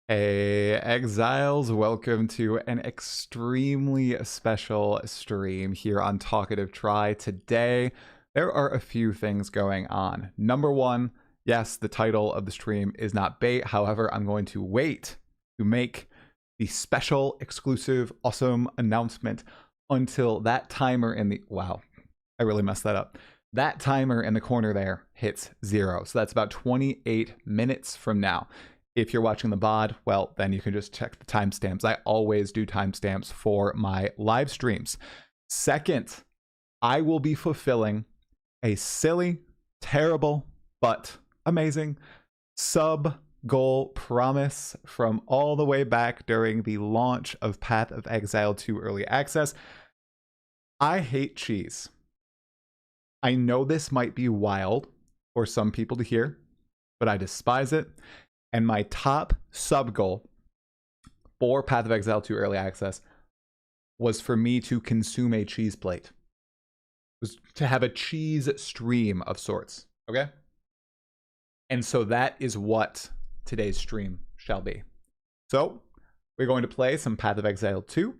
Hey Exiles, welcome to an extremely special stream here on Talkative. Today, there are a few things going on. Number one, yes, the title of the stream is not bait. However, I'm going to wait to make the special, exclusive, awesome announcement until that timer in the... Wow, I really messed that up. That timer in the corner there hits 0. So that's about 28 minutes from now. If you're watching the VOD, well, then you can just check the timestamps. I always do timestamps for my live streams. Second, I will be fulfilling a silly, terrible, but amazing sub-goal promise from all the way back during the launch of Path of Exile 2 Early Access. I hate cheese. I know this might be wild for some people to hear, but I despise it. And my top sub-goal for Path of Exile 2 Early Access was for me to consume a cheese plate. It was to have a cheese stream of sorts, okay? And so that is what today's stream shall be. So we're going to play some Path of Exile 2,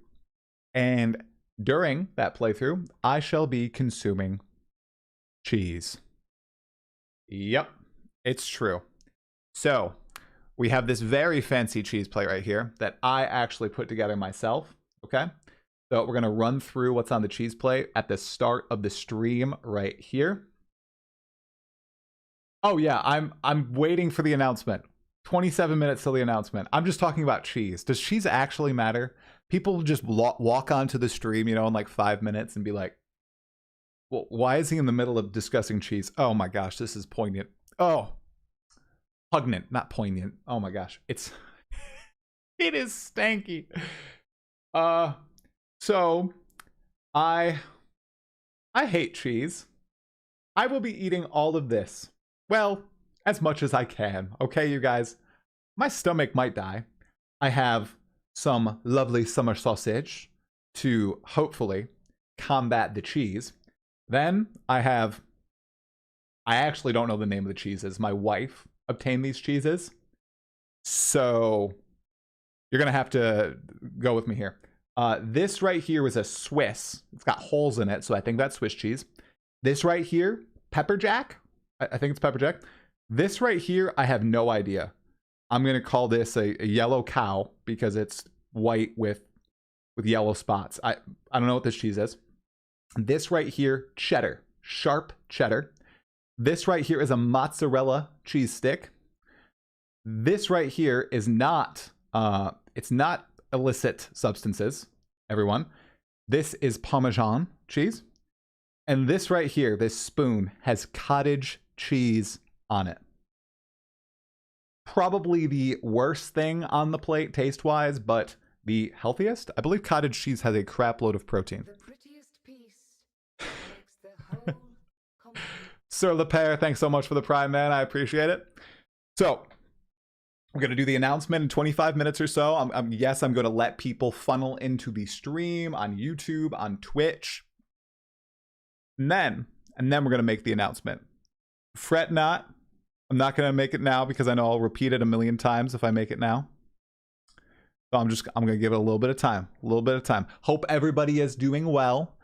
and during that playthrough, I shall be consuming cheese. Yep, it's true. So we have this very fancy cheese plate right here that I actually put together myself, okay? So we're gonna run through what's on the cheese plate at the start of the stream right here. Oh yeah, I'm waiting for the announcement. 27 minutes till the announcement. I'm just talking about cheese. Does cheese actually matter? People just walk onto the stream, you know, in like 5 minutes and be like, well, why is he in the middle of discussing cheese? Oh my gosh, this is poignant. Oh. Pugnant, not poignant. Oh my gosh, it is stanky. So I hate cheese. I will be eating all of this. Well, as much as I can. Okay, you guys. My stomach might die. I have some lovely summer sausage to hopefully combat the cheese. Then I actually don't know the name of the cheeses. My wife obtain these cheeses, so you're gonna have to go with me here. This right here is a Swiss. It's got holes in it, so I think that's Swiss cheese. This right here, pepper jack. I think it's pepper jack. This right here, I have no idea. I'm gonna call this a yellow cow because it's white with yellow spots. I don't know what this cheese is. This right here, cheddar, sharp cheddar. This right here is a mozzarella cheese stick. This right here is not, it's not illicit substances, everyone. This is Parmesan cheese. And this right here, this spoon, has cottage cheese on it. Probably the worst thing on the plate taste-wise, but the healthiest. I believe cottage cheese has a crap load of protein. The prettiest piece makes the whole Sir LePere, thanks so much for the Prime, man. I appreciate it. So, we're going to do the announcement in 25 minutes or so. Yes, I'm going to let people funnel into the stream on YouTube, on Twitch. And then we're going to make the announcement. Fret not. I'm not going to make it now because I know I'll repeat it a million times if I make it now. So I'm going to give it a little bit of time. Hope everybody is doing well.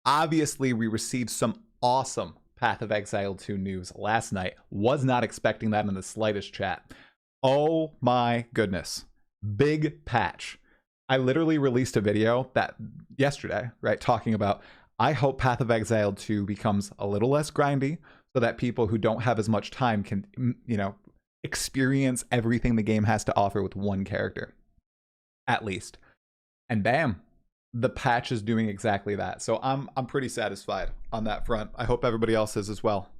Obviously, we received some awesome Path of Exile 2 news last night. Was not expecting that in the slightest, chat. Oh my goodness. Big patch. I literally released a video that yesterday, right, talking about I hope Path of Exile 2 becomes a little less grindy so that people who don't have as much time can, you know, experience everything the game has to offer with one character. At least. And bam. The patch is doing exactly that. So I'm pretty satisfied on that front. I hope everybody else is as well.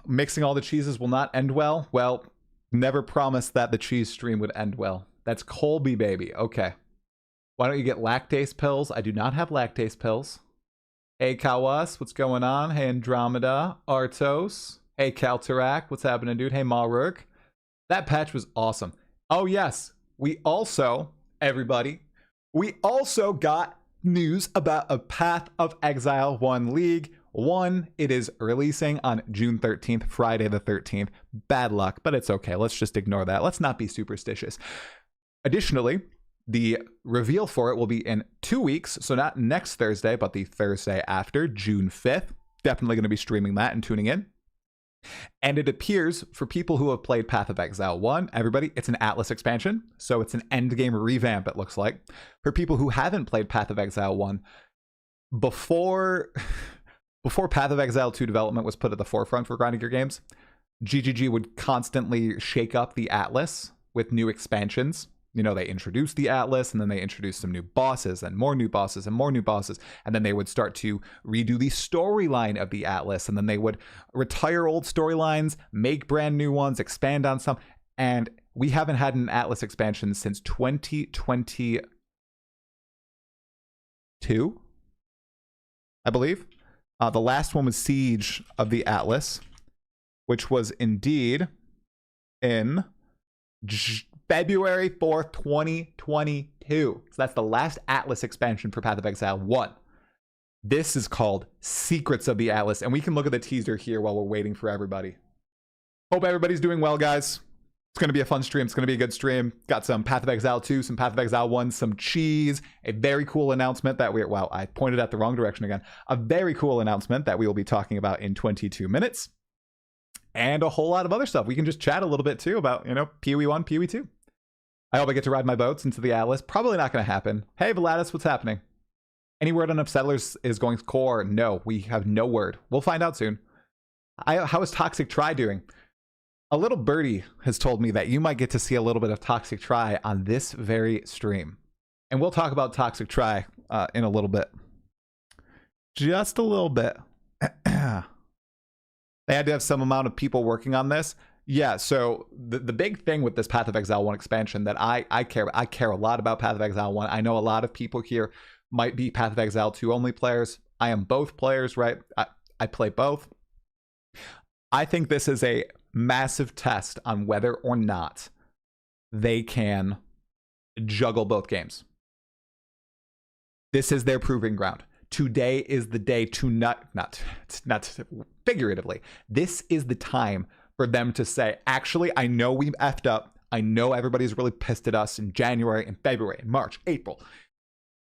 Mixing all the cheeses will not end well. Well, never promised that the cheese stream would end well. That's Colby, baby. Okay. Why don't you get lactase pills? I do not have lactase pills. Hey, Kawas, what's going on? Hey, Andromeda. Artos. Hey, Kaltarak, what's happening, dude? Hey, Malruk. That patch was awesome. Oh, yes. We also... Everybody, we also got news about a Path of Exile 1 League. One, it is releasing on June 13th, Friday the 13th. Bad luck, but it's okay. Let's just ignore that. Let's not be superstitious. Additionally, the reveal for it will be in 2 weeks, so not next Thursday, but the Thursday after, June 5th. Definitely going to be streaming that and tuning in. And it appears, for people who have played Path of Exile 1, everybody, it's an Atlas expansion, so it's an endgame revamp, it looks like. For people who haven't played Path of Exile 1, before Path of Exile 2 development was put at the forefront for grinding gear games, GGG would constantly shake up the Atlas with new expansions. You know, they introduced the Atlas, and then they introduced some new bosses and more new bosses and more new bosses. And then they would start to redo the storyline of the Atlas. And then they would retire old storylines, make brand new ones, expand on some. And we haven't had an Atlas expansion since 2022, I believe. The last one was Siege of the Atlas, which was indeed in February 4th, 2022. So that's the last Atlas expansion for Path of Exile 1. This is called Secrets of the Atlas, and we can look at the teaser here while we're waiting for everybody. Hope everybody's doing well, guys. It's going to be a fun stream. It's going to be a good stream. Got some Path of Exile 2, some Path of Exile 1, some cheese, a very cool announcement that wow, I pointed at the wrong direction again. A very cool announcement that we will be talking about in 22 minutes. And a whole lot of other stuff. We can just chat a little bit too about, you know, PoE1, PoE2. I hope I get to ride my boats into the Atlas. Probably not going to happen. Hey, Vladis, what's happening? Any word on if Settlers is going core? No, we have no word. We'll find out soon. How is Toxic Try doing? A little birdie has told me that you might get to see a little bit of Toxic Try on this very stream. And we'll talk about Toxic Try in a little bit. Just a little bit. They had to have some amount of people working on this. Yeah, so the big thing with this Path of Exile 1 expansion that I care a lot about Path of Exile 1. I know a lot of people here might be Path of Exile 2 only players. I am both players, right? I play both. I think this is a massive test on whether or not they can juggle both games. This is their proving ground. Today is the day to not figuratively. This is the time for them to say, actually, I know we've effed up. I know everybody's really pissed at us in January and February and March, April.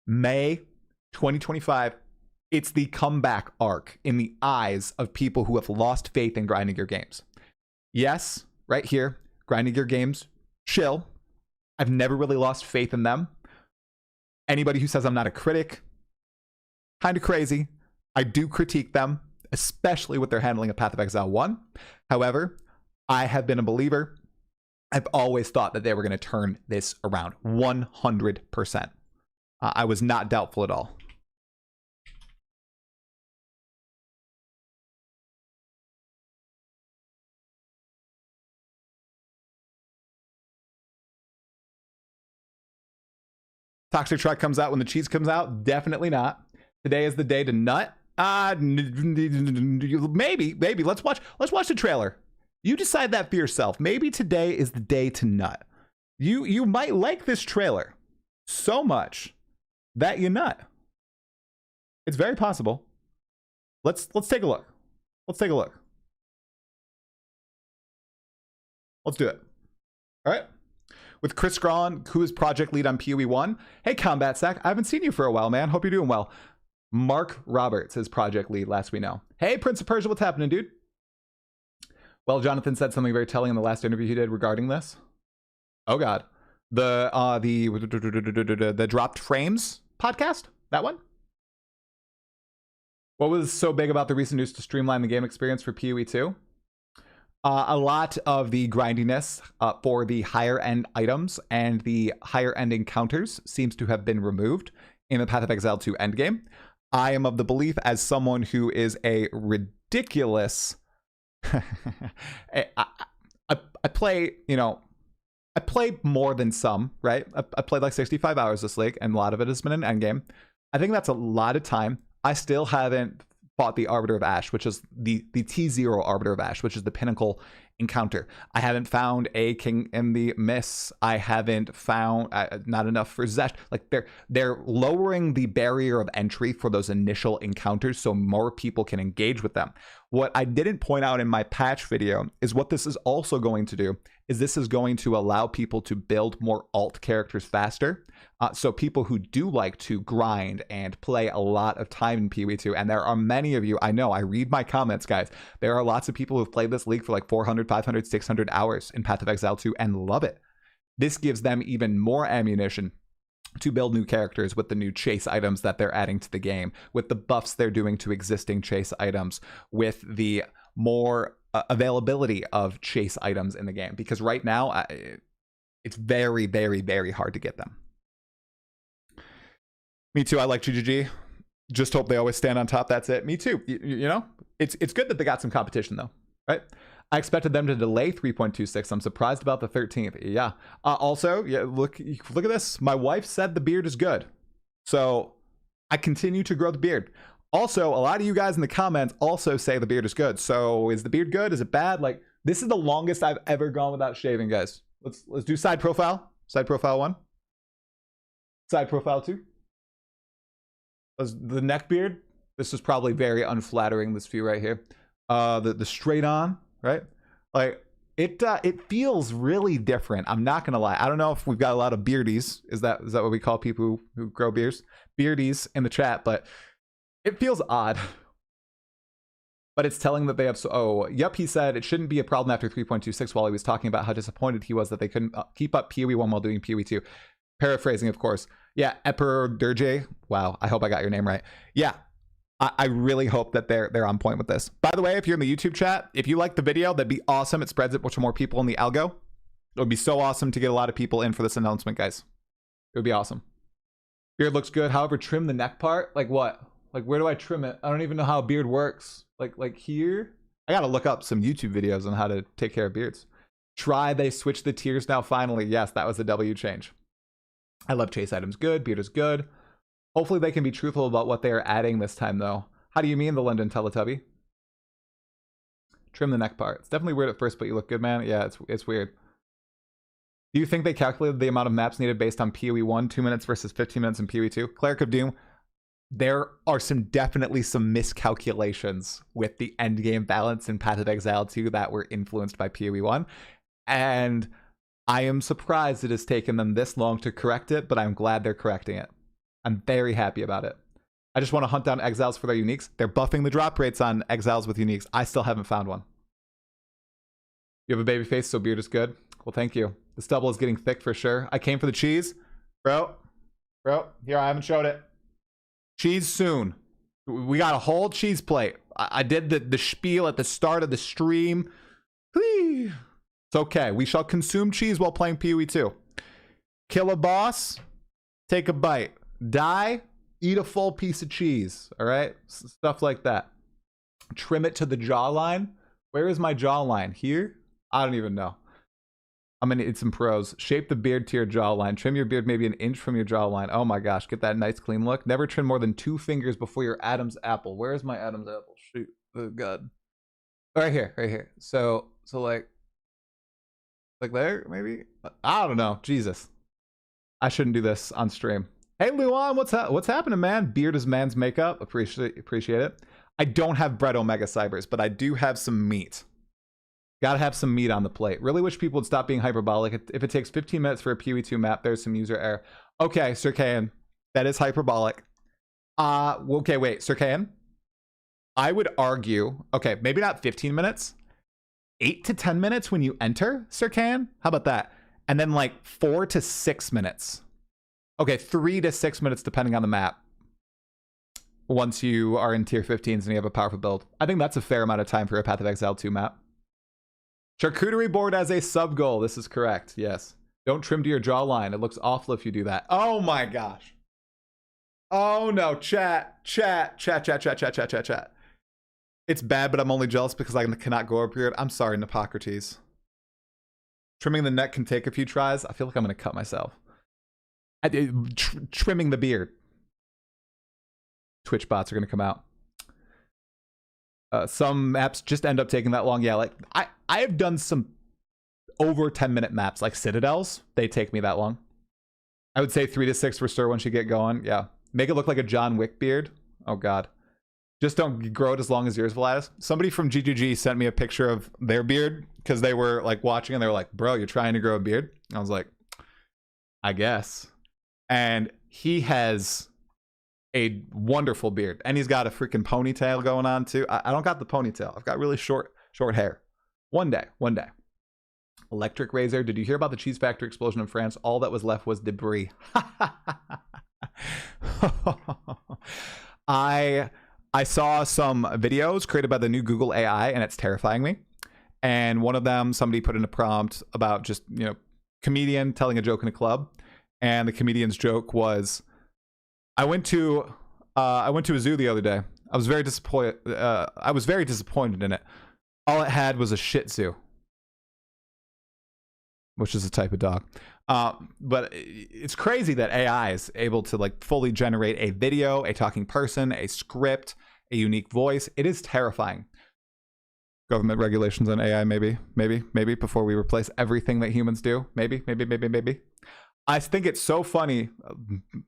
May 2025, it's the comeback arc in the eyes of people who have lost faith in grinding gear games. Yes, right here, grinding gear games, chill. I've never really lost faith in them. Anybody who says I'm not a critic, kind of crazy. I do critique them, especially with their handling of Path of Exile 1. However, I have been a believer. I've always thought that they were going to turn this around 100%. I was not doubtful at all. Toxic Truck comes out when the cheese comes out? Definitely not. Today is the day to nut. Maybe. Let's watch the trailer. You decide that for yourself. Maybe today is the day to nut. You might like this trailer so much that you nut. It's very possible. Let's take a look. Let's take a look. Let's do it. All right. With Chris Grawn, who is project lead on PoE1. Hey, Combat Sack. I haven't seen you for a while, man. Hope you're doing well. Mark Roberts is project lead, last we know. Hey, Prince of Persia, what's happening, dude? Well, Jonathan said something very telling in the last interview he did regarding this. Oh, God. The Dropped Frames podcast? That one? What was so big about the recent news to streamline the game experience for PoE2? A lot of the grindiness for the higher end items and the higher end encounters seems to have been removed in the Path of Exile 2 endgame. I am of the belief, as someone who is a ridiculous I play, you know, I play more than some, right? I played like 65 hours this league, and a lot of it has been in endgame. I think that's a lot of time. I still haven't fought the Arbiter of Ash, which is the T0 Arbiter of Ash, which is the pinnacle encounter. I haven't found a King in the Mists. I haven't found not enough for Zesh. Like they're lowering the barrier of entry for those initial encounters so more people can engage with them. What I didn't point out in my patch video is what this is also going to do is this is going to allow people to build more alt characters faster. So people who do like to grind and play a lot of time in PoE2, and there are many of you, I know, I read my comments, guys. There are lots of people who've played this league for like 400, 500, 600 hours in Path of Exile 2 and love it. This gives them even more ammunition to build new characters with the new chase items that they're adding to the game, with the buffs they're doing to existing chase items, with the more availability of chase items in the game. Because right now, it's very, very, very hard to get them. Me too. I like GGG. Just hope they always stand on top. That's it. Me too. You know, it's good that they got some competition though, right? I expected them to delay 3.26. I'm surprised about the 13th. Yeah. Also, yeah. Look at this. My wife said the beard is good, so I continue to grow the beard. Also, a lot of you guys in the comments also say the beard is good. So is the beard good? Is it bad? Like, this is the longest I've ever gone without shaving, guys. Let's do side profile. Side profile 1. Side profile 2. The neck beard. This is probably very unflattering, this view right here. The straight on, right? Like it feels really different. I'm not gonna lie. I don't know if we've got a lot of beardies. Is that what we call people who grow beards? Beardies in the chat, but it feels odd. But it's telling that they have yep, he said it shouldn't be a problem after 3.26 while he was talking about how disappointed he was that they couldn't keep up PoE1 while doing PoE2. Paraphrasing, of course. Yeah, Eperdurje. Wow, I hope I got your name right. Yeah, I really hope that they're on point with this. By the way, if you're in the YouTube chat, if you like the video, that'd be awesome. It spreads it to more people in the algo. It would be so awesome to get a lot of people in for this announcement, guys. It would be awesome. Beard looks good. However, trim the neck part. Like what? Like where do I trim it? I don't even know how a beard works. Like here? I gotta look up some YouTube videos on how to take care of beards. They switched the tiers now finally. Yes, that was the W change. I love chase items. Good. Beard is good. Hopefully they can be truthful about what they are adding this time, though. How do you mean the London Teletubby? Trim the neck part. It's definitely weird at first, but you look good, man. Yeah, it's weird. Do you think they calculated the amount of maps needed based on PoE1, 2 minutes versus 15 minutes in PoE2? Cleric of Doom, there are definitely some miscalculations with the endgame balance in Path of Exile 2 that were influenced by PoE1. And I am surprised it has taken them this long to correct it, but I'm glad they're correcting it. I'm very happy about it. I just want to hunt down exiles for their uniques. They're buffing the drop rates on exiles with uniques. I still haven't found one. You have a baby face, so beard is good. Well, thank you. The stubble is getting thick for sure. I came for the cheese. Bro, here, I haven't showed it. Cheese soon. We got a whole cheese plate. I did the spiel at the start of the stream. Whee! It's okay. We shall consume cheese while playing PoE2. Kill a boss, take a bite. Die, eat a full piece of cheese. All right? Stuff like that. Trim it to the jawline. Where is my jawline? Here? I don't even know. I'm gonna need some pros. Shape the beard to your jawline. Trim your beard maybe an inch from your jawline. Oh my gosh, get that nice clean look. Never trim more than 2 fingers before your Adam's apple. Where is my Adam's apple? Shoot. Oh god. Right here. So like there, maybe? I don't know. Jesus. I shouldn't do this on stream. Hey, Luan, what's happening, man? Beard is man's makeup. Appreciate it. I don't have bread Omega Cybers, but I do have some meat. Gotta have some meat on the plate. Really wish people would stop being hyperbolic. If it takes 15 minutes for a PoE2 map, there's some user error. Okay, Sirkayan, that is hyperbolic. Okay, wait, Sirkayan. I would argue, okay, maybe not 15 minutes. 8 to 10 minutes when you enter, Sirkayan? How about that? And then like 4 to 6 minutes. Okay, 3 to 6 minutes depending on the map. Once you are in tier 15s and you have a powerful build. I think that's a fair amount of time for a Path of Exile 2 map. Charcuterie board as a sub goal. This is correct. Yes. Don't trim to your jawline. It looks awful if you do that. Oh my gosh. Oh no. Chat. It's bad, but I'm only jealous because I cannot grow a beard. I'm sorry, Hippocrates. Trimming the neck can take a few tries. I feel like I'm going to cut myself. Trimming the beard. Twitch bots are going to come out. Some maps just end up taking that long. Yeah, like I have done some over 10-minute maps, like Citadels. They take me that long. I would say 3 to 6 for sure once you get going. Yeah. Make it look like a John Wick beard. Oh, God. Just don't grow it as long as yours, Vladis. Somebody from GGG sent me a picture of their beard because they were like watching and they were like, bro, you're trying to grow a beard? I was like, I guess. And he has a wonderful beard. And he's got a freaking ponytail going on too. I don't got the ponytail. I've got really short hair. One day. Electric razor. Did you hear about the cheese factory explosion in France? All that was left was debris. I saw some videos created by the new Google AI, and it's terrifying me. And one of them, somebody put in a prompt about just, you know, comedian telling a joke in a club. And the comedian's joke was, I went to a zoo the other day. I was very disappointed. I was very disappointed in it. All it had was a Shih Tzu, which is a type of dog. But it's crazy that AI is able to like fully generate a video, a talking person, a script, a unique voice. It is terrifying. Government regulations on AI, maybe before we replace everything that humans do. Maybe. I think it's so funny.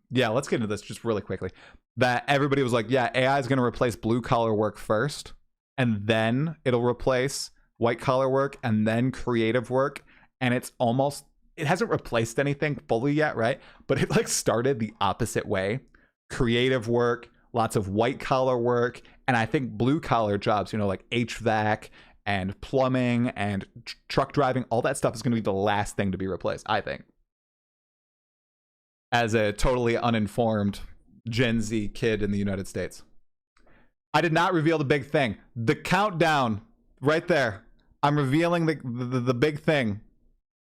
Yeah, let's get into this just really quickly. That everybody was like, yeah, AI is going to replace blue collar work first, and then it'll replace white collar work, and then creative work. And it's almost, it hasn't replaced anything fully yet, right? But it like started the opposite way. Creative work, lots of white collar work, and I think blue collar jobs, you know, like HVAC and plumbing and truck driving, all that stuff is going to be the last thing to be replaced, I think. As a totally uninformed Gen Z kid in the United States. I did not reveal the big thing. The countdown right there. I'm revealing the big thing.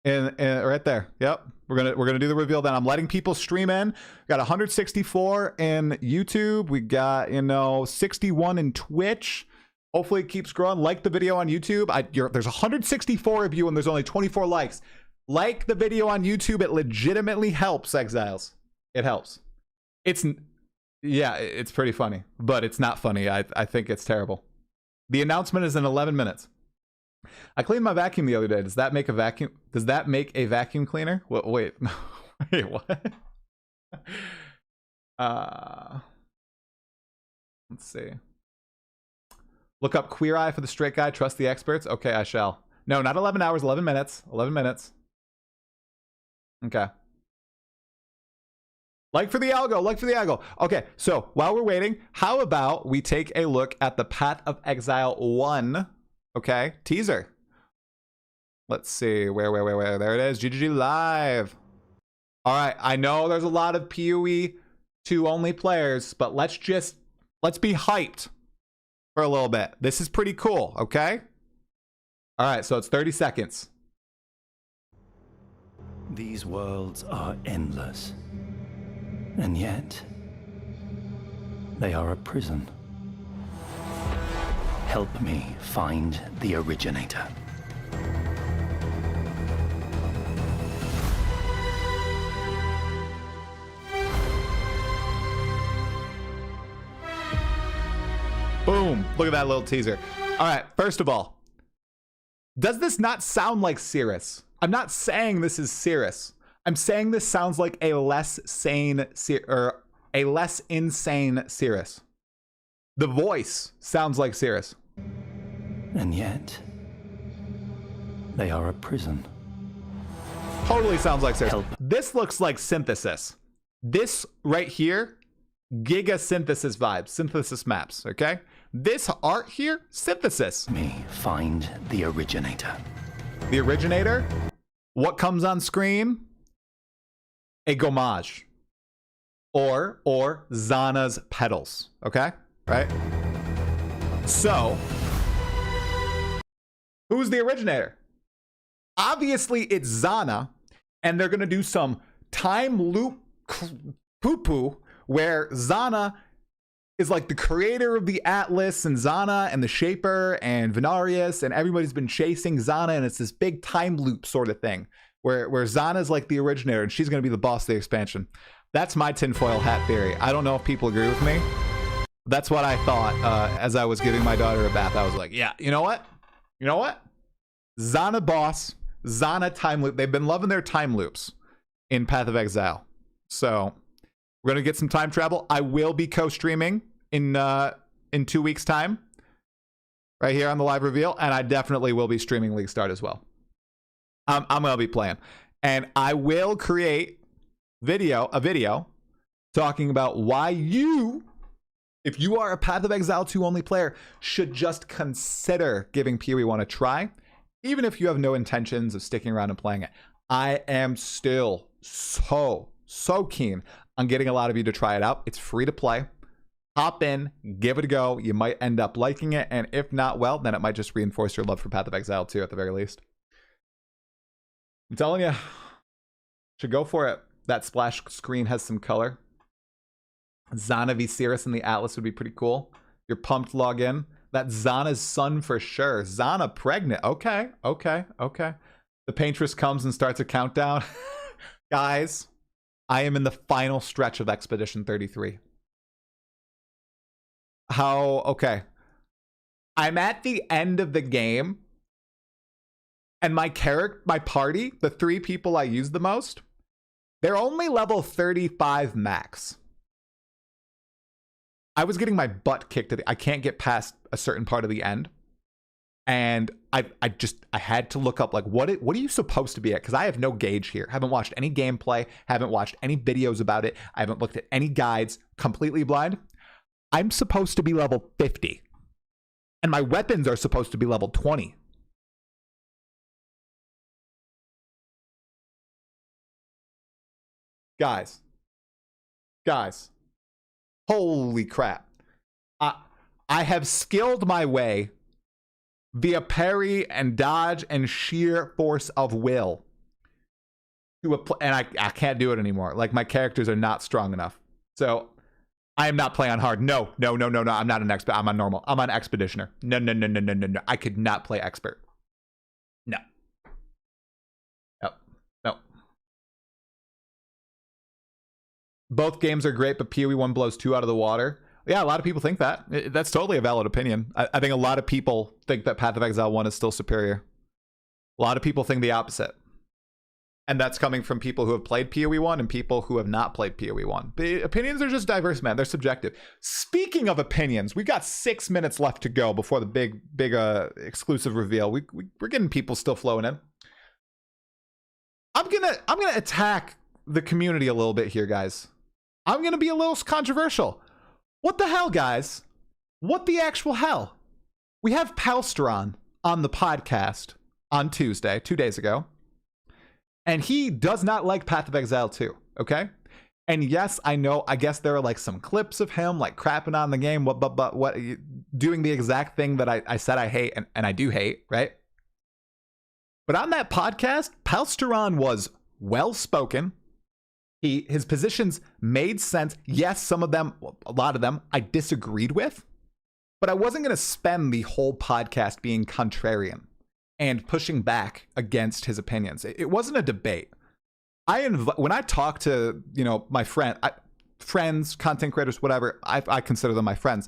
In right there. Yep. We're gonna do the reveal then. I'm letting people stream in. We got 164 in YouTube. We got, you know, 61 in Twitch. Hopefully it keeps growing. Like the video on YouTube. There's 164 of you and there's only 24 likes. Like the video on YouTube. It legitimately helps, Exiles. It helps. It's pretty funny, but it's not funny. I think it's terrible. The announcement is in 11 minutes. I cleaned my vacuum the other day. Does that make a vacuum? Does that make a vacuum cleaner? Wait, wait, what? Let's see. Look up Queer Eye for the straight guy. Trust the experts. Okay, I shall. No, not 11 hours. 11 minutes. 11 minutes. Okay. Like for the algo. Like for the algo. Okay, so while we're waiting, how about we take a look at the Path of Exile 1? Okay, teaser. Let's see, where, there it is, GGG Live. All right, I know there's a lot of PoE2 only players, but let's be hyped for a little bit. This is pretty cool, okay? All right, so it's 30 seconds. These worlds are endless, and yet they are a prison. Help me find the originator. Boom. Look at that little teaser. All right, first of all, does this not sound like Cirrus? I'm not saying this is Cirrus. I'm saying this sounds like a less sane or a less insane Cirrus. The voice sounds like Cirrus. And yet, they are a prison. Totally sounds like Cirrus. This looks like synthesis. This right here, giga synthesis vibes, synthesis maps, okay? This art here, synthesis. Me find the originator. The originator? What comes on screen? A gommage. Or Zana's petals, okay? Right? So, who's the originator? Obviously, it's Zana, and they're going to do some time loop poo-poo where Zana is like the creator of the Atlas, and Zana and the Shaper and Venarius, and everybody's been chasing Zana, and it's this big time loop sort of thing where Zana's like the originator, and she's going to be the boss of the expansion. That's my tinfoil hat theory. I don't know if people agree with me. That's what I thought as I was giving my daughter a bath. I was like, yeah, you know what? You know what? Zana boss, Zana time loop. They've been loving their time loops in Path of Exile. So we're going to get some time travel. I will be co-streaming in 2 weeks' time. Right here on the live reveal. And I definitely will be streaming League Start as well. I'm going to be playing. And I will create a video talking about why you, if you are a Path of Exile 2 only player, should just consider giving PoE1 a try, even if you have no intentions of sticking around and playing it. I am still so keen on getting a lot of you to try it out. It's free to play. Hop in, give it a go. You might end up liking it, and if not, well, then it might just reinforce your love for Path of Exile 2 at the very least. I'm telling you, should go for it. That splash screen has some color. Zana Viserys in the Atlas would be pretty cool. You're pumped, log in. That's Zana's son for sure. Zana pregnant. Okay. The paintress comes and starts a countdown. Guys, I am in the final stretch of Expedition 33. Okay. I'm at the end of the game, and my party, the 3 people I use the most, they're only level 35 max. I was getting my butt kicked I can't get past a certain part of the end. And I had to look up, like, what are you supposed to be at? Because I have no gauge here. Haven't watched any gameplay, haven't watched any videos about it. I haven't looked at any guides, completely blind. I'm supposed to be level 50. And my weapons are supposed to be level 20. Guys. Holy crap. I have skilled my way via parry and dodge and sheer force of will and I can't do it anymore. Like, my characters are not strong enough. So I am not playing on hard. No. I'm not an expert. I'm on normal. I'm on expeditioner. No. I could not play expert. No. Both games are great, but PoE1 blows 2 out of the water. Yeah, a lot of people think that. That's totally a valid opinion. I think a lot of people think that Path of Exile 1 is still superior. A lot of people think the opposite. And that's coming from people who have played PoE1 and people who have not played PoE1. The opinions are just diverse, man. They're subjective. Speaking of opinions, we've got 6 minutes left to go before the big exclusive reveal. We're getting people still flowing in. I'm gonna attack the community a little bit here, guys. I'm gonna be a little controversial. What the hell, guys? What the actual hell? We have Palstron on the podcast on Tuesday, 2 days ago. And he does not like Path of Exile 2, okay? And yes, I know, I guess there are like some clips of him like crapping on the game, what doing the exact thing that I said I hate, and I do hate, right? But on that podcast, Palstron was well-spoken. His positions made sense. Yes, some of them, a lot of them, I disagreed with. But I wasn't going to spend the whole podcast being contrarian and pushing back against his opinions. It wasn't a debate. When I talk to, my friends, content creators, whatever, I consider them my friends.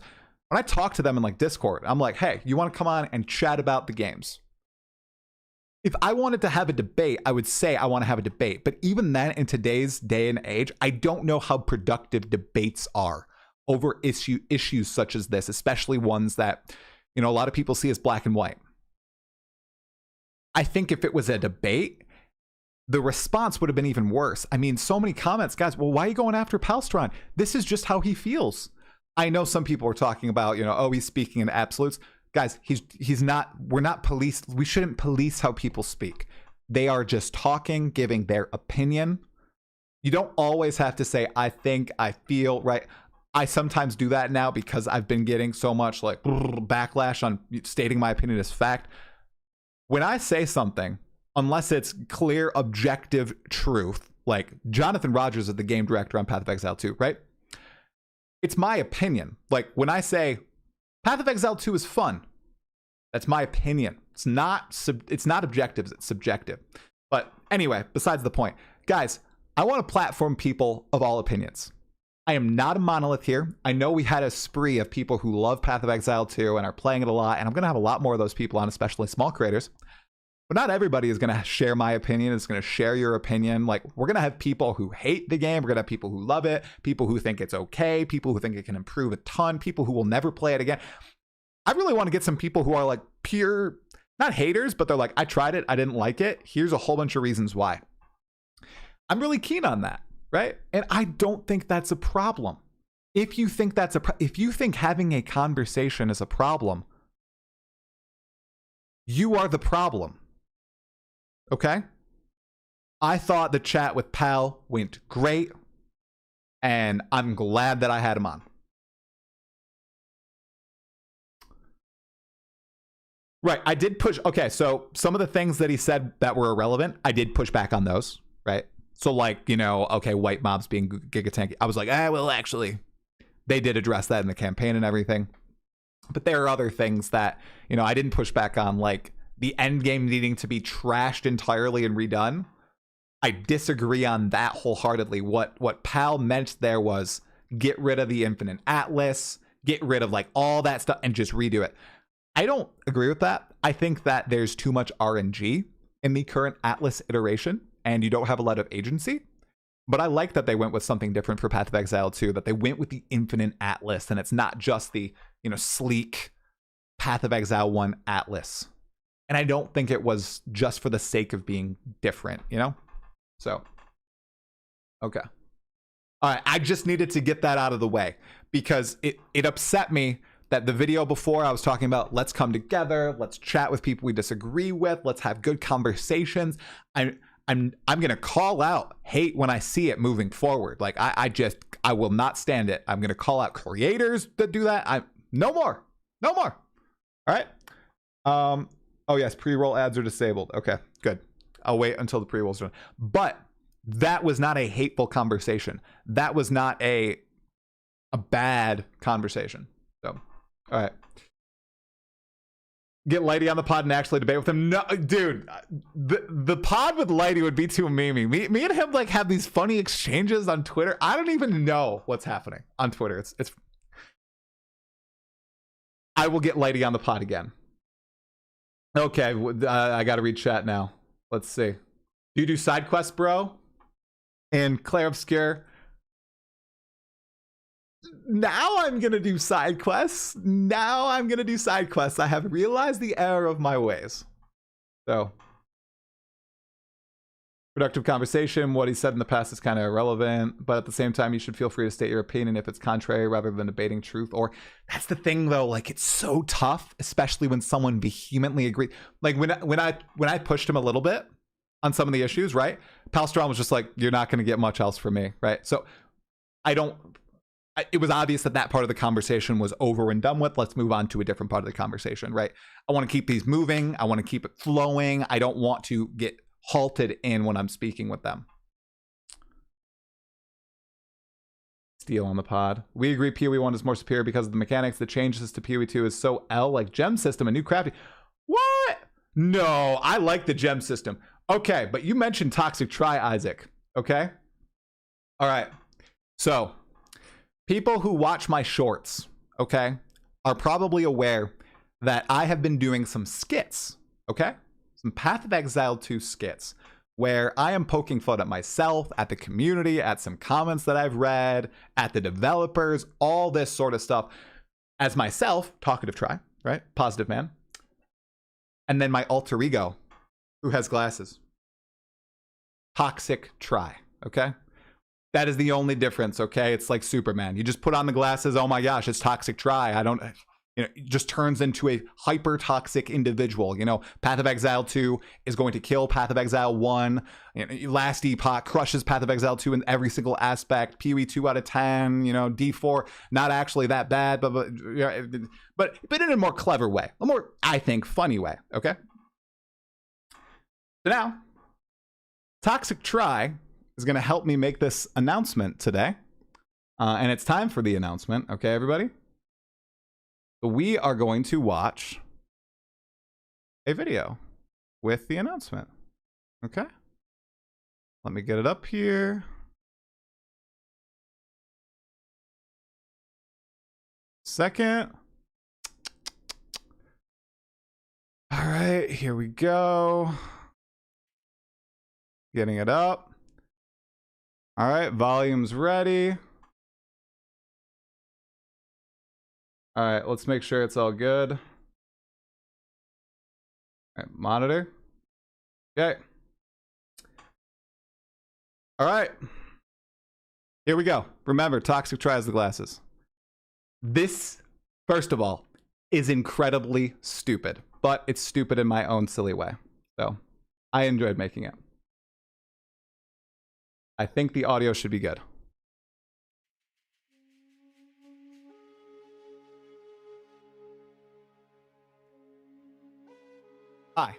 When I talk to them in like Discord, I'm like, hey, you want to come on and chat about the games? If I wanted to have a debate, I would say I want to have a debate. But even then, in today's day and age, I don't know how productive debates are over issues such as this, especially ones that, a lot of people see as black and white. I think if it was a debate, the response would have been even worse. I mean, so many comments, guys, well, why are you going after Palstron? This is just how he feels. I know some people are talking about, he's speaking in absolutes. Guys, he's not, we're not police. We shouldn't police how people speak. They are just talking, giving their opinion. You don't always have to say, I think, I feel, right? I sometimes do that now because I've been getting so much like backlash on stating my opinion as fact. When I say something, unless it's clear, objective truth, like Jonathan Rogers is the game director on Path of Exile 2, right? It's my opinion. Like when I say Path of Exile 2 is fun, that's my opinion. It's not objective, it's subjective. But anyway, besides the point. Guys, I want to platform people of all opinions. I am not a monolith here. I know we had a spree of people who love Path of Exile 2 and are playing it a lot, and I'm going to have a lot more of those people on, especially small creators. But not everybody is going to share my opinion. It's going to share your opinion. Like, we're going to have people who hate the game. We're going to have people who love it, people who think it's okay, people who think it can improve a ton, people who will never play it again. I really want to get some people who are like pure, not haters, but they're like, I tried it, I didn't like it. Here's a whole bunch of reasons why. I'm really keen on that, right? And I don't think that's a problem. If you think if you think having a conversation is a problem, you are the problem. Okay? I thought the chat with Pal went great, and I'm glad that I had him on. Right, I did push. Okay, so some of the things that he said that were irrelevant, I did push back on those, right? So, like, you know, okay, white mobs being gigatanky. I was like, well, actually, they did address that in the campaign and everything. But there are other things that, you know, I didn't push back on, like the end game needing to be trashed entirely and redone. I disagree on that wholeheartedly. What Pal meant there was get rid of the Infinite Atlas, get rid of like all that stuff and just redo it. I don't agree with that. I think that there's too much RNG in the current Atlas iteration and you don't have a lot of agency. But I like that they went with something different for Path of Exile 2, that they went with the Infinite Atlas and it's not just the, you know, sleek Path of Exile 1 Atlas. And I don't think it was just for the sake of being different, you know? So, okay. All right, I just needed to get that out of the way because it upset me that the video before I was talking about, let's come together, let's chat with people we disagree with, let's have good conversations. I'm gonna call out hate when I see it moving forward. Like I will not stand it. I'm gonna call out creators that do that. No more. All right. Oh yes, pre-roll ads are disabled. Okay, good. I'll wait until the pre-rolls are done. But that was not a hateful conversation. That was not a bad conversation. So, all right. Get Lighty on the pod and actually debate with him. No, dude, the pod with Lighty would be too memey. Me and him like have these funny exchanges on Twitter. I don't even know what's happening on Twitter. It's. I will get Lighty on the pod again. Okay, I got to read chat now. Let's see. Do you do side quests, bro? And Claire Obscure. Now I'm going to do side quests. I have realized the error of my ways. So, productive conversation. What he said in the past is kind of irrelevant, but at the same time, you should feel free to state your opinion if it's contrary rather than debating truth. Or that's the thing, though. Like, it's so tough, especially when someone vehemently agrees. Like when I pushed him a little bit on some of the issues, right? Palstrom was just like, "You're not going to get much else from me," right? So it was obvious that part of the conversation was over and done with. Let's move on to a different part of the conversation, right? I want to keep these moving. I want to keep it flowing. I don't want to get halted in when I'm speaking with them. Steel on the pod. We agree PoE1 is more superior because of the mechanics. The changes to PoE2 is so L, like gem system and new crafting. What? No, I like the gem system. Okay, but you mentioned Toxic Try, Isaac. Okay? All right. So, people who watch my shorts, okay, are probably aware that I have been doing some skits, okay? Some Path of Exile 2 skits, where I am poking fun at myself, at the community, at some comments that I've read, at the developers, all this sort of stuff. As myself, Talkative Try, right? Positive man. And then my alter ego, who has glasses. Toxic Try, okay? That is the only difference, okay? It's like Superman. You just put on the glasses, oh my gosh, it's Toxic Try. It just turns into a hyper-toxic individual. You know, Path of Exile 2 is going to kill Path of Exile 1. Last Epoch crushes Path of Exile 2 in every single aspect. PoE 2 out of 10, you know, D4, not actually that bad, but in a more clever way. A more, I think, funny way, okay? So now, Toxic Try is going to help me make this announcement today. And it's time for the announcement. Okay, everybody? So we are going to watch a video with the announcement. Okay? Let me get it up here. Second. All right, here we go. Getting it up. All right, volume's ready. All right, let's make sure it's all good. All right, monitor. Okay. All right. Here we go. Remember, Toxic tries the glasses. This, first of all, is incredibly stupid, but it's stupid in my own silly way. So I enjoyed making it. I think the audio should be good. Hi,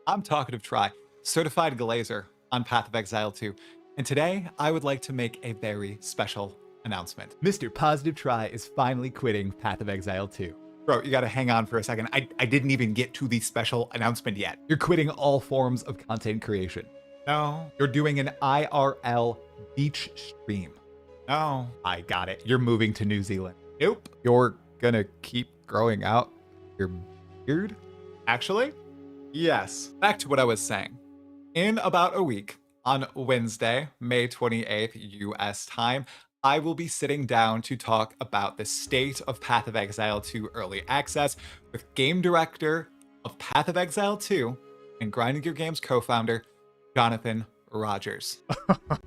I'm Talkative Try, certified glazer on Path of Exile 2, and today I would like to make a very special announcement. Mr. Positive Try is finally quitting Path of Exile 2. Bro, you gotta hang on for a second. I didn't even get to the special announcement yet. You're quitting all forms of content creation. No. You're doing an IRL beach stream. No. I got it. You're moving to New Zealand. Nope. You're gonna keep growing out your beard? Actually? Yes. Back to what I was saying. In about a week, on Wednesday, May 28th, US time, I will be sitting down to talk about the state of Path of Exile 2 Early Access with game director of Path of Exile 2 and Grinding Gear Games co-founder, Jonathan Rogers.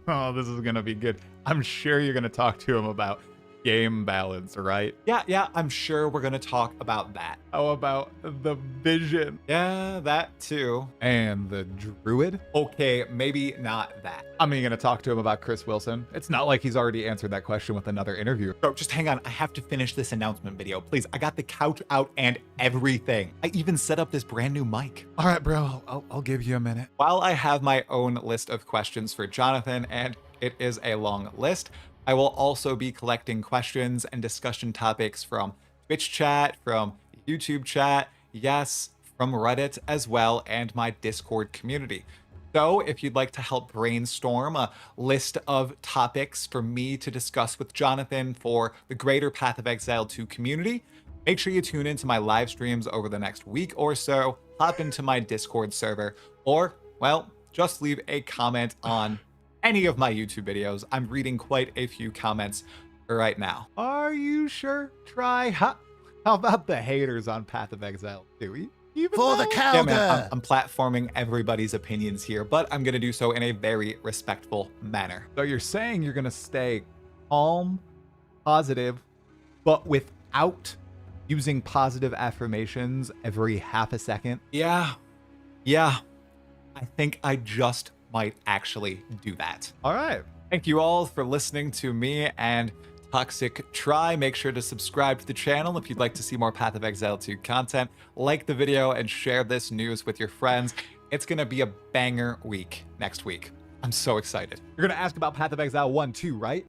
Oh, this is gonna be good. I'm sure you're gonna talk to him about game balance, right? Yeah, I'm sure we're gonna talk about that. How about the vision? Yeah, that too. And the druid? Okay, maybe not that. I'm gonna talk to him about Chris Wilson. It's not like he's already answered that question with another interview. Bro, just hang on. I have to finish this announcement video. Please, I got the couch out and everything. I even set up this brand new mic. All right, bro, I'll give you a minute. While I have my own list of questions for Jonathan, and it is a long list, I will also be collecting questions and discussion topics from Twitch chat, from YouTube chat, yes, from Reddit as well, and my Discord community. So if you'd like to help brainstorm a list of topics for me to discuss with Jonathan for the greater Path of Exile 2 community, make sure you tune into my live streams over the next week or so, hop into my Discord server, or, well, just leave a comment on any of my YouTube videos. I'm reading quite a few comments right now. Are you sure? Try. How about the haters on Path of Exile 2? For the counter! Yeah, man, I'm platforming everybody's opinions here, but I'm gonna do so in a very respectful manner. So you're saying you're gonna stay calm, positive, but without using positive affirmations every half a second? Yeah. I think I just might actually do that. All right. Thank you all for listening to me and Toxic Try. Make sure to subscribe to the channel if you'd like to see more Path of Exile 2 content. Like the video and share this news with your friends. It's gonna be a banger week next week. I'm so excited. You're gonna ask about Path of Exile 1 too, right?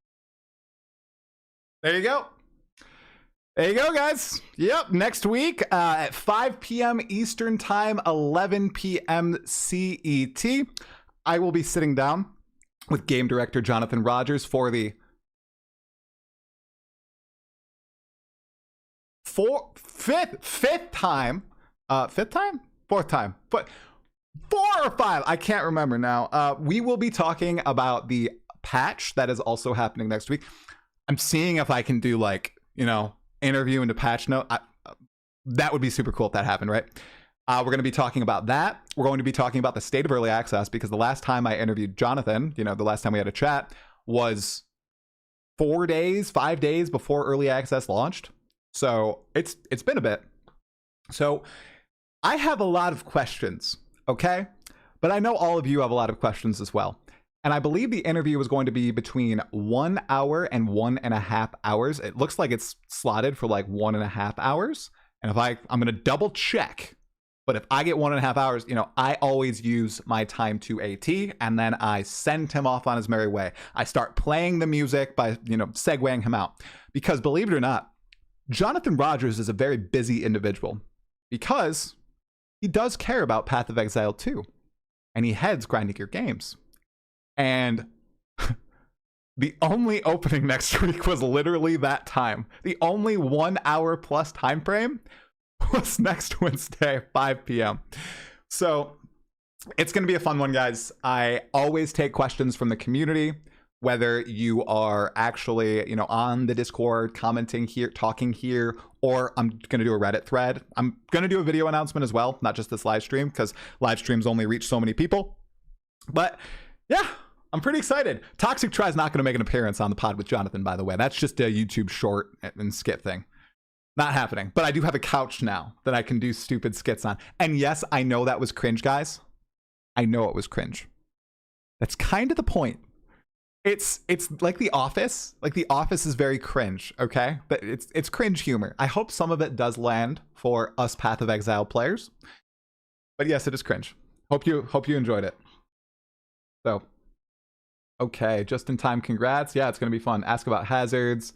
There you go. There you go, guys. Yep, next week at 5 p.m. Eastern Time, 11 p.m. CET. I will be sitting down with game director Jonathan Rogers for the fourth time, but 4 or 5, I can't remember now. We will be talking about the patch that is also happening next week. I'm seeing if I can do interview into patch note. That would be super cool if that happened, right? We're going to be talking about that. We're going to be talking about the state of early access, because the last time I interviewed Jonathan, the last time we had a chat was 5 days before early access launched. So it's been a bit. So I have a lot of questions, okay? But I know all of you have a lot of questions as well. And I believe the interview was going to be between 1 hour and 1.5 hours. It looks like it's slotted for like 1.5 hours. And if I'm going to double check. But if I get 1.5 hours, I always use my time to AT, and then I send him off on his merry way. I start playing the music by, segueing him out. Because believe it or not, Jonathan Rogers is a very busy individual, because he does care about Path of Exile 2, and he heads Grinding Gear Games. And the only opening next week was literally that time. The only 1 hour plus time frame was next Wednesday, 5 p.m. So it's going to be a fun one, guys. I always take questions from the community, whether you are actually, on the Discord, commenting here, talking here, or I'm going to do a Reddit thread. I'm going to do a video announcement as well, not just this live stream, because live streams only reach so many people. But yeah, I'm pretty excited. Toxic Try is not going to make an appearance on the pod with Jonathan, by the way. That's just a YouTube short and skit thing. Not happening. But I do have a couch now that I can do stupid skits on. And yes, I know that was cringe, guys. I know it was cringe. That's kind of the point. It's like The Office. Like The Office is very cringe, okay? But it's cringe humor. I hope some of it does land for us Path of Exile players. But yes, it is cringe. Hope you enjoyed it. So, okay, just in time, congrats. Yeah, it's gonna be fun. Ask about hazards,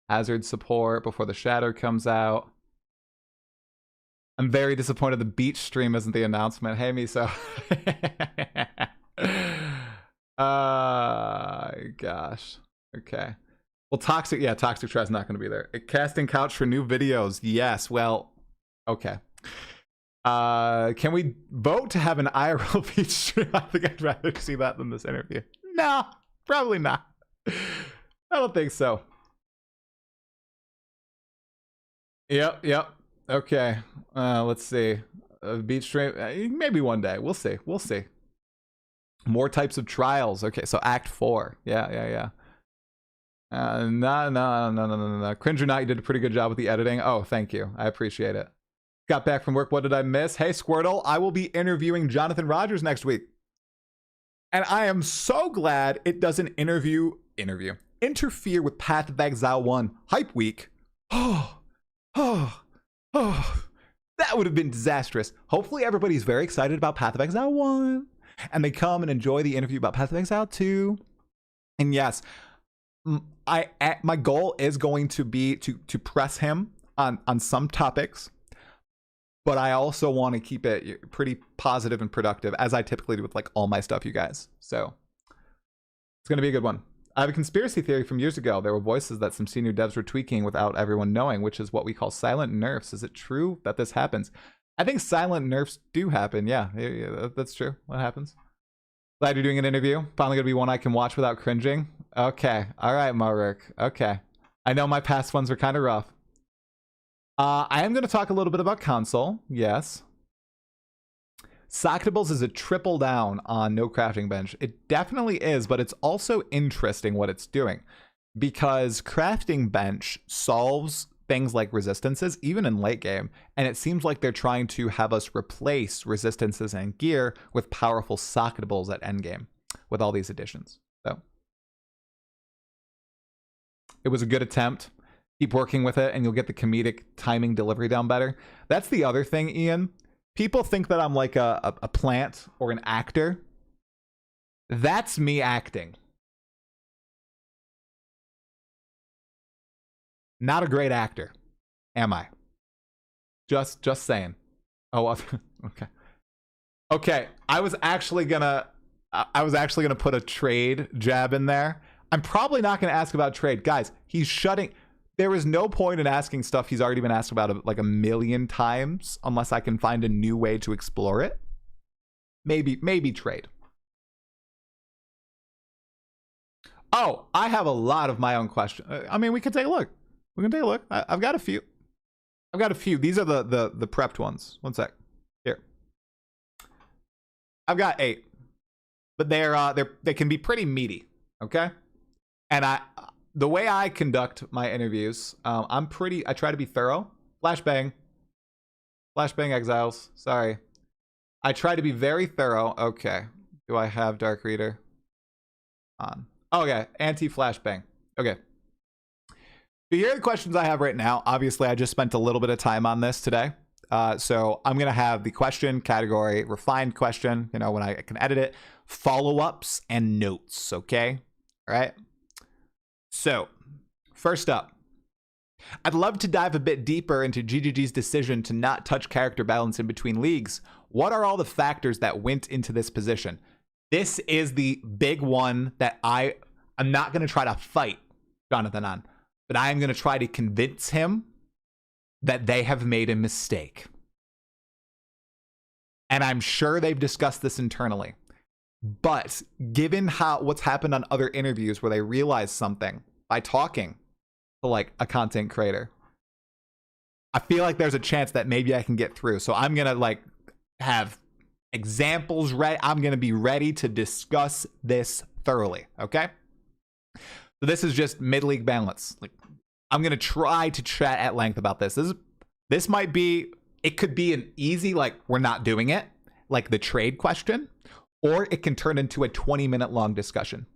hazard support before the shadow comes out. I'm very disappointed the beach stream isn't the announcement. Hey, Miso. Gosh. Okay. Well, Toxic Try is not going to be there. Casting couch for new videos. Yes. Well, okay. Can we vote to have an IRL beach stream? I think I'd rather see that than this interview. No, probably not. I don't think so. Yep. Okay. Let's see. Beach stream. Maybe one day. We'll see. More types of trials. Okay, so Act 4. Yeah. No. Cringe or not, you did a pretty good job with the editing. Oh, thank you. I appreciate it. Got back from work. What did I miss? Hey, Squirtle, I will be interviewing Jonathan Rogers next week. And I am so glad it doesn't interfere with Path of Exile 1 Hype Week. That would have been disastrous. Hopefully everybody's very excited about Path of Exile 1. And they come and enjoy the interview about Path of Exile 2. And yes, my goal is going to be to press him on some topics. But I also want to keep it pretty positive and productive, as I typically do with like all my stuff, you guys. So it's going to be a good one. I have a conspiracy theory from years ago. There were voices that some senior devs were tweaking without everyone knowing, which is what we call silent nerfs. Is it true that this happens? I think silent nerfs do happen. Yeah, that's true. What happens? Glad you're doing an interview. Finally going to be one I can watch without cringing. Okay. All right, Marek. Okay. I know my past ones were kind of rough. I am going to talk a little bit about console. Yes. Socketables is a triple down on no crafting bench. It definitely is, but it's also interesting what it's doing. Because crafting bench solves things like resistances, even in late game, and it seems like they're trying to have us replace resistances and gear with powerful socketables at end game with all these additions. So it was a good attempt. Keep working with it and you'll get the comedic timing delivery down better. That's the other thing, Ian. People think that I'm like a plant or an actor. That's me acting. Not a great actor, am I? Just saying. Oh, okay. I was actually gonna put a trade jab in there. I'm probably not gonna ask about trade, guys. He's shutting. There is no point in asking stuff he's already been asked about like a million times, unless I can find a new way to explore it. Maybe trade. Oh, I have a lot of my own questions. I mean, we can take a look. We can take a look. I've got a few. These are the prepped ones. One sec. Here. I've got 8. But they can be pretty meaty, okay? And the way I conduct my interviews, I try to be thorough. Flashbang Exiles. Sorry. I try to be very thorough. Okay. Do I have Dark Reader on? Oh yeah, anti-flashbang. Okay. Here are the questions I have right now. Obviously, I just spent a little bit of time on this today. So I'm going to have the question category, refined question, when I can edit it, follow-ups, and notes, okay? All right? So, first up, I'd love to dive a bit deeper into GGG's decision to not touch character balance in between leagues. What are all the factors that went into this position? This is the big one that I'm not going to try to fight Jonathan on. But I am going to try to convince him that they have made a mistake. And I'm sure they've discussed this internally. But given what's happened on other interviews where they realize something by talking to like a content creator, I feel like there's a chance that maybe I can get through. So I'm going to like have examples ready. I'm going to be ready to discuss this thoroughly. Okay. So this is just mid-league balance. Like, I'm going to try to chat at length about this. This might be, it could be an easy, like, we're not doing it, like the trade question, or it can turn into a 20-minute long discussion.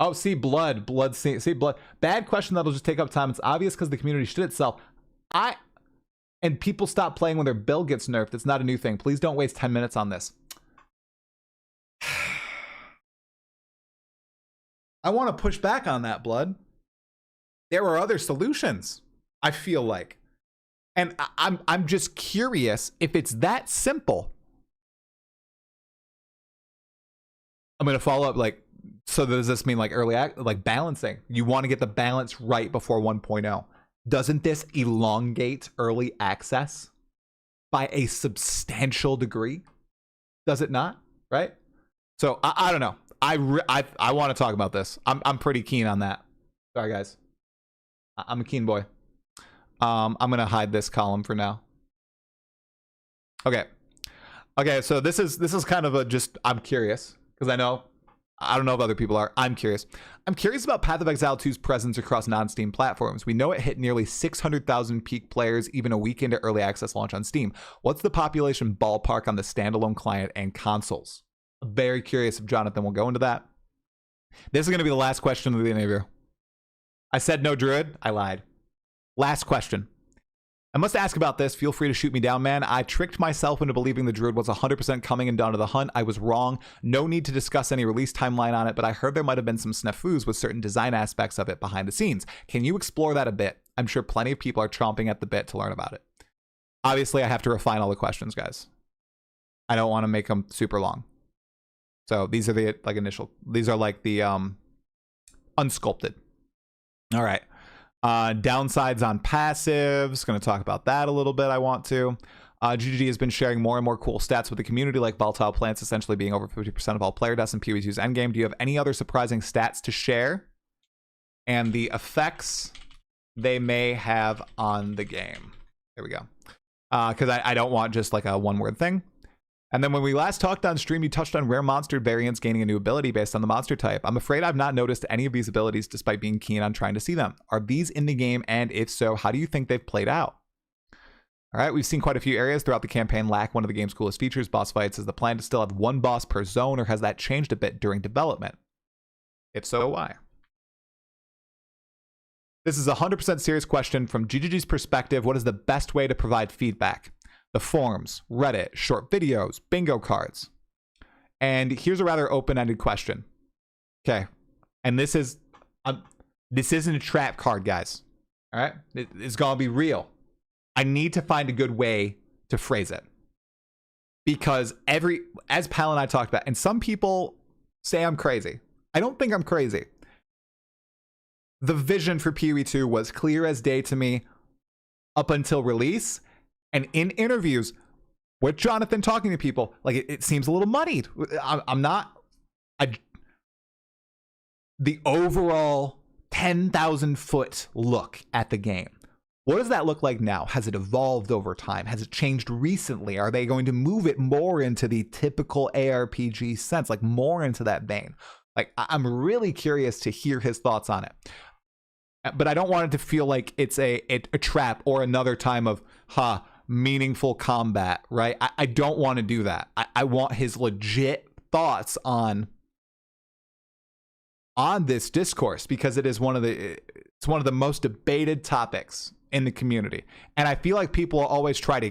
Oh, see blood, see blood. Bad question that'll just take up time. It's obvious because the community shit itself. And people stop playing when their build gets nerfed. It's not a new thing. Please don't waste 10 minutes on this. I want to push back on that, blood. There are other solutions, I feel like. And I'm just curious if it's that simple. I'm going to follow up, like, so does this mean like like balancing? You want to get the balance right before 1.0. Doesn't this elongate early access by a substantial degree? Does it not? Right? So I don't know. I want to talk about this. I'm pretty keen on that. Sorry, guys. I'm a keen boy. I'm gonna hide this column for now. Okay. So this is kind of a just, I'm curious because I don't know if other people are. I'm curious. I'm curious about Path of Exile 2's presence across non-Steam platforms. We know it hit nearly 600,000 peak players even a week into early access launch on Steam. What's the population ballpark on the standalone client and consoles? Very curious if Jonathan will go into that. This is going to be the last question of the interview. I said no druid. I lied. Last question. I must ask about this. Feel free to shoot me down, man. I tricked myself into believing the druid was 100% coming and down to the hunt. I was wrong. No need to discuss any release timeline on it, but I heard there might have been some snafus with certain design aspects of it behind the scenes. Can you explore that a bit? I'm sure plenty of people are chomping at the bit to learn about it. Obviously, I have to refine all the questions, guys. I don't want to make them super long. So these are the like initial, these are like the unsculpted. All right. Downsides on passives. Going to talk about that a little bit. I want to. GGG has been sharing more and more cool stats with the community, like volatile plants essentially being over 50% of all player deaths in PoE2's endgame. Do you have any other surprising stats to share? And the effects they may have on the game. There we go. Because I don't want just like a one-word thing. And then when we last talked on stream, you touched on rare monster variants gaining a new ability based on the monster type. I'm afraid I've not noticed any of these abilities despite being keen on trying to see them. Are these in the game? And if so, how do you think they've played out? All right, we've seen quite a few areas throughout the campaign lack one of the game's coolest features, boss fights. Is the plan to still have one boss per zone, or has that changed a bit during development? If so, why? This is a 100% serious question. From GGG's perspective, what is the best way to provide feedback? The forums, Reddit, short videos, bingo cards. And here's a rather open-ended question. Okay. And this isn't a trap card, guys. All right? It's going to be real. I need to find a good way to phrase it. Because as Pal and I talked about, and some people say I'm crazy. I don't think I'm crazy. The vision for PoE2 was clear as day to me up until release. And in interviews with Jonathan talking to people, like it seems a little muddied. The overall 10,000 foot look at the game. What does that look like now? Has it evolved over time? Has it changed recently? Are they going to move it more into the typical ARPG sense, like more into that vein? Like, I'm really curious to hear his thoughts on it. But I don't want it to feel like it's a trap or another time of, meaningful combat, right? I don't want to do that. I want his legit thoughts on this discourse, because it's one of the most debated topics in the community. And I feel like people always try to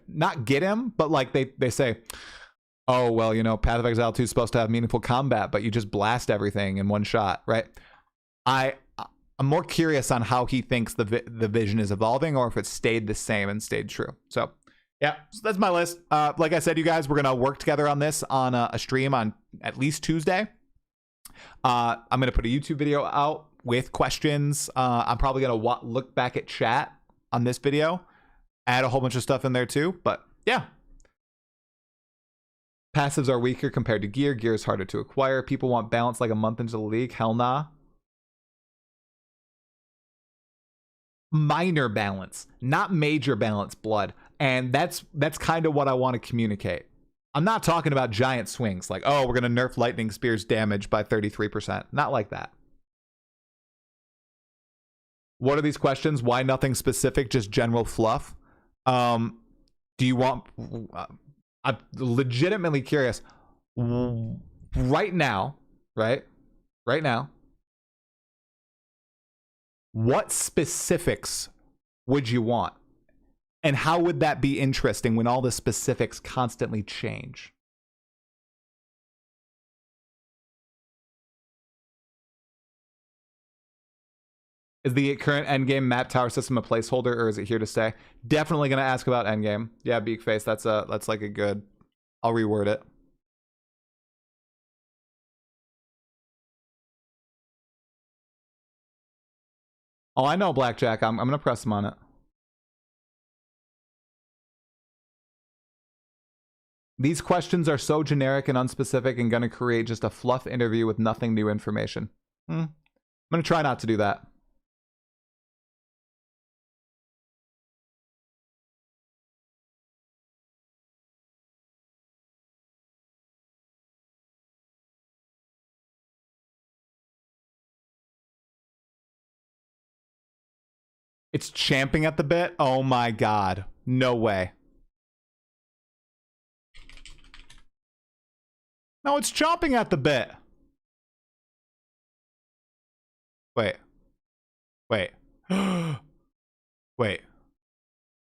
not get him, but like they say, oh, well, you know, Path of Exile 2 is supposed to have meaningful combat, but you just blast everything in one shot, right? I'm more curious on how he thinks the vision is evolving, or if it stayed the same and stayed true. So yeah, so that's my list. Like I said, you guys, we're going to work together on this on a stream on at least Tuesday. I'm going to put a YouTube video out with questions. I'm probably going to look back at chat on this video, add a whole bunch of stuff in there too. But yeah. Passives are weaker compared to gear. Gear is harder to acquire. People want balance like a month into the league. Hell nah. Minor balance, not major balance, blood. And that's kind of what I want to communicate. I'm not talking about giant swings like, oh, we're going to nerf lightning spear's damage by 33%. Not like that. What are these questions? Why nothing specific, just general fluff? Do you want... I'm legitimately curious. Right now, right? Right now, what specifics would you want? And how would that be interesting when all the specifics constantly change? Is the current endgame map tower system a placeholder, or is it here to stay? Definitely gonna ask about endgame. Yeah, Beakface, that's like a good. I'll reword it. Oh, I know, Blackjack. I'm gonna press him on it. These questions are so generic and unspecific and gonna create just a fluff interview with nothing new information. I'm gonna try not to do that. It's champing at the bit? Oh my god. No way. No, it's chomping at the bit. Wait. Wait. Wait.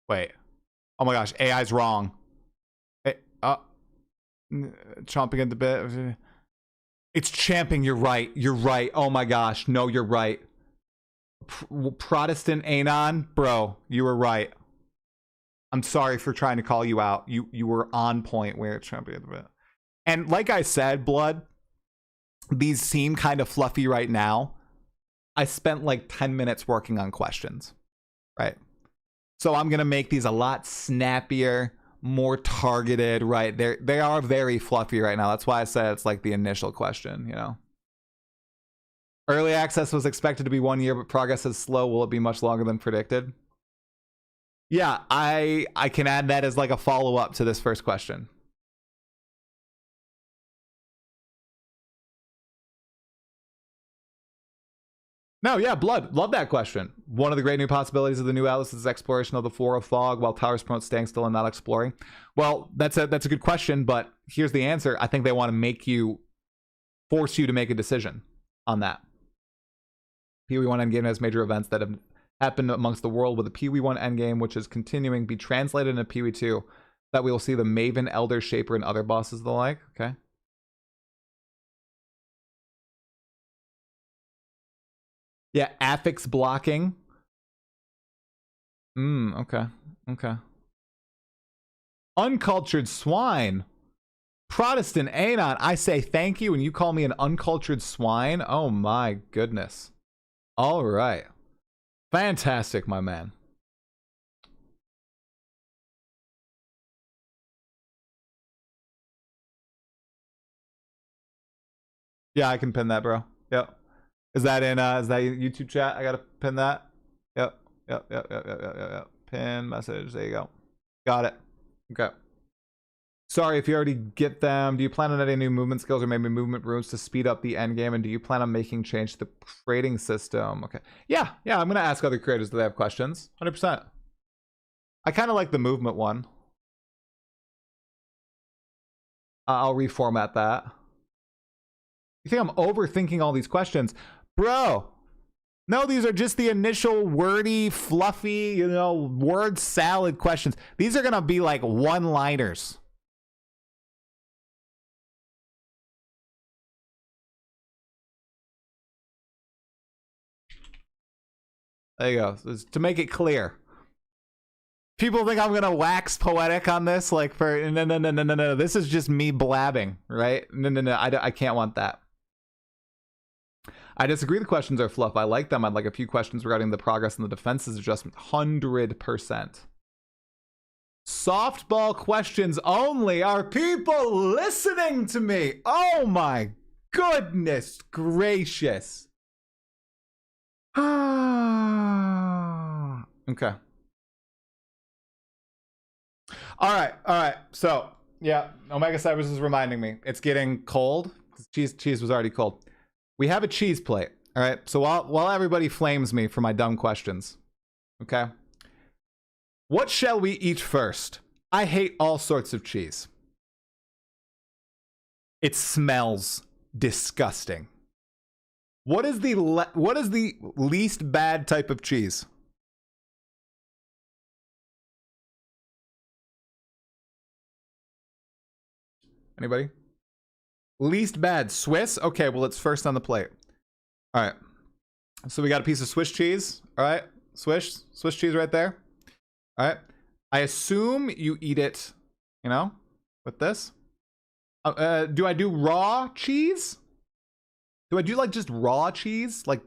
Wait. Oh my gosh, AI's wrong. Chomping at the bit. It's champing, you're right. You're right. Oh my gosh. No, you're right. Protestant Anon, bro, you were right. I'm sorry for trying to call you out. You were on point where it's champing at the bit. And like I said, blood, these seem kind of fluffy right now. I spent like 10 minutes working on questions, right? So I'm gonna make these a lot snappier, more targeted, right? They are very fluffy right now. That's why I said it's like the initial question, you know. Early access was expected to be 1 year, but progress is slow. Will it be much longer than predicted? Yeah, I can add that as like a follow-up to this first question. No, yeah, blood. Love that question. One of the great new possibilities of the new Atlas is exploration of the Floor of Fog, while towers promote staying still and not exploring. Well, that's a good question, but here's the answer. I think they want to force you to make a decision on that. PoE1 Endgame has major events that have happened amongst the world, with the PoE1 Endgame, which is continuing, be translated into PoE2, that we will see the Maven, Elder, Shaper, and other bosses of the like. Okay. Yeah, affix blocking. Okay. Okay. Uncultured swine. Protestant Anon. I say thank you, and you call me an uncultured swine? Oh my goodness. All right. Fantastic, my man. Yeah, I can pin that, bro. Yep. Is that YouTube chat? I gotta pin that. Yep. Yep. Pin message. There you go. Got it. Okay. Sorry if you already get them. Do you plan on adding new movement skills or maybe movement runes to speed up the end game? And do you plan on making change to the trading system? Okay. Yeah. I'm gonna ask other creators if they have questions. 100%. I kind of like the movement one. I'll reformat that. You think I'm overthinking all these questions? Bro, no, these are just the initial wordy, fluffy, word salad questions. These are gonna be like one-liners. There you go. To make it clear. People think I'm gonna wax poetic on this, like for no. This is just me blabbing, right? No. I can't want that. I disagree the questions are fluff. I like them. I'd like a few questions regarding the progress and the defenses adjustment. 100%. Softball questions only. Are people listening to me? Oh my goodness gracious. Okay. All right. So, yeah, Omega Cybers is reminding me. It's getting cold. Cheese was already cold. We have a cheese plate. All right. So while everybody flames me for my dumb questions, okay? What shall we eat first? I hate all sorts of cheese. It smells disgusting. What is the least bad type of cheese? Anybody? Least bad. Swiss? Okay, well, it's first on the plate. All right. So we got a piece of Swiss cheese. All right. Swiss cheese right there. All right. I assume you eat it, you know, with this. Do I do raw cheese? Do I do like just raw cheese? Like,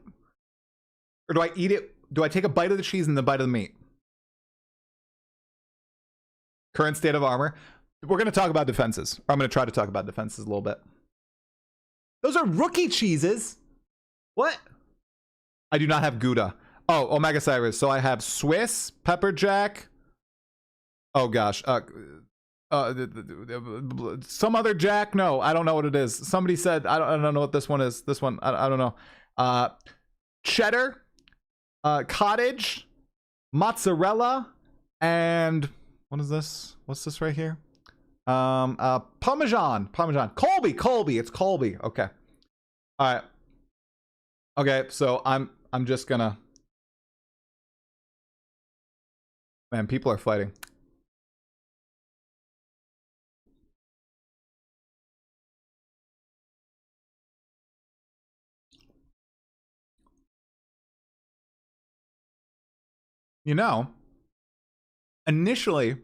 or do I eat it? Do I take a bite of the cheese and then a bite of the meat? Current state of armor. We're going to talk about defenses. Or I'm going to try to talk about defenses a little bit. Those are rookie cheeses. What? I do not have Gouda. Oh, Omega Cyrus. So I have Swiss, pepper jack. Oh gosh. Some other jack? No, I don't know what it is. Somebody said, I don't know what this one is. This one, I don't know. Cheddar, cottage, mozzarella, and what is this? What's this right here? Parmesan. Colby. It's Colby. Okay. All right. Okay. So I'm just gonna, man, people are fighting. You know, initially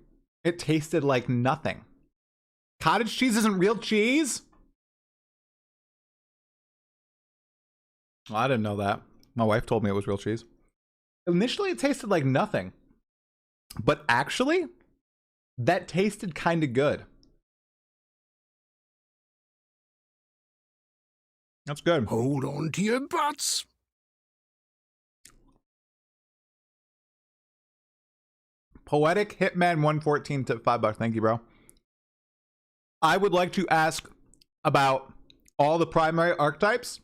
it tasted like nothing. Cottage cheese isn't real cheese? Well, I didn't know that. My wife told me it was real cheese. Initially it tasted like nothing. But actually, that tasted kind of good. That's good. Hold on to your butts. Poetic Hitman 114 to $5. Thank you, bro. I would like to ask about all the primary archetypes,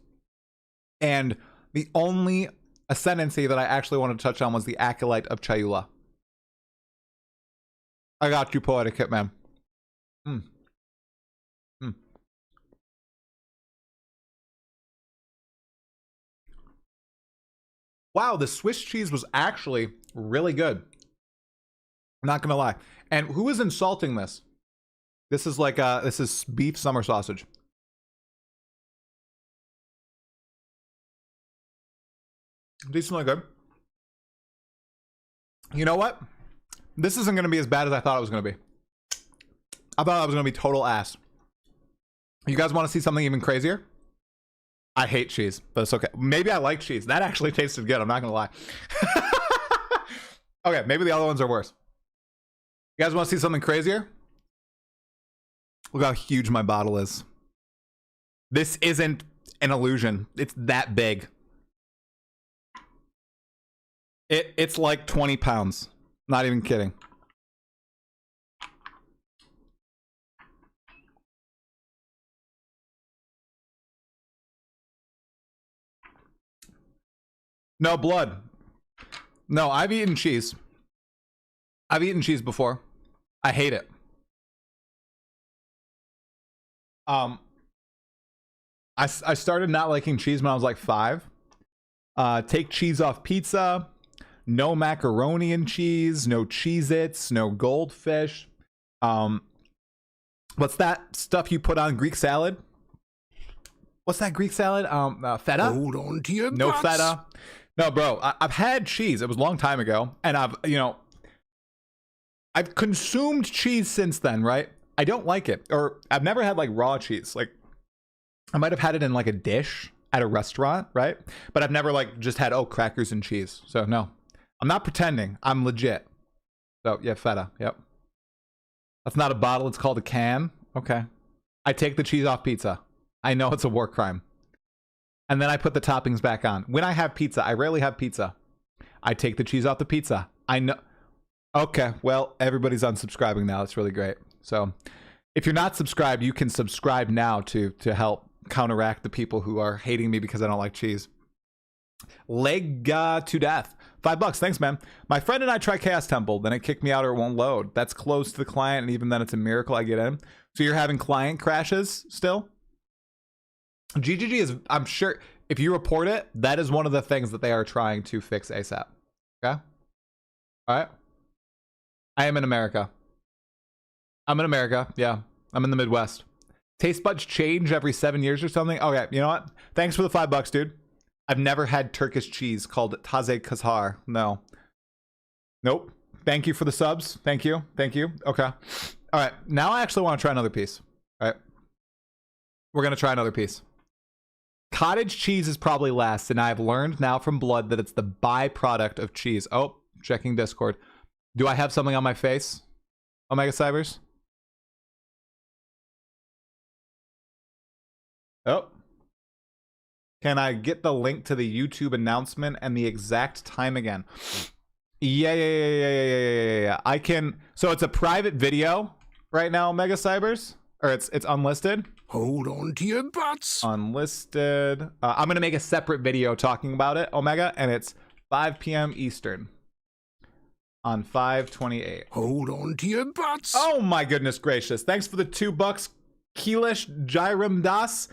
and the only ascendancy that I actually wanted to touch on was the Acolyte of Chayula. I got you, Poetic Hitman. Wow, the Swiss cheese was actually really good. I'm not gonna lie. And who is insulting this? This is like this is beef summer sausage. Decently good. You know what? This isn't gonna be as bad as I thought it was gonna be. I thought I was gonna be total ass. You guys want to see something even crazier? I hate cheese, but it's okay. Maybe I like cheese. That actually tasted good. I'm not gonna lie. Okay, maybe the other ones are worse. You guys want to see something crazier? Look how huge my bottle is. This isn't an illusion. It's that big. It's like 20 pounds. Not even kidding. No blood. No, I've eaten cheese. I've eaten cheese before. I hate it. I started not liking cheese when I was like 5. Take cheese off pizza. No macaroni and cheese. No Cheez-Its. No goldfish. What's that stuff you put on Greek salad? What's that Greek salad? Feta? Hold on to your No butts. feta. No, bro. I've had cheese. It was a long time ago, and I've consumed cheese since then, right? I don't like it. Or I've never had like raw cheese. Like I might have had it in like a dish. at a restaurant, right? But I've never like just had, oh, crackers and cheese. So no, I'm not pretending. I'm legit. So yeah, feta. Yep. That's not a bottle. It's called a can. Okay. I take the cheese off pizza. I know it's a war crime. And then I put the toppings back on. When I have pizza, I rarely have pizza. I take the cheese off the pizza. I know. Okay, well, everybody's unsubscribing now. That's really great. So if you're not subscribed, you can subscribe now to help counteract the people who are hating me because I don't like cheese. Leg to death. $5. Thanks, man. My friend and I try Chaos Temple, then it kicked me out or it won't load. That's close to the client, and even then it's a miracle I get in. So you're having client crashes still? GGG is, I'm sure, if you report it, that is one of the things that they are trying to fix ASAP. Okay? All right? I am in America. I'm in America. Yeah. I'm in the Midwest. Taste buds change every 7 years or something. Okay, you know what? Thanks for the $5, dude. I've never had Turkish cheese called Taze Kazhar. No. Nope. Thank you for the subs. Thank you. Thank you. Okay. All right. Now I actually want to try another piece. All right. We're going to try another piece. Cottage cheese is probably last, and I've learned now from blood that it's the byproduct of cheese. Oh, checking Discord. Do I have something on my face? Omega Cybers? Oh. Can I get the link to the YouTube announcement and the exact time again? Yeah. I can. So it's a private video right now, Omega Cybers? Or it's unlisted? Hold on to your butts. Unlisted. I'm going to make a separate video talking about it, Omega, and it's 5 p.m. Eastern on 5/28. Hold on to your butts. Oh my goodness gracious. Thanks for the $2. Keelish Jairam Das.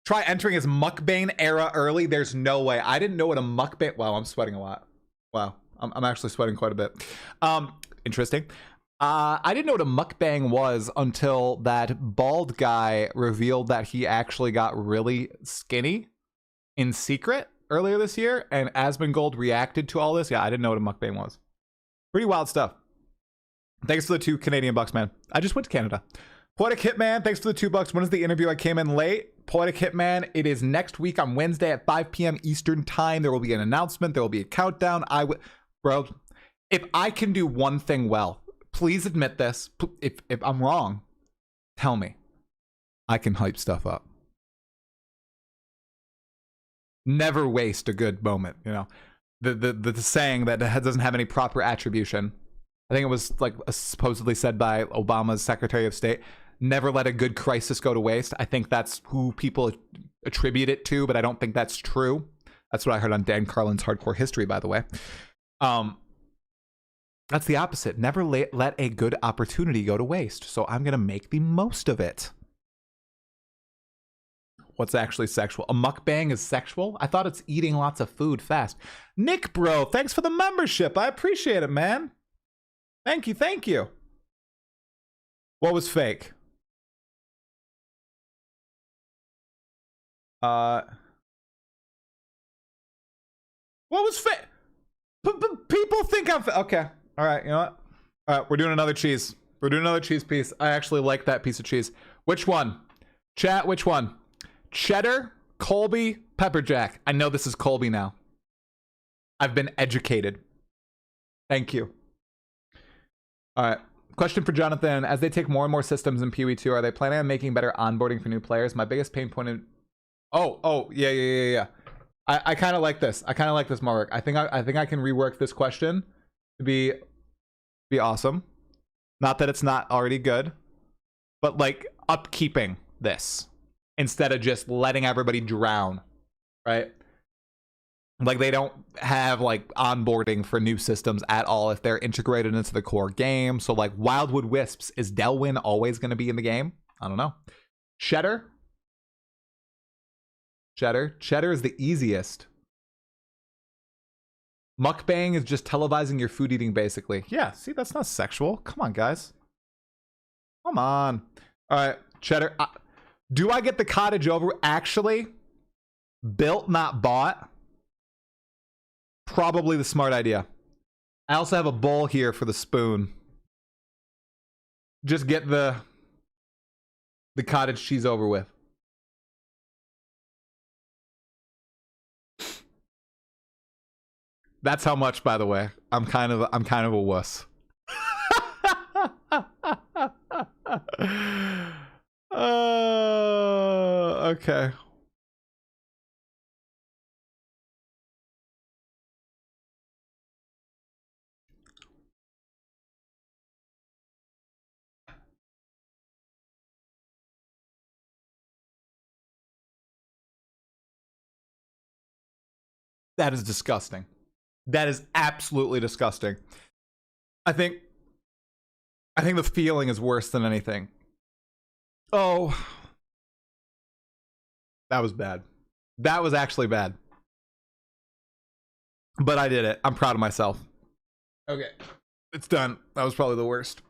Try entering his mukbang era early. There's no way. I didn't know what a mukbang... Wow, I'm sweating a lot. Wow, I'm actually sweating quite a bit. Interesting. I didn't know what a mukbang was until that bald guy revealed that he actually got really skinny in secret earlier this year, and Asmongold reacted to all this. Yeah, I didn't know what a mukbang was. Pretty wild stuff. Thanks for the $2 Canadian bucks, man. I just went to Canada. Poetic Hitman, thanks for the $2. When is the interview? I came in late. Poetic Hitman, it is next week on Wednesday at 5 p.m. Eastern time. There will be an announcement. There will be a countdown. Bro, if I can do one thing well, please admit this. If I'm wrong, tell me. I can hype stuff up. Never waste a good moment, you know. The saying that doesn't have any proper attribution. I think it was like supposedly said by Obama's Secretary of State. Never let a good crisis go to waste. I think that's who people attribute it to, but I don't think that's true. That's what I heard on Dan Carlin's Hardcore History, by the way. That's the opposite. Never let a good opportunity go to waste. So I'm going to make the most of it. What's actually sexual? A mukbang is sexual? I thought it's eating lots of food fast. Nick, bro, thanks for the membership. I appreciate it, man. Thank you. Thank you. What was fake? What was fake? People think I'm okay. All right, you know what? All right, we're doing another cheese. We're doing another cheese piece. I actually like that piece of cheese. Which one? Chat, which one? Cheddar, Colby, pepper jack. I know this is Colby now. I've been educated. Thank you. All right. Question for Jonathan. As they take more and more systems in PoE2, are they planning on making better onboarding for new players? My biggest pain point in... Oh, yeah. I kind of like this. I kind of like this, Mark. I think I can rework this question to be awesome. Not that it's not already good, but like upkeeping this instead of just letting everybody drown, right? Like they don't have like onboarding for new systems at all if they're integrated into the core game. So like Wildwood Wisps, is Delwyn always going to be in the game? I don't know. Cheddar is the easiest. Mukbang is just televising your food eating, basically. Yeah, see, that's not sexual. Come on, guys. Come on. All right, Cheddar. Do I get the cottage over? Actually, built, not bought. Probably the smart idea. I also have a bowl here for the spoon. Just get the cottage cheese over with. That's how much, by the way. I'm kind of a wuss. Okay. That is disgusting. That is absolutely disgusting. I think the feeling is worse than anything. Oh, that was bad. That was actually bad. But I did it. I'm proud of myself. Okay. It's done. That was probably the worst.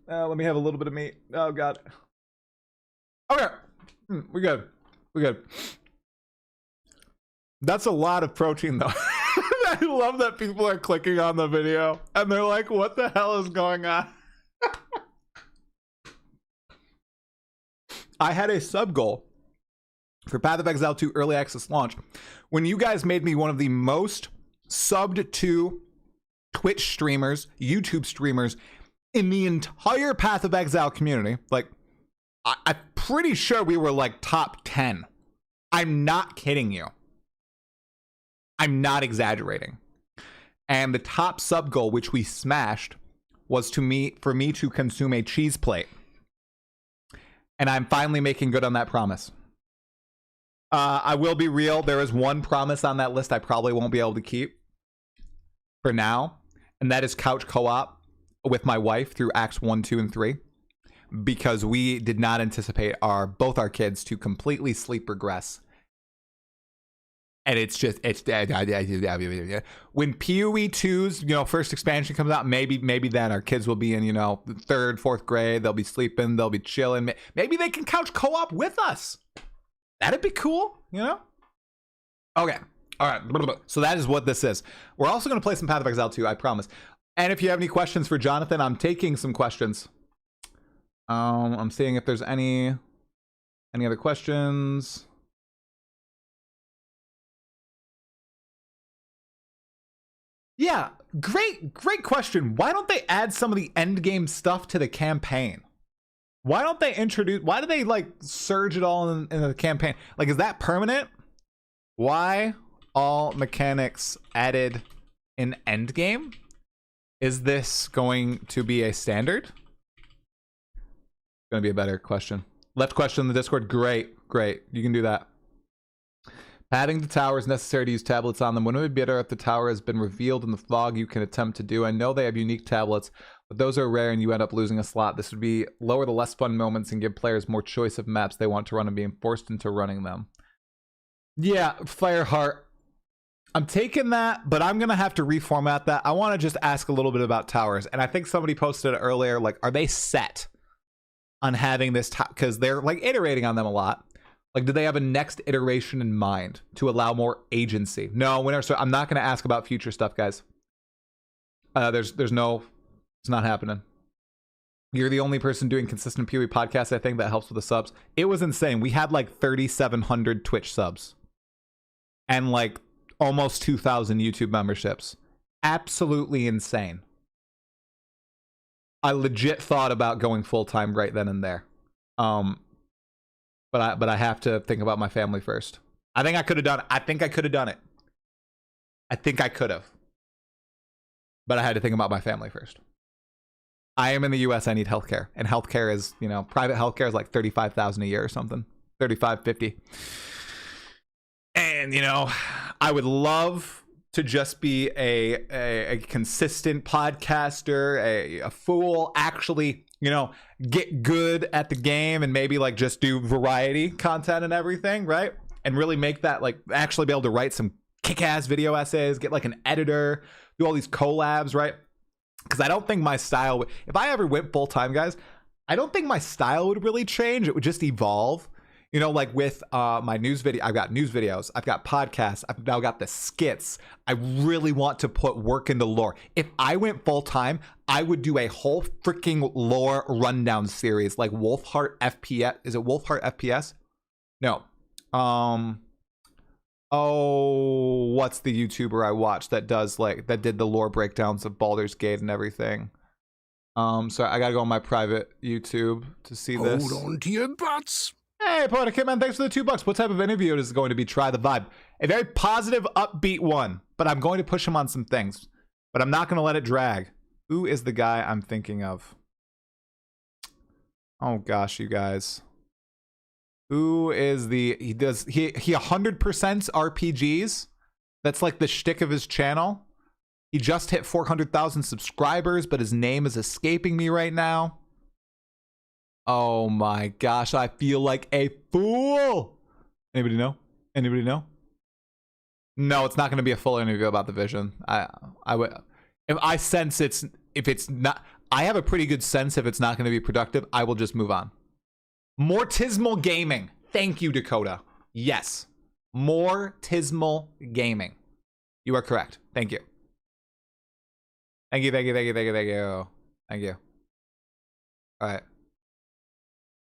Let me have a little bit of meat. Oh, God. Okay. We're good. We're good. That's a lot of protein, though. I love that people are clicking on the video and they're like, what the hell is going on? I had a sub goal for Path of Exile 2 early access launch when you guys made me one of the most subbed to Twitch streamers, YouTube streamers in the entire Path of Exile community. Like, I'm pretty sure we were like top 10. I'm not kidding you. I'm not exaggerating. And the top sub goal, which we smashed, was for me to consume a cheese plate. And I'm finally making good on that promise. I will be real. There is one promise on that list I probably won't be able to keep for now. And that is couch co-op with my wife through acts 1, 2, and 3. Because we did not anticipate both our kids to completely sleep regress. And it's when PoE2's first expansion comes out, maybe then our kids will be in 3rd, 4th grade. They'll be sleeping, they'll be chilling. Maybe they can couch co-op with us. That'd be cool, Okay, all right. So that is what this is. We're also going to play some Path of Exile 2, I promise. And if you have any questions for Jonathan, I'm taking some questions. I'm seeing if there's any other questions. Yeah, great question. Why don't they add some of the end game stuff to the campaign? Why don't they why do they like surge it all in the campaign? Like, is that permanent? Why all mechanics added in end game? Is this going to be a standard? Gonna be a better question. Left question in the Discord. Great. You can do that. Padding the tower is necessary to use tablets on them. Wouldn't it be better if the tower has been revealed in the fog? You can attempt to do. I know they have unique tablets, but those are rare and you end up losing a slot. This would be lower the less fun moments and give players more choice of maps they want to run and being forced into running them. Yeah, Fireheart. I'm taking that, but I'm going to have to reformat that. I want to just ask a little bit about towers. And I think somebody posted it earlier, like, are they set on having this? Because they're like iterating on them a lot. Like, do they have a next iteration in mind to allow more agency? No, I'm not going to ask about future stuff, guys. It's not happening. You're the only person doing consistent PoE podcasts, I think, that helps with the subs. It was insane. We had like 3,700 Twitch subs and like almost 2,000 YouTube memberships. Absolutely insane. I legit thought about going full-time right then and there. But I have to think about my family first. I think I could have done it. I think I could have. But I had to think about my family first. I am in the US. I need healthcare. And healthcare is, private healthcare is like $35,000 a year or something. 35, 50. And, I would love to just be a consistent podcaster, a fool, actually, get good at the game and maybe like just do variety content and everything, right? And really make that, like, actually be able to write some kick-ass video essays, get like an editor, do all these collabs, right? Because I don't think my style, if I ever went full-time, guys, I don't think my style would really change. It would just evolve. Like with my news video, I've got news videos, I've got podcasts, I've now got the skits. I really want to put work into lore. If I went full time, I would do a whole freaking lore rundown series like Wolfheart FPS. Is it Wolfheart FPS? No. Oh, what's the YouTuber I watched that did the lore breakdowns of Baldur's Gate and everything? So I gotta go on my private YouTube to see this. Hold on to your butts. Hey, PoE2 man, thanks for the $2. What type of interview is it going to be? Try the vibe. A very positive, upbeat one, but I'm going to push him on some things. But I'm not going to let it drag. Who is the guy I'm thinking of? Oh gosh, you guys. Who is he 100% RPGs. That's like the shtick of his channel. He just hit 400,000 subscribers, but his name is escaping me right now. Oh my gosh, I feel like a fool. Anybody know? Anybody know? No, it's not going to be a full interview about the vision. I would, if I sense if it's not, I have a pretty good sense if it's not going to be productive, I will just move on. Mortismal gaming. Thank you, Dakota. Yes. Mortismal gaming. You are correct. Thank you. Thank you, thank you, thank you, thank you, thank you. Thank you. All right.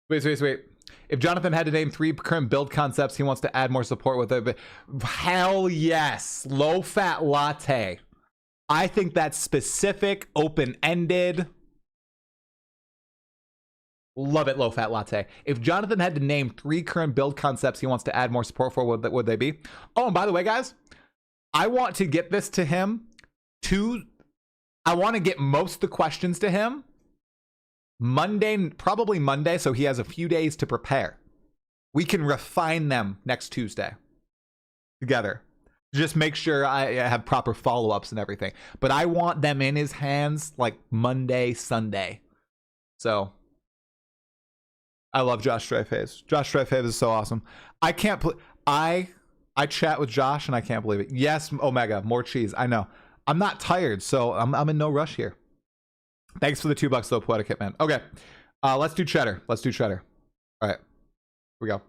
Wait. If Jonathan had to name 3 current build concepts he wants to add more support with it, but hell yes. Low fat latte. I think that's specific, open-ended. Love it, low fat latte. If Jonathan had to name 3 current build concepts he wants to add more support for, what would they be? Oh, and by the way, guys, I want to get this to him I want to get most of the questions to him Monday, probably Monday, so he has a few days to prepare. We can refine them next Tuesday together. Just make sure I have proper follow-ups and everything. But I want them in his hands like Monday, Sunday. So I love Josh Strifehaves. Josh Strifehaves is so awesome. I can't I chat with Josh and I can't believe it. Yes, Omega, more cheese. I know. I'm not tired, so I'm in no rush here. Thanks for the $2 though, Poetic Hitman. Okay, let's do cheddar. Let's do cheddar. All right, here we go.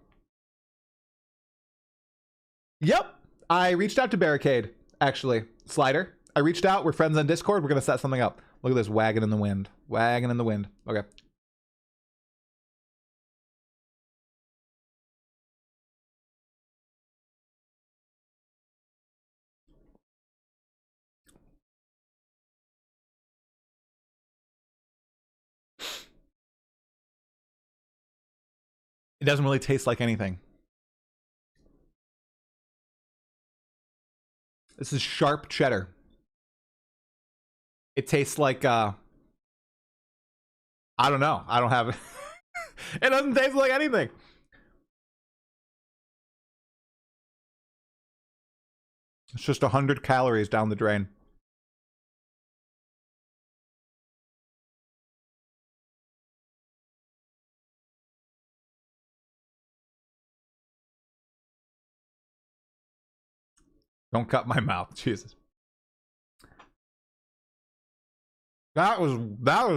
Yep, I reached out to Barricade, actually. Slider, I reached out. We're friends on Discord. We're going to set something up. Look at this wagon in the wind. Wagon in the wind. Okay. It doesn't really taste like anything. This is sharp cheddar. It tastes like, I don't know. I don't have it. It doesn't taste like anything. It's just 100 calories down the drain. Don't cut my mouth, Jesus. That was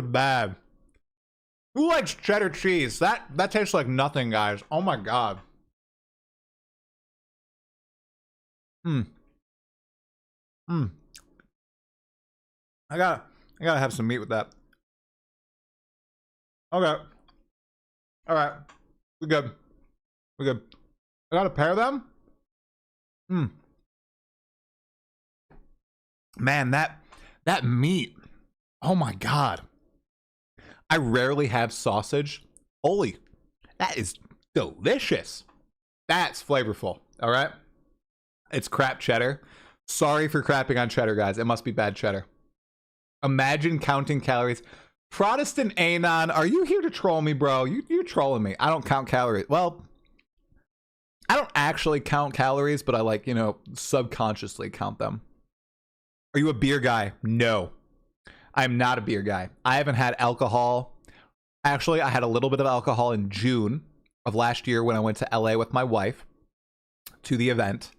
bad. Who likes cheddar cheese? That tastes like nothing, guys. Oh my god. I gotta have some meat with that. Okay. All right. We're good. We're good. I gotta pair them. Man, that meat. Oh my god. I rarely have sausage. Holy, that is delicious. That's flavorful. All right. It's crap cheddar. Sorry for crapping on cheddar, guys. It must be bad cheddar. Imagine counting calories. Protestant Anon, are you here to troll me, bro? You're trolling me. I don't count calories. Well, I don't actually count calories, but I like, subconsciously count them. Are you a beer guy? No, I'm not a beer guy. I haven't had alcohol. Actually, I had a little bit of alcohol in June of last year when I went to LA with my wife to the event.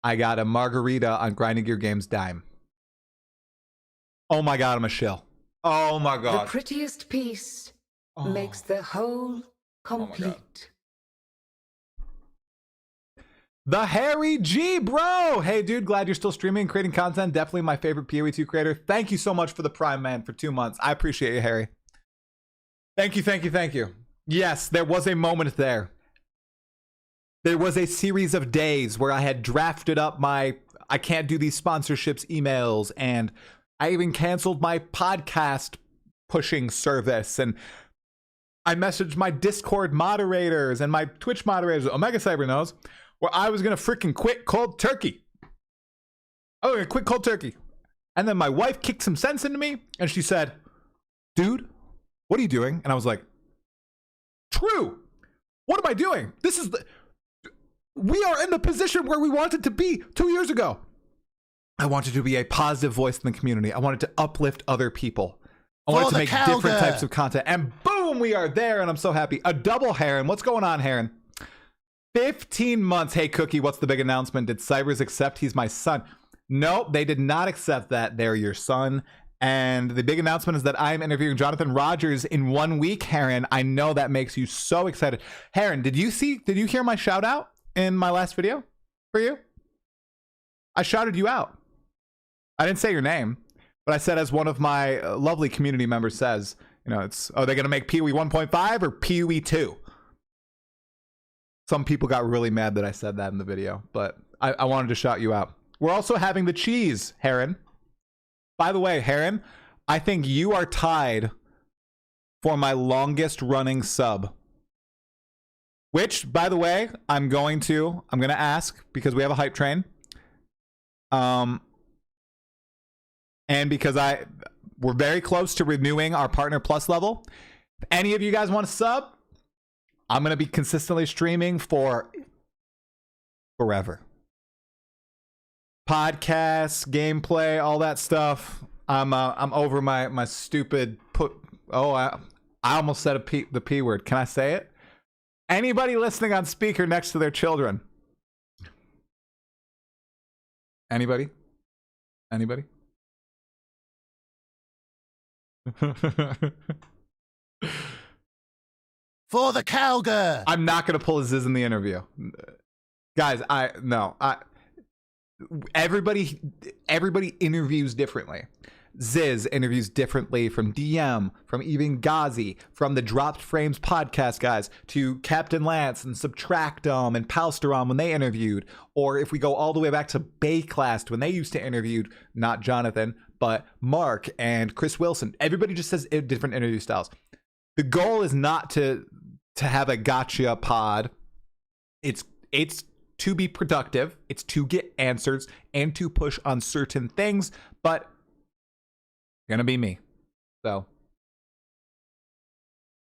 I got a margarita on Grinding Gear Games dime. Oh my god, I'm a shill. Oh my god. The prettiest piece makes the whole complete. The Harry G, bro. Hey, dude, glad you're still streaming and creating content. Definitely my favorite PoE2 creator. Thank you so much for the Prime, man, for 2 months. I appreciate you, Harry. Thank you, thank you, thank you. Yes, there was a moment there. There was a series of days where I had drafted up my I can't do these sponsorships emails, and I even canceled my podcast pushing service, and I messaged my Discord moderators and my Twitch moderators, Omega Cyber knows, where I was gonna freaking quit cold turkey. I was gonna quit cold turkey. And then my wife kicked some sense into me, and she said, dude, what are you doing? And I was like, true. What am I doing? We are in the position where we wanted to be 2 years ago. I wanted to be a positive voice in the community. I wanted to uplift other people. I wanted to make different types of content. And boom, we are there, and I'm so happy. A double Heron. What's going on, Heron? 15 months. Hey, Cookie, what's the big announcement? Did Cybers accept he's my son? Nope, they did not accept that. They're your son. And the big announcement is that I'm interviewing Jonathan Rogers in 1 week, Heron. I know that makes you so excited. Heron, did you hear my shout out in my last video for you? I shouted you out. I didn't say your name, but I said, as one of my lovely community members says, you know, are they going to make PoE 1.5 or PoE 2? Some people got really mad that I said that in the video, but I wanted to shout you out. We're also having the cheese, Heron. By the way, Heron, I think you are tied for my longest running sub. Which, by the way, I'm going to ask, because we have a hype train. And because we're very close to renewing our Partner Plus level. If any of you guys want to sub, I'm going to be consistently streaming for forever. Podcasts, gameplay, all that stuff. I'm over my stupid I almost said the P word. Can I say it? Anybody listening on speaker next to their children? Anybody? For the Calgar. I'm not gonna pull a Ziz in the interview, guys. Everybody interviews differently. Ziz interviews differently from DM, from even Ghazi, from the Dropped Frames podcast guys, to Captain Lance and Subtractum and Palsterom when they interviewed, or if we go all the way back to Bayclast when they used to interview not Jonathan but Mark and Chris Wilson. Everybody just says different interview styles. The goal is not to have a gotcha pod. It's to be productive. It's to get answers and to push on certain things, but gonna be me. So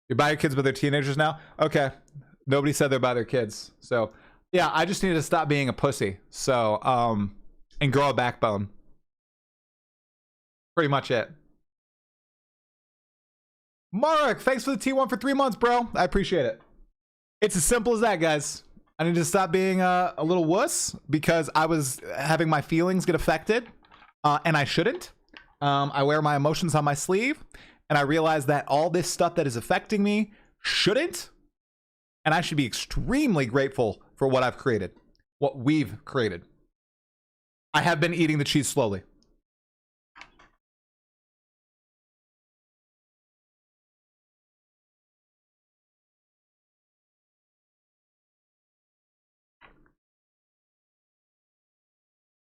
you're by your kids, but they're teenagers now. Okay, nobody said they're by their kids. So yeah, I just need to stop being a pussy. So and grow a backbone. Pretty much it. Mark, thanks for the T1 for 3 months, bro. I appreciate it. It's as simple as that, guys. I need to stop being a little wuss because I was having my feelings get affected, and I shouldn't. I wear my emotions on my sleeve, and I realize that all this stuff that is affecting me shouldn't, and I should be extremely grateful for what I've created, what we've created. I have been eating the cheese slowly.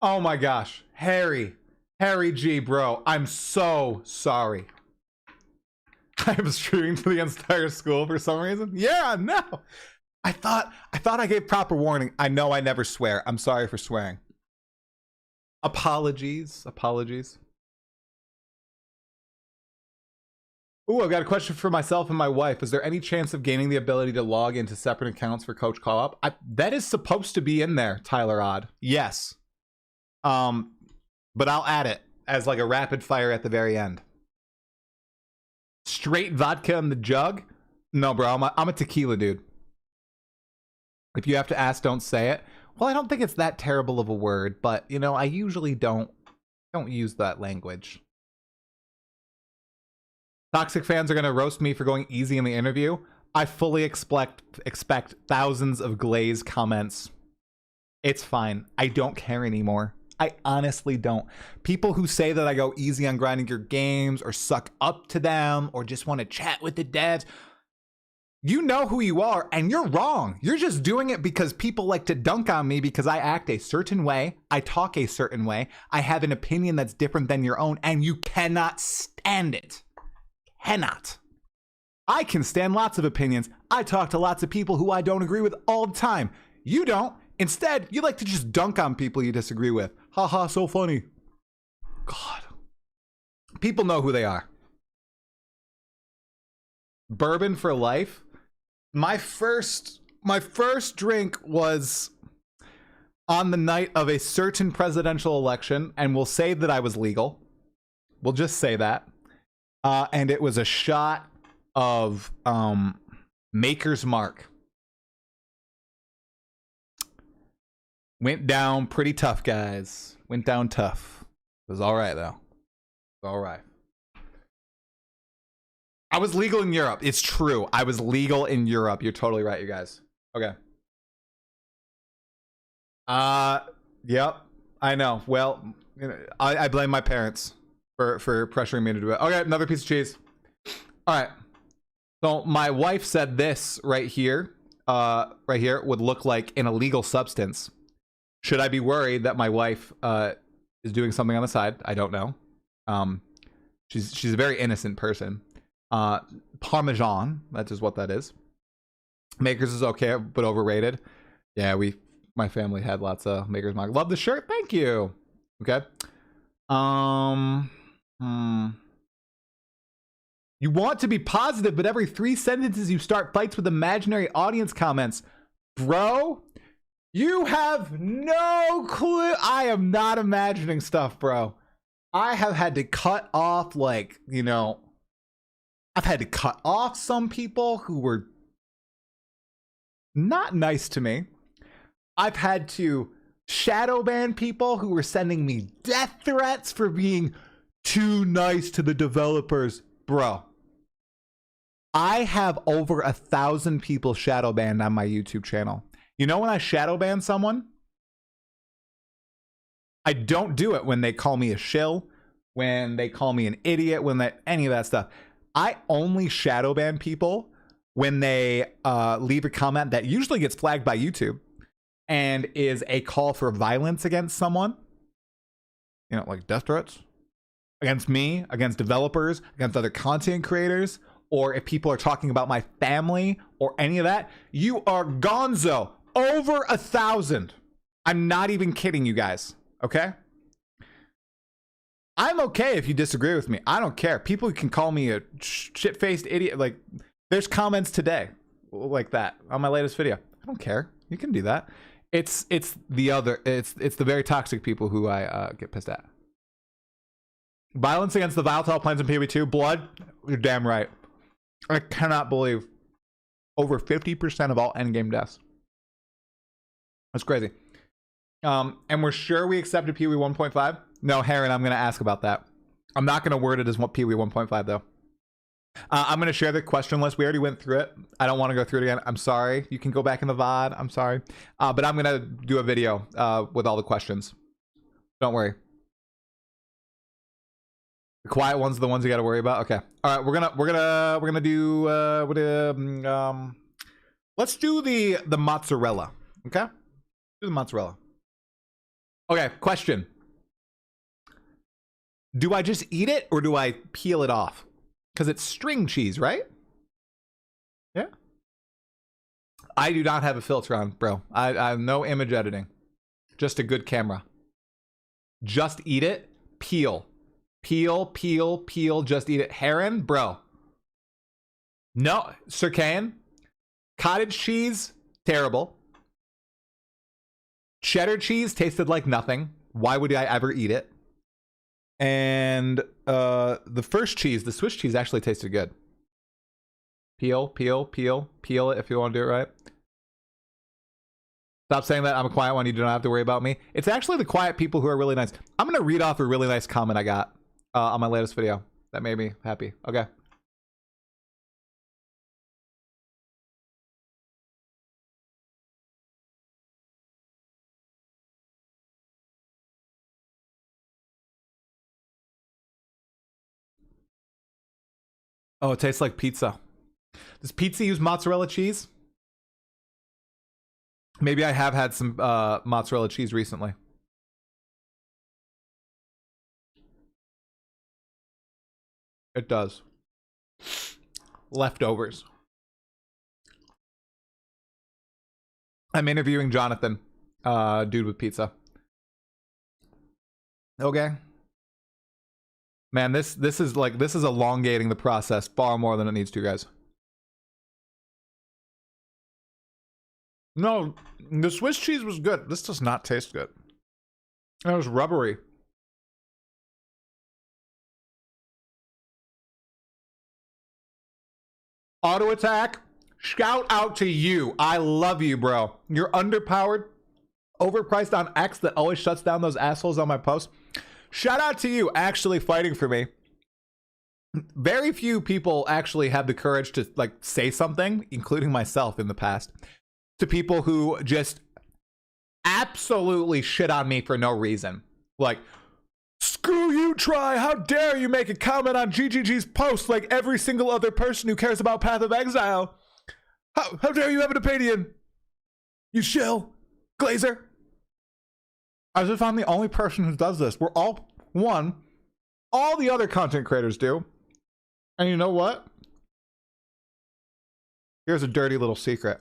Oh my gosh, Harry G, bro, I'm so sorry. I'm streaming to the entire school for some reason. Yeah, no. I thought I gave proper warning. I know I never swear. I'm sorry for swearing. Apologies. Ooh, I've got a question for myself and my wife. Is there any chance of gaining the ability to log into separate accounts for Coach Call-Up? That is supposed to be in there, Tyler Odd. Yes. But I'll add it as like a rapid fire at the very end. Straight vodka in the jug? No, bro, I'm a tequila dude. If you have to ask, don't say it. Well, I don't think it's that terrible of a word, but you know, I usually don't use that language. Toxic fans are gonna roast me for going easy in the interview. I fully expect thousands of glazed comments. It's fine. I don't care anymore. I honestly don't. People who say that I go easy on grinding your games or suck up to them or just want to chat with the devs, You know who you are, and you're wrong. You're just doing it because people like to dunk on me because I act a certain way, I talk a certain way, I have an opinion that's different than your own, and you cannot stand it. Cannot. I can stand lots of opinions. I talk to lots of people who I don't agree with all the time. You don't. Instead, you like to just dunk on people you disagree with. Haha, so funny. God. People know who they are. Bourbon for life. My first drink was on the night of a certain presidential election, and we'll say that I was legal. We'll just say that. And it was a shot of Maker's Mark. Went down pretty tough, guys. Went down tough. It was all right, though. It was all right. I was legal in Europe. It's true. I was legal in Europe. You're totally right, you guys. Okay. Yep. I know. Well, you know, I blame my parents for pressuring me to do it. Okay, another piece of cheese. All right. So my wife said this right here would look like an illegal substance. Should I be worried that my wife is doing something on the side? I don't know. She's a very innocent person. Parmesan, that is what that is. Makers is okay, but overrated. Yeah, my family had lots of Maker's Mark. Love the shirt, thank you. Okay. You want to be positive, but every 3 sentences you start fights with imaginary audience comments. Bro, you have no clue. I am not imagining stuff, bro. I have had to cut off, like, you know, I've had to cut off some people who were not nice to me. I've had to shadow ban people who were sending me death threats for being too nice to the developers. Bro, I have over 1,000 people shadow banned on my YouTube channel. You know when I shadow ban someone? I don't do it when they call me a shill, when they call me an idiot, any of that stuff. I only shadow ban people when they leave a comment that usually gets flagged by YouTube and is a call for violence against someone. You know, like death threats against me, against developers, against other content creators, or if people are talking about my family or any of that. You are gonzo. Over 1,000. I'm not even kidding you guys. Okay? I'm okay if you disagree with me. I don't care. People can call me a shit-faced idiot. Like, there's comments today like that on my latest video. I don't care. You can do that. It's the very toxic people who I get pissed at. Violence against the volatile plants in PoE2. Blood. You're damn right. I cannot believe over 50% of all endgame deaths. That's crazy. And we're sure we accepted PoE 1.5? No, Heron, I'm going to ask about that. I'm not going to word it as what PoE 1.5 though. I'm going to share the question list. We already went through it. I don't want to go through it again. I'm sorry. You can go back in the VOD. I'm sorry. But I'm going to do a video with all the questions. Don't worry. The quiet ones are the ones you got to worry about. Okay. All right. We're gonna do let's do the mozzarella. Okay. Do the mozzarella. Okay. Question. Do I just eat it or do I peel it off? Because it's string cheese, right? Yeah. I do not have a filter on, bro. I have no image editing. Just a good camera. Just eat it. Peel. Peel, peel, peel. Just eat it. Heron, bro. No. Circan. Cottage cheese, terrible. Cheddar cheese tasted like nothing. Why would I ever eat it? And the first cheese, the Swiss cheese, actually tasted good. Peel, peel, peel, peel it if you want to do it right. Stop saying that. I'm a quiet one. You do not have to worry about me. It's actually the quiet people who are really nice. I'm going to read off a really nice comment I got on my latest video. That made me happy. Okay. Oh, it tastes like pizza. Does pizza use mozzarella cheese? Maybe I have had some mozzarella cheese recently. It does. Leftovers. I'm interviewing Jonathan, dude with pizza. Okay. Man, this is elongating the process far more than it needs to, guys. No, the Swiss cheese was good. This does not taste good. It was rubbery. Auto attack. Shout out to you. I love you, bro. You're underpowered, overpriced on X that always shuts down those assholes on my posts. Shout out to you actually fighting for me. Very few people actually have the courage to like say something, including myself in the past, to people who just absolutely shit on me for no reason. Like, screw you, Try. How dare you make a comment on GGG's post like every single other person who cares about Path of Exile. How dare you have an opinion? You shill. Glazer. As if I'm the only person who does this. We're all the other content creators do. And you know what? Here's a dirty little secret.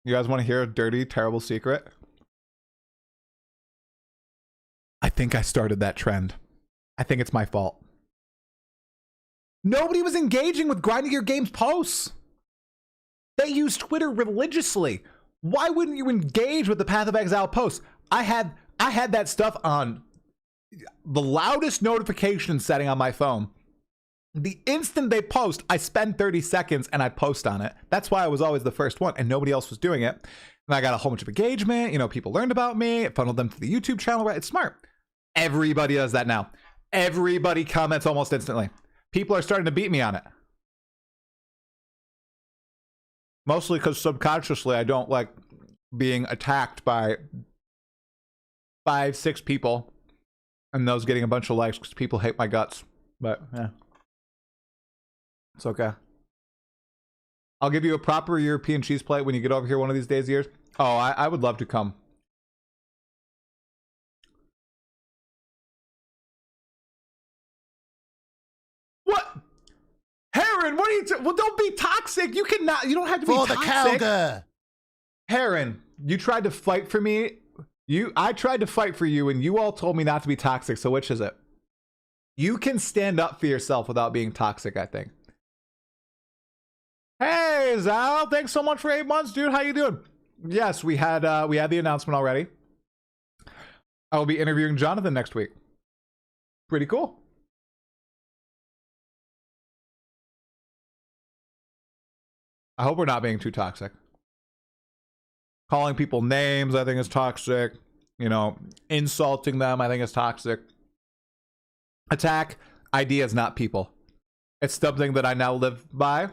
You guys want to hear a dirty, terrible secret? I think I started that trend. I think it's my fault. Nobody was engaging with Grinding Your Games posts. They use Twitter religiously. Why wouldn't you engage with the Path of Exile posts? I had that stuff on the loudest notification setting on my phone. The instant they post, I spend 30 seconds and I post on it. That's why I was always the first one and nobody else was doing it. And I got a whole bunch of engagement. You know, people learned about me. It funneled them to the YouTube channel. Right? It's smart. Everybody does that now. Everybody comments almost instantly. People are starting to beat me on it. Mostly because subconsciously I don't like being attacked by 5-6 people and those getting a bunch of likes because people hate my guts. But yeah, it's okay. I'll give you a proper European cheese plate when you get over here one of these days, years. Oh, I would love to come. What? Heron, what are you well, don't be toxic. You don't have to be toxic. For the Calder. Heron, you tried to fight for me. I tried to fight for you and you all told me not to be toxic. So which is it? You can stand up for yourself without being toxic, I think. Hey, Zal, thanks so much for 8 months, dude. How you doing? Yes, we had the announcement already. I will be interviewing Jonathan next week. Pretty cool. I hope we're not being too toxic. Calling people names, I think is toxic. You know, insulting them, I think is toxic. Attack, ideas, not people. It's something that I now live by.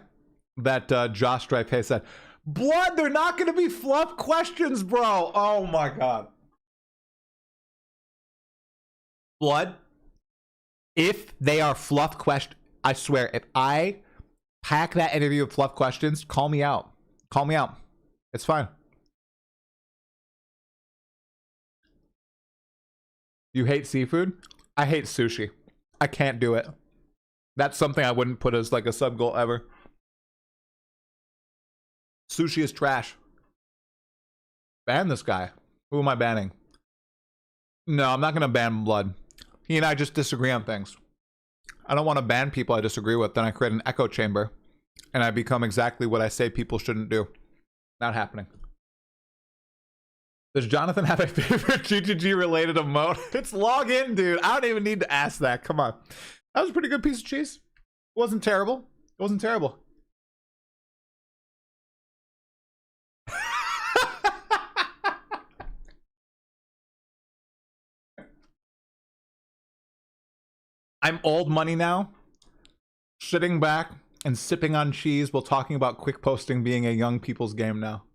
That Josh Stripe said, Blood, they're not going to be fluff questions, bro. Oh my god. Blood, if they are fluff questions, I swear, if I pack that interview with fluff questions, call me out. Call me out. It's fine. You hate seafood? I hate sushi. I can't do it. That's something I wouldn't put as like a sub goal ever. Sushi is trash. Ban this guy. Who am I banning? No, I'm not going to ban Blood. He and I just disagree on things. I don't want to ban people I disagree with. Then I create an echo chamber. And I become exactly what I say people shouldn't do. Not happening. Does Jonathan have a favorite GGG related emote? It's log in, dude. I don't even need to ask that. Come on. That was a pretty good piece of cheese. It wasn't terrible. It wasn't terrible. I'm old money now. Sitting back and sipping on cheese while talking about quick posting being a young people's game now.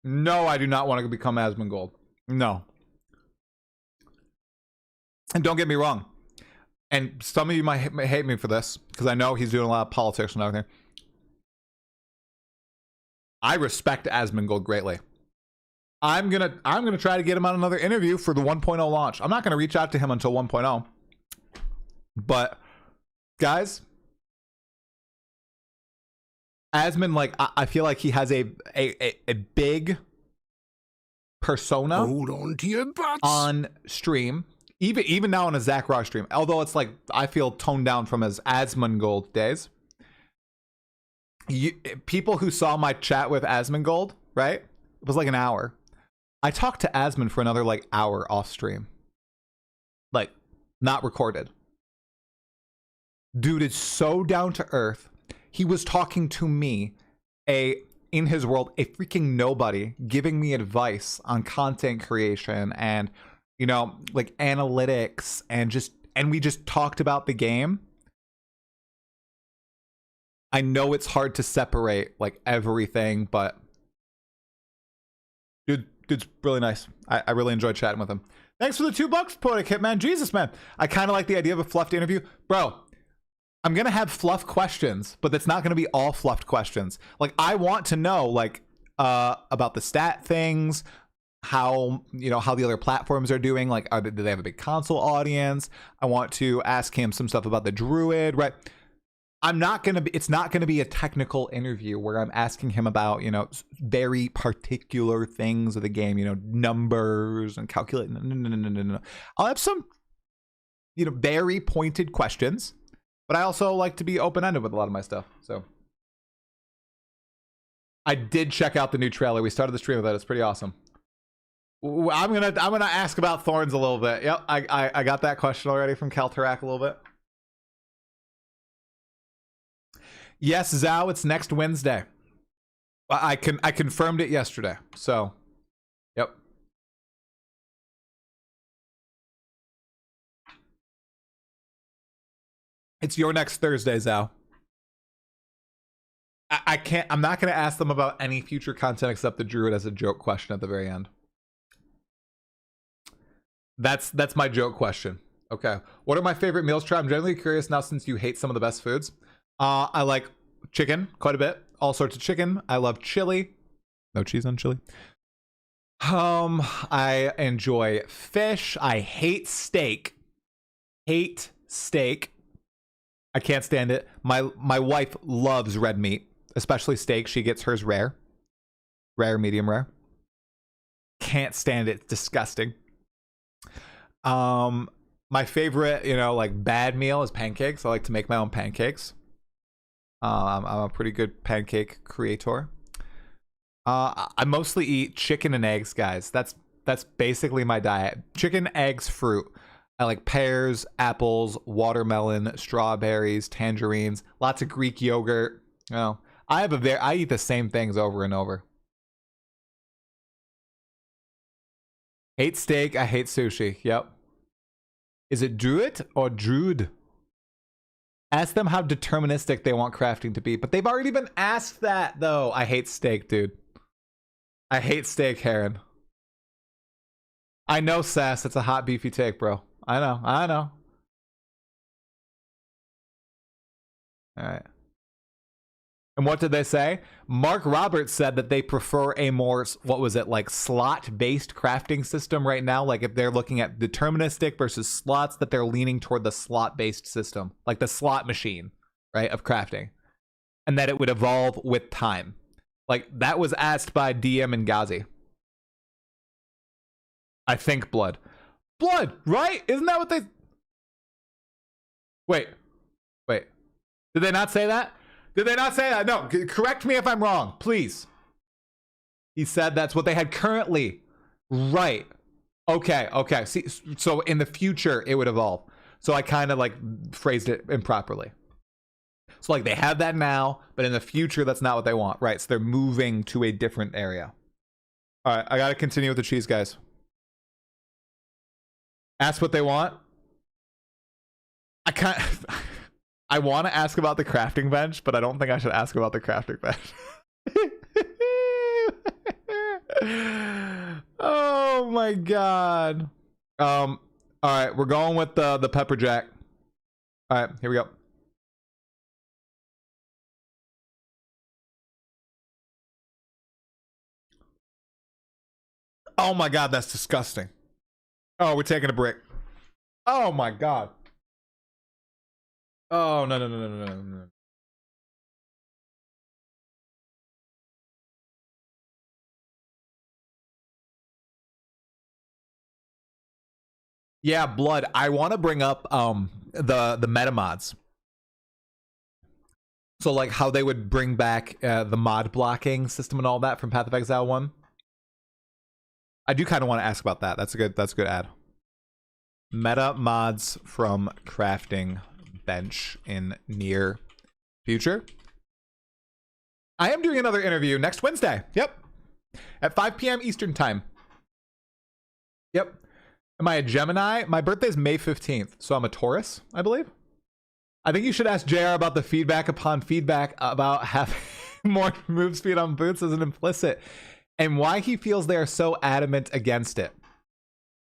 No, I do not want to become Asmongold. No. And don't get me wrong. And some of you might hate me for this, because I know he's doing a lot of politics and everything. I respect Asmongold greatly. I'm gonna try to get him on another interview for the 1.0 launch. I'm not gonna reach out to him until 1.0. But guys, Asmon, like I feel like he has a big persona. Hold on to your butts. On stream, even now on a Zach Ross stream, although it's like I feel toned down from his Asmongold days. People who saw my chat with Asmongold, right? It was like an hour. I talked to Asmon for another like hour off stream, like not recorded. Dude is so down to earth. He was talking to me, in his world, a freaking nobody, giving me advice on content creation and, you know, like analytics and we just talked about the game. I know it's hard to separate like everything, but dude's really nice. I really enjoyed chatting with him. Thanks for the $2, Poetic Hitman. Jesus, man. I kind of like the idea of a fluffed interview. Bro, I'm going to have fluff questions, but that's not going to be all fluffed questions. Like, I want to know, like, about the stat things, how, you know, how the other platforms are doing. Like, do they have a big console audience? I want to ask him some stuff about the Druid, right? It's not going to be a technical interview where I'm asking him about, you know, very particular things of the game, you know, numbers and calculating. No. I'll have some, you know, very pointed questions, but I also like to be open-ended with a lot of my stuff. So I did check out the new trailer. We started the stream with that. It's pretty awesome. I'm gonna ask about Thorns a little bit. Yep, I got that question already from Kaltarak a little bit. Yes, Zhao, it's next Wednesday. I confirmed it yesterday. So, yep. It's your next Thursday, Zhao. I'm not going to ask them about any future content except the Druid as a joke question at the very end. That's my joke question. Okay. What are my favorite meals, Trey? I'm generally curious now since you hate some of the best foods. I like chicken quite a bit. All sorts of chicken. I love chili. No cheese on chili. I enjoy fish. I hate steak. Hate steak. I can't stand it. My wife loves red meat, especially steak. She gets hers rare. Rare, medium rare. Can't stand it. It's disgusting. My favorite, you know, like bad meal is pancakes. I like to make my own pancakes. I'm a pretty good pancake creator. I mostly eat chicken and eggs, guys. That's basically my diet. Chicken, eggs, fruit. I like pears, apples, watermelon, strawberries, tangerines, lots of Greek yogurt. You know, I eat the same things over and over. Hate steak. I hate sushi. Yep. Is it Druid or Druid? Ask them how deterministic they want crafting to be, but they've already been asked that, though. I hate steak, dude. I hate steak, Heron. I know, Sass. It's a hot, beefy take, bro. I know. All right. And what did they say? Mark Roberts said that they prefer a more, what was it, like slot-based crafting system right now. Like if they're looking at deterministic versus slots, that they're leaning toward the slot-based system, like the slot machine, right, of crafting. And that it would evolve with time. Like that was asked by DM and Ghazi. I think blood, right? Isn't that what they... Wait. Did they not say that? Did they not say that? No, correct me if I'm wrong, please. He said that's what they had currently. Right. Okay. See, so in the future, it would evolve. So I kind of like phrased it improperly. So like they have that now, but in the future, that's not what they want. Right. So they're moving to a different area. All right. I got to continue with the cheese, guys. Ask what they want. I want to ask about the crafting bench, but I don't think I should ask about the crafting bench. Oh my god. All right, we're going with the pepper jack. All right, here we go. Oh my god, that's disgusting. Oh, we're taking a break. Oh my god. Oh, no, no, no, no, no, no, no. Yeah, Blood. I want to bring up the meta mods. So like how they would bring back the mod blocking system and all that from Path of Exile 1. I do kind of want to ask about that. That's a good ad. Meta mods from crafting bench in near future. I am doing another interview next Wednesday. Yep. At 5 p.m. Eastern time. Yep. Am I a Gemini? My birthday's May 15th, so I'm a Taurus, I believe. I think you should ask JR about the feedback upon feedback about having more move speed on boots as an implicit and why he feels they are so adamant against it.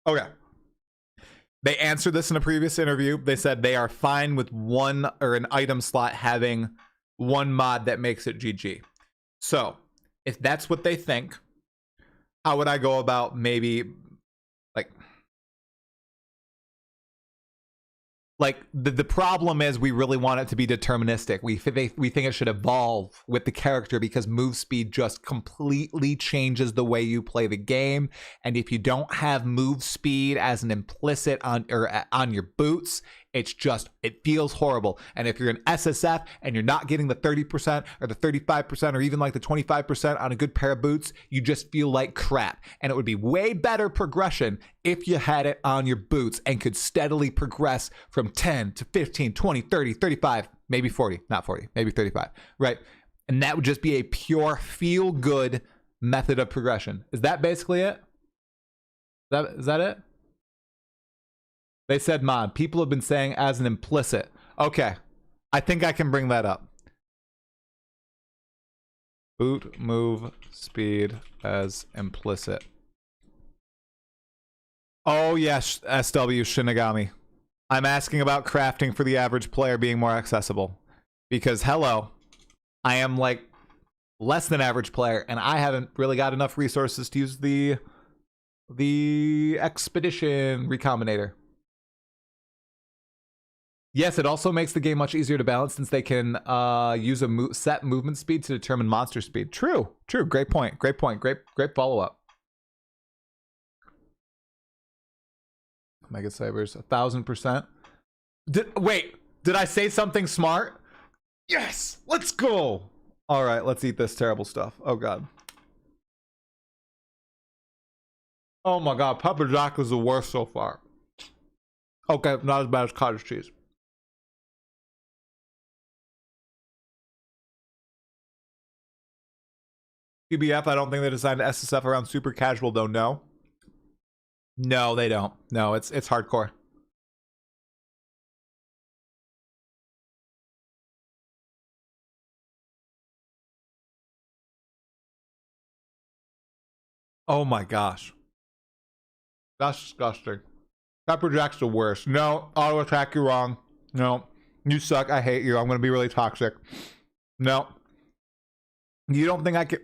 Okay. They answered this in a previous interview. They said they are fine with one or an item slot having one mod that makes it GG. So if that's what they think, how would I go about maybe like the problem is we really want it to be deterministic. We think it should evolve with the character because move speed just completely changes the way you play the game. And if you don't have move speed as an implicit on your boots, it feels horrible. And if you're an SSF and you're not getting the 30% or the 35% or even like the 25% on a good pair of boots, you just feel like crap. And it would be way better progression if you had it on your boots and could steadily progress from 10 to 15, 20, 30, 35, maybe 40, not 40, maybe 35, right? And that would just be a pure feel good method of progression. Is that basically it? Is that it? They said mod. People have been saying as an implicit. Okay. I think I can bring that up. Boot move speed as implicit. Oh, yes, SW Shinigami. I'm asking about crafting for the average player being more accessible. Because, hello, I am like less than average player, and I haven't really got enough resources to use the Expedition Recombinator. Yes, it also makes the game much easier to balance since they can use a set movement speed to determine monster speed. True. Great point. Great follow-up. Mega Cybers, 1000%. Wait, did I say something smart? Yes, let's go. All right, let's eat this terrible stuff. Oh, God. Oh, my God. Pepper Jack is the worst so far. Okay, not as bad as cottage cheese. PBF, I don't think they designed SSF around super casual, though. No, they don't. No, it's hardcore. Oh my gosh. That's disgusting. Pepper Jack's the worst. No, auto attack, you're wrong. No, you suck. I hate you. I'm going to be really toxic. No. You don't think I can...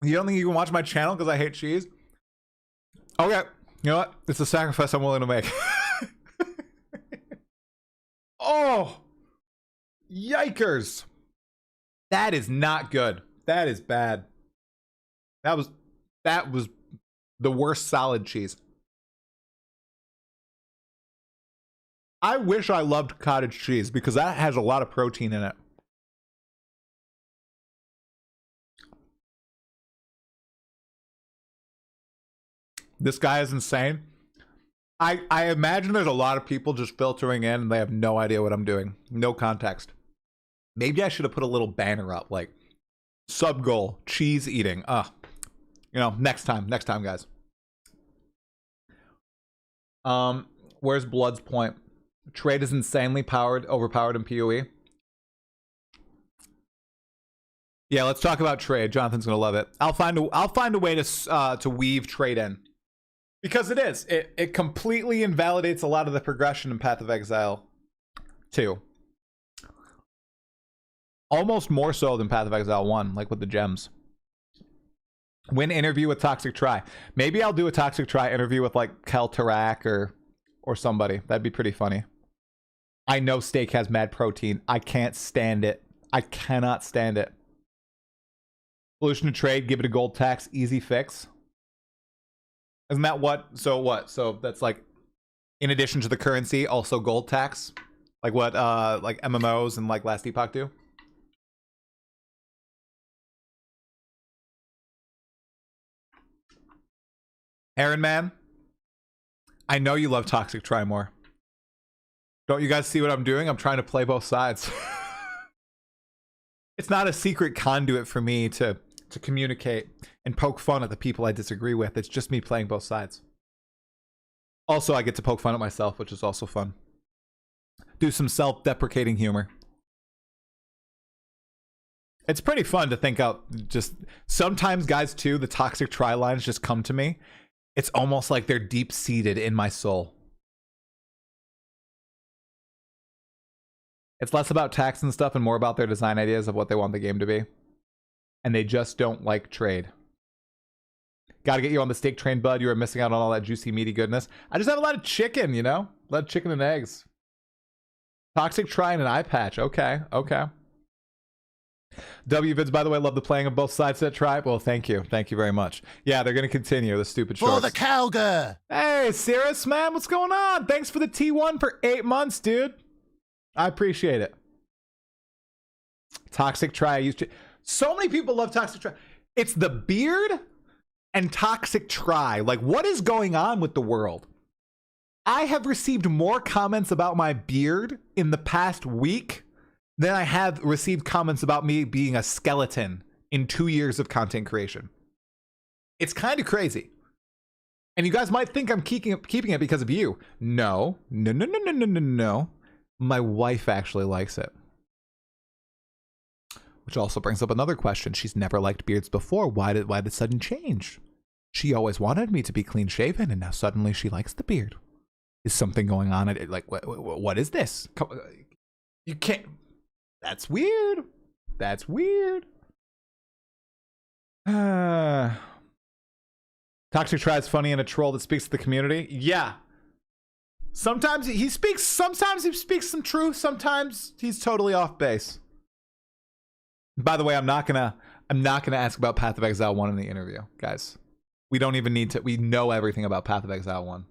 You don't think you can watch my channel because I hate cheese? Okay. You know what? It's a sacrifice I'm willing to make. Oh! Yikers! That is not good. That is bad. That was the worst solid cheese. I wish I loved cottage cheese because that has a lot of protein in it. This guy is insane. I imagine there's a lot of people just filtering in and they have no idea what I'm doing. No context. Maybe I should have put a little banner up like subgoal, cheese eating. You know, next time, guys. Where's Blood's point? Trade is insanely overpowered in PoE. Yeah, let's talk about trade. Jonathan's gonna love it. I'll find a way to weave trade in. Because it is. It completely invalidates a lot of the progression in Path of Exile 2. Almost more so than Path of Exile 1, like with the gems. Win interview with Toxic Try. Maybe I'll do a Toxic Try interview with like Kel Tarak or somebody. That'd be pretty funny. I know steak has mad protein. I can't stand it. I cannot stand it. Solution to trade, give it a gold tax, easy fix. Isn't that what? So what? So that's like, in addition to the currency, also gold tax? Like what like MMOs and like Last Epoch do? Aaron, man, I know you love Toxic Try more. Don't you guys see what I'm doing? I'm trying to play both sides. It's not a secret conduit for me to communicate and poke fun at the people I disagree with. It's just me playing both sides. Also, I get to poke fun at myself, which is also fun. Do some self-deprecating humor. It's pretty fun to think out. Just sometimes, guys, too, the Toxic Try lines just come to me. It's almost like they're deep-seated in my soul. It's less about tax and stuff and more about their design ideas of what they want the game to be. And they just don't like trade. Gotta get you on the steak train, bud. You are missing out on all that juicy, meaty goodness. I just have a lot of chicken, you know? A lot of chicken and eggs. Toxic Try and an eye patch. Okay, okay. WVids, by the way, love the playing of both sides of that tribe. Well, thank you. Thank you very much. Yeah, they're going to continue the stupid shorts. For the Calgar! Hey, Cirrus, man, what's going on? Thanks for the T1 for 8 months, dude. I appreciate it. Toxic Try. I used to... So many people love Toxic Try. It's the beard and Toxic Try. Like, what is going on with the world? I have received more comments about my beard in the past week than I have received comments about me being a skeleton in 2 years of content creation. It's kind of crazy. And you guys might think I'm keeping it because of you. No. No, no, no, no, no, no, no. My wife actually likes it. Which also brings up another question. She's never liked beards before. Why the sudden change? She always wanted me to be clean shaven, and now suddenly she likes the beard. Is something going on? Like, what is this? You can't... That's weird. That's weird. Toxic Try is funny and a troll that speaks to the community. Yeah. Sometimes he speaks some truth. Sometimes he's totally off base. By the way, I'm not gonna ask about Path of Exile 1 in the interview, guys. We don't even need to. We know everything about Path of Exile 1.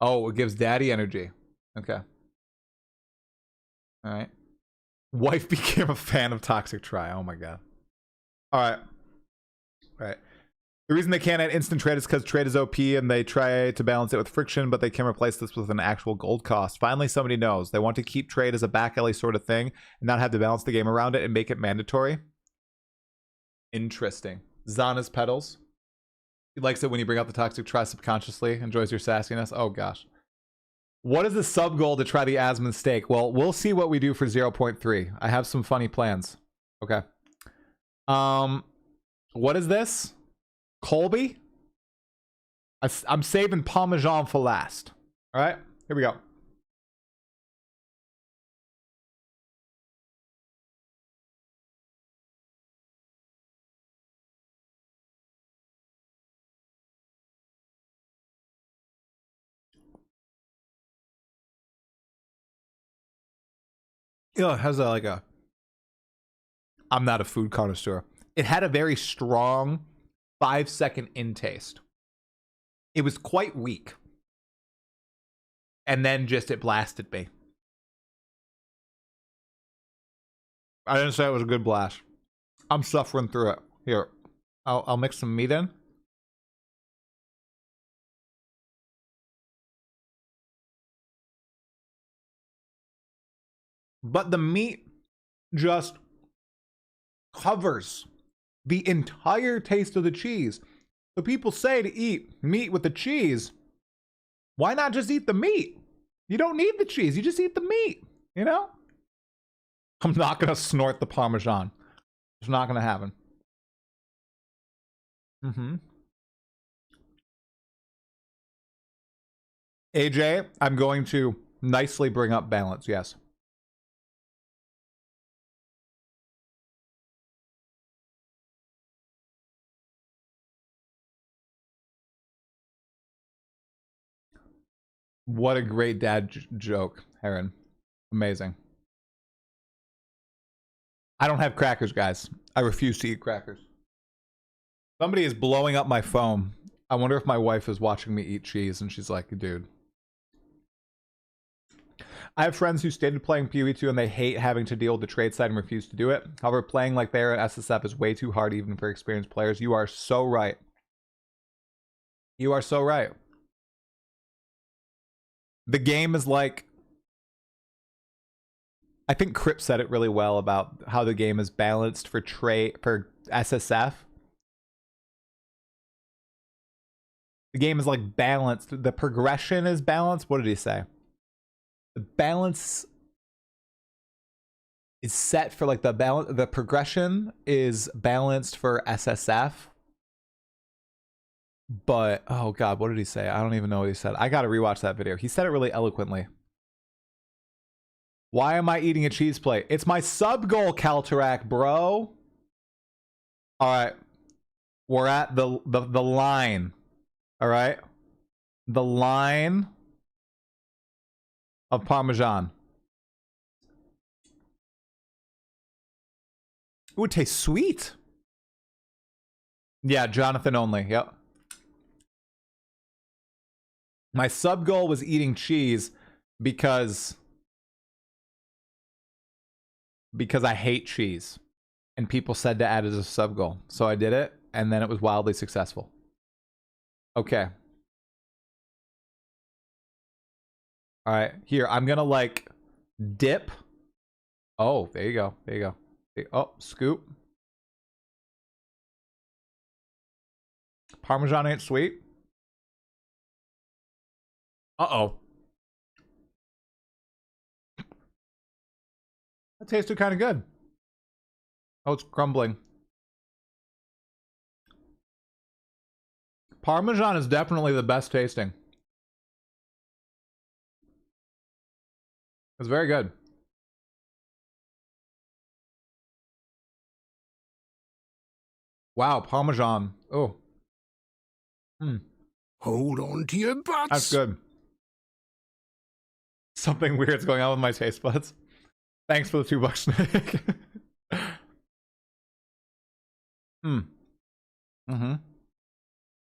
Oh, it gives daddy energy. Okay. All right. Wife became a fan of Toxic Try. Oh my god. All right. All right. The reason they can't add instant trade is because trade is OP and they try to balance it with friction, but they can replace this with an actual gold cost. Finally, somebody knows. They want to keep trade as a back alley sort of thing and not have to balance the game around it and make it mandatory. Interesting. Zana's pedals. He likes it when you bring out the Toxic Try subconsciously. Enjoys your sassiness. Oh, gosh. What is the sub goal to try the Asmon steak? Well, we'll see what we do for 0.3. I have some funny plans. Okay. What is this? Colby? I'm saving Parmesan for last. All right. Here we go. It has I'm not a food connoisseur. It had a very strong 5-second in taste. It was quite weak. And then just it blasted me. I didn't say it was a good blast. I'm suffering through it. Here, I'll mix some meat in. But the meat just covers the entire taste of the cheese. So people say to eat meat with the cheese. Why not just eat the meat? You don't need the cheese. You just eat the meat, you know? I'm not going to snort the Parmesan. It's not going to happen. AJ, I'm going to nicely bring up balance, yes. What a great dad joke, Heron. Amazing. I don't have crackers, guys. I refuse to eat crackers. Somebody is blowing up my phone. I wonder if my wife is watching me eat cheese and she's like, dude. I have friends who started playing PoE2 and they hate having to deal with the trade side and refuse to do it. However, playing like they are at SSF is way too hard even for experienced players. You are so right. You are so right. The game is like... I think Crip said it really well about how the game is balanced for SSF. The game is like balanced. The progression is balanced. What did he say? The balance is set for like the progression is balanced for SSF. But oh god, what did he say? I don't even know what he said. I gotta rewatch that video. He said it really eloquently. Why am I eating a cheese plate? It's my sub goal, Kaltarak, bro. All right, we're at the line. All right, the line of Parmesan. Ooh, it tastes sweet. Yeah, Jonathan only. Yep. My sub goal was eating cheese because I hate cheese. And people said to add it as a sub goal. So I did it, and then it was wildly successful. Okay. All right, here, I'm gonna like dip. Oh, there you go. There you go. Oh, scoop. Parmesan ain't sweet. Uh-oh. That tasted kind of good. Oh, it's crumbling. Parmesan is definitely the best tasting. It's very good. Wow, Parmesan. Oh. Hold on to your butts. That's good. Something weird's going on with my taste buds. Thanks for the $2, Nick.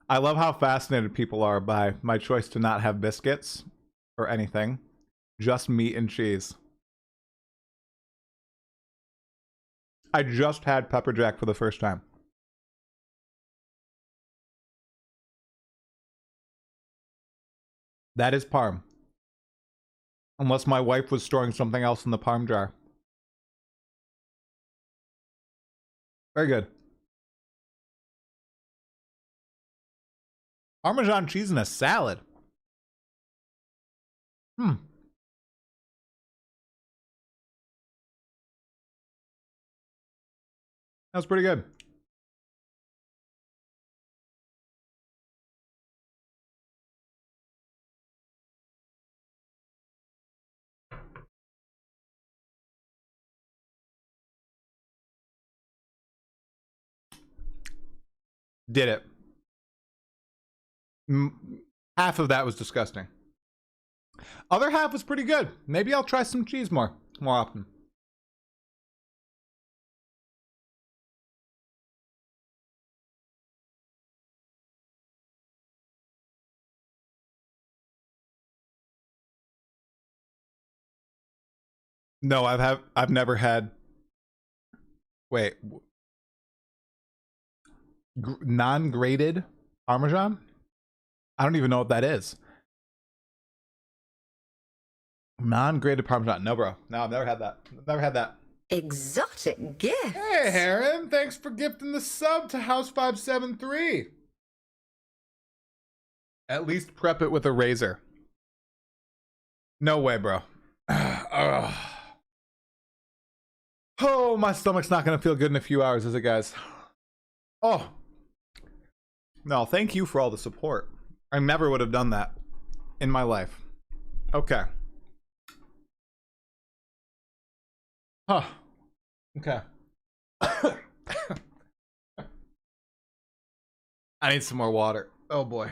I love how fascinated people are by my choice to not have biscuits or anything. Just meat and cheese. I just had pepper jack for the first time. That is parm. Unless my wife was storing something else in the parm jar. Very good. Parmesan cheese in a salad. That's pretty good. Did it. Half of that was disgusting. Other half was pretty good. Maybe I'll try some cheese more often. No, I've never had. Wait. Non-grated Parmesan? I don't even know what that is. Non-grated Parmesan. No, bro. No, I've never had that. Never had that. Exotic gift. Hey, Heron. Thanks for gifting the sub to House573. At least prep it with a razor. No way, bro. Oh, my stomach's not going to feel good in a few hours, is it, guys? Oh. No, thank you for all the support. I never would have done that in my life. Okay. Huh. Okay. I need some more water. Oh boy.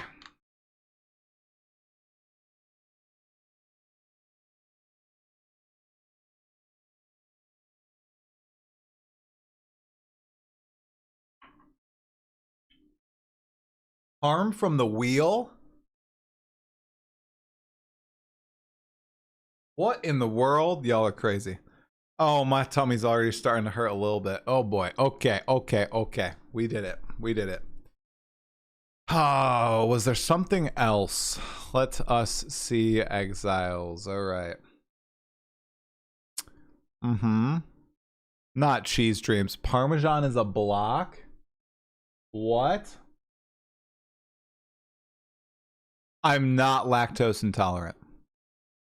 Harm from the wheel? What in the world? Y'all are crazy. Oh, my tummy's already starting to hurt a little bit. Oh boy. Okay. We did it. Oh, was there something else? Let us see exiles. All right. Not cheese dreams. Parmesan is a block? What? I'm not lactose intolerant.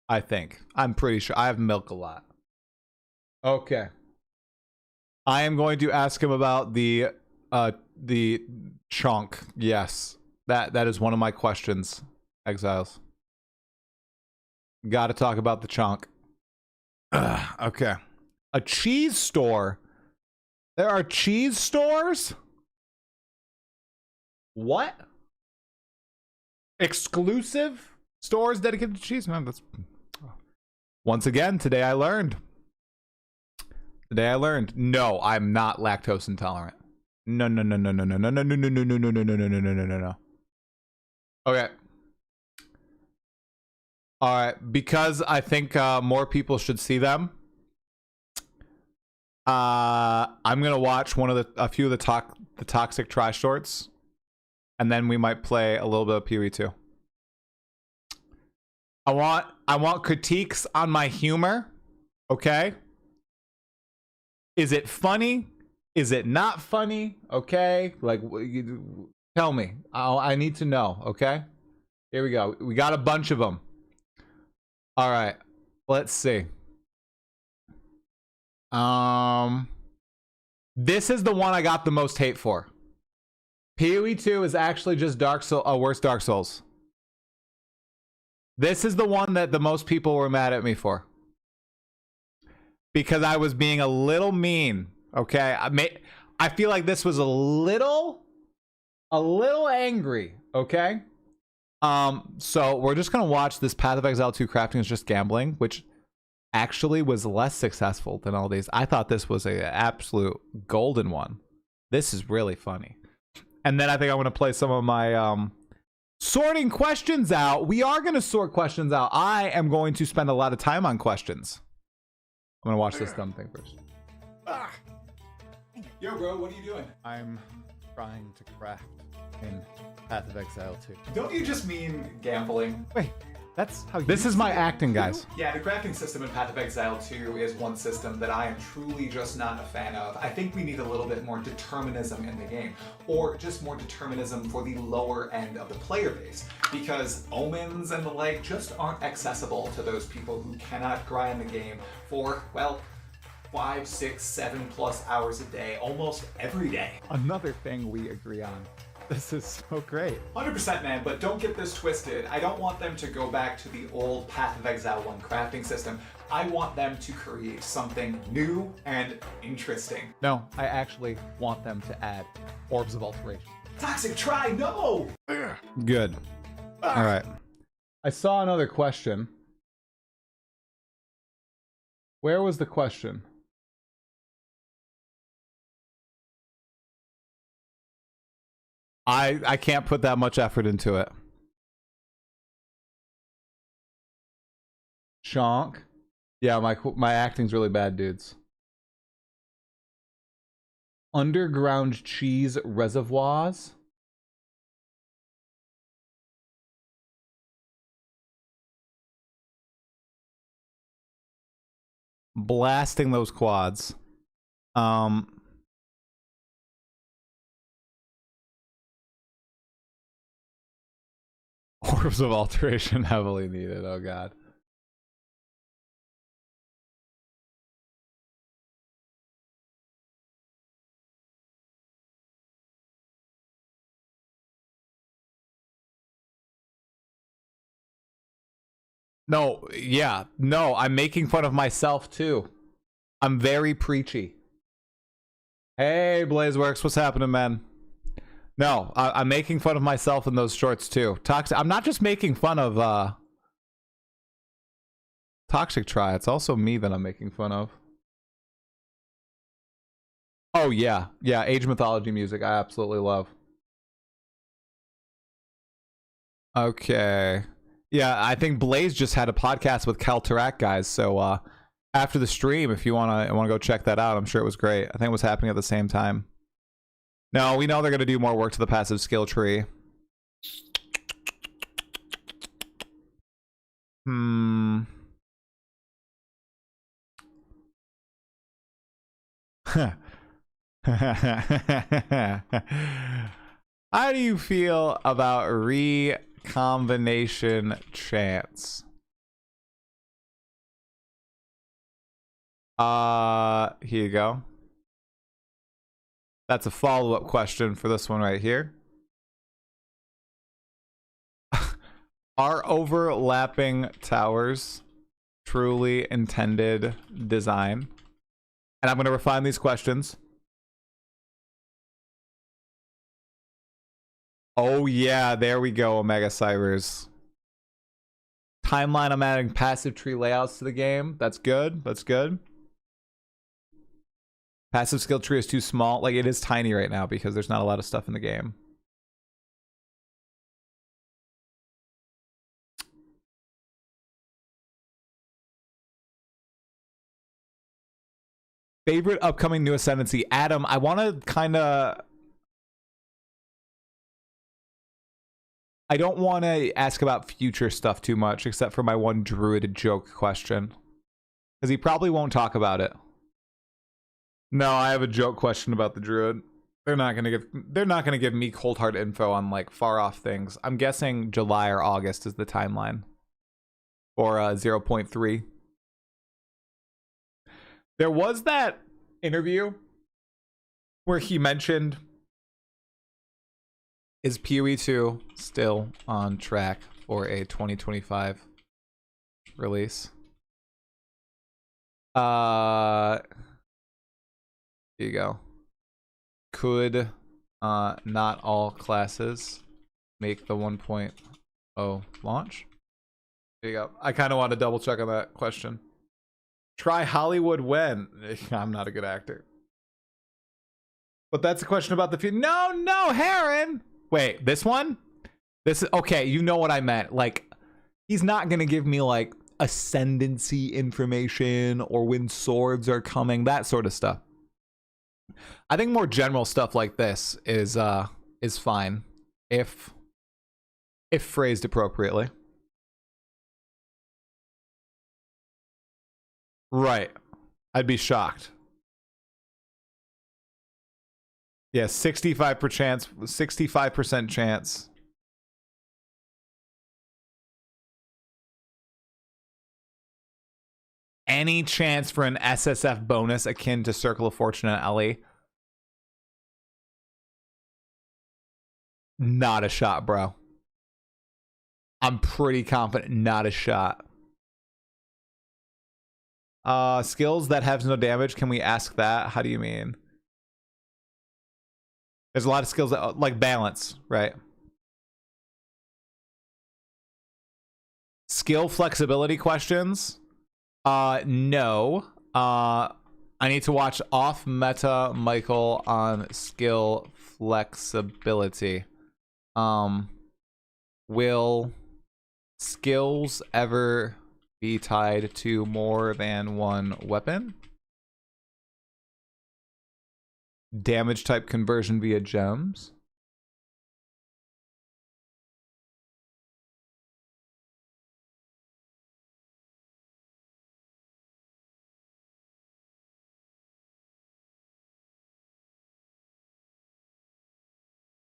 I think. I'm pretty sure. I have milk a lot. Okay. I am going to ask him about the chunk. Yes. That is one of my questions, exiles. Got to talk about the chunk. Okay. A cheese store. There are cheese stores? What? Exclusive stores dedicated to cheese? Man, that's... Once again, today I learned. No, I'm not lactose intolerant. No. Okay. All right, because I think more people should see them. I'm gonna watch a few of the Toxic Try shorts, and then we might play a little bit of PoE2. I want critiques on my humor. Okay. Is it funny? Is it not funny? Okay. Like, tell me. I need to know. Okay. Here we go. We got a bunch of them. All right. Let's see. This is the one I got the most hate for. PoE2 is actually just worse Dark Souls. This is the one that the most people were mad at me for. Because I was being a little mean, okay? I feel like this was a little angry, okay? So we're just gonna watch this Path of Exile 2 Crafting is Just Gambling, which actually was less successful than all these. I thought this was an absolute golden one. This is really funny. And then I think I'm gonna play some of my sorting questions out. We are gonna sort questions out. I am going to spend a lot of time on questions. I'm gonna watch this dumb thing first. Yo, bro, what are you doing? I'm trying to craft in Path of Exile 2. Don't you just mean gambling? Wait, that's how this is my acting, guys. Yeah, the crafting system in Path of Exile 2 is one system that I am truly just not a fan of. I think we need a little bit more determinism in the game, or just more determinism for the lower end of the player base, because omens and the like just aren't accessible to those people who cannot grind the game for, well, 5, 6, 7+ hours a day, almost every day. Another thing we agree on. This is so great. 100%, man, but don't get this twisted. I don't want them to go back to the old Path of Exile 1 crafting system. I want them to create something new and interesting. No, I actually want them to add Orbs of Alteration. Toxic Try, no! Good. All right. I saw another question. Where was the question? I can't put that much effort into it. Shonk. Yeah, my acting's really bad, dudes. Underground cheese reservoirs. Blasting those quads. Orbs of Alteration heavily needed. Oh god. No, yeah. No, I'm making fun of myself too. I'm very preachy. Hey, Blazeworks, what's happening, man? No, I'm making fun of myself in those shorts too. I'm not just making fun of Toxic Try. It's also me that I'm making fun of. Oh yeah, yeah. Age Mythology music, I absolutely love. Okay. Yeah, I think Blaze just had a podcast with Calterac guys. So after the stream, if you wanna go check that out, I'm sure it was great. I think it was happening at the same time. No, we know they're gonna do more work to the passive skill tree. How do you feel about recombination chance? Here you go. That's a follow-up question for this one right here. Are overlapping towers truly intended design? And I'm going to refine these questions. Oh yeah, there we go, Omega Cybers. Timeline, I'm adding passive tree layouts to the game. That's good. That's good. Passive skill tree is too small. Like, it is tiny right now because there's not a lot of stuff in the game. Favorite upcoming new ascendancy? Adam, I want to kind of... I don't want to ask about future stuff too much, except for my one druid joke question. Because he probably won't talk about it. No, I have a joke question about the druid. They're not gonna give me cold hard info on like far off things. I'm guessing July or August is the timeline. Or 0.3. There was that interview where he mentioned, is PoE2 still on track for a 2025 release? Here you go. Could not all classes make the 1.0 launch? There you go. I kind of want to double check on that question. Try Hollywood when? I'm not a good actor. But that's a question about the future. No, Heron! Wait, this one? This is okay, you know what I meant. Like, he's not gonna give me like ascendancy information or when swords are coming, that sort of stuff. I think more general stuff like this is fine if phrased appropriately. Right. I'd be shocked. Yeah, 65% chance. Any chance for an SSF bonus akin to Circle of Fortune and Ellie? Not a shot, bro. I'm pretty confident not a shot. Skills that have no damage, can we ask that? How do you mean? There's a lot of skills that, like balance, right? Skill flexibility questions? No. I need to watch Off Meta Michael on skill flexibility. Will skills ever be tied to more than one weapon? Damage type conversion via gems?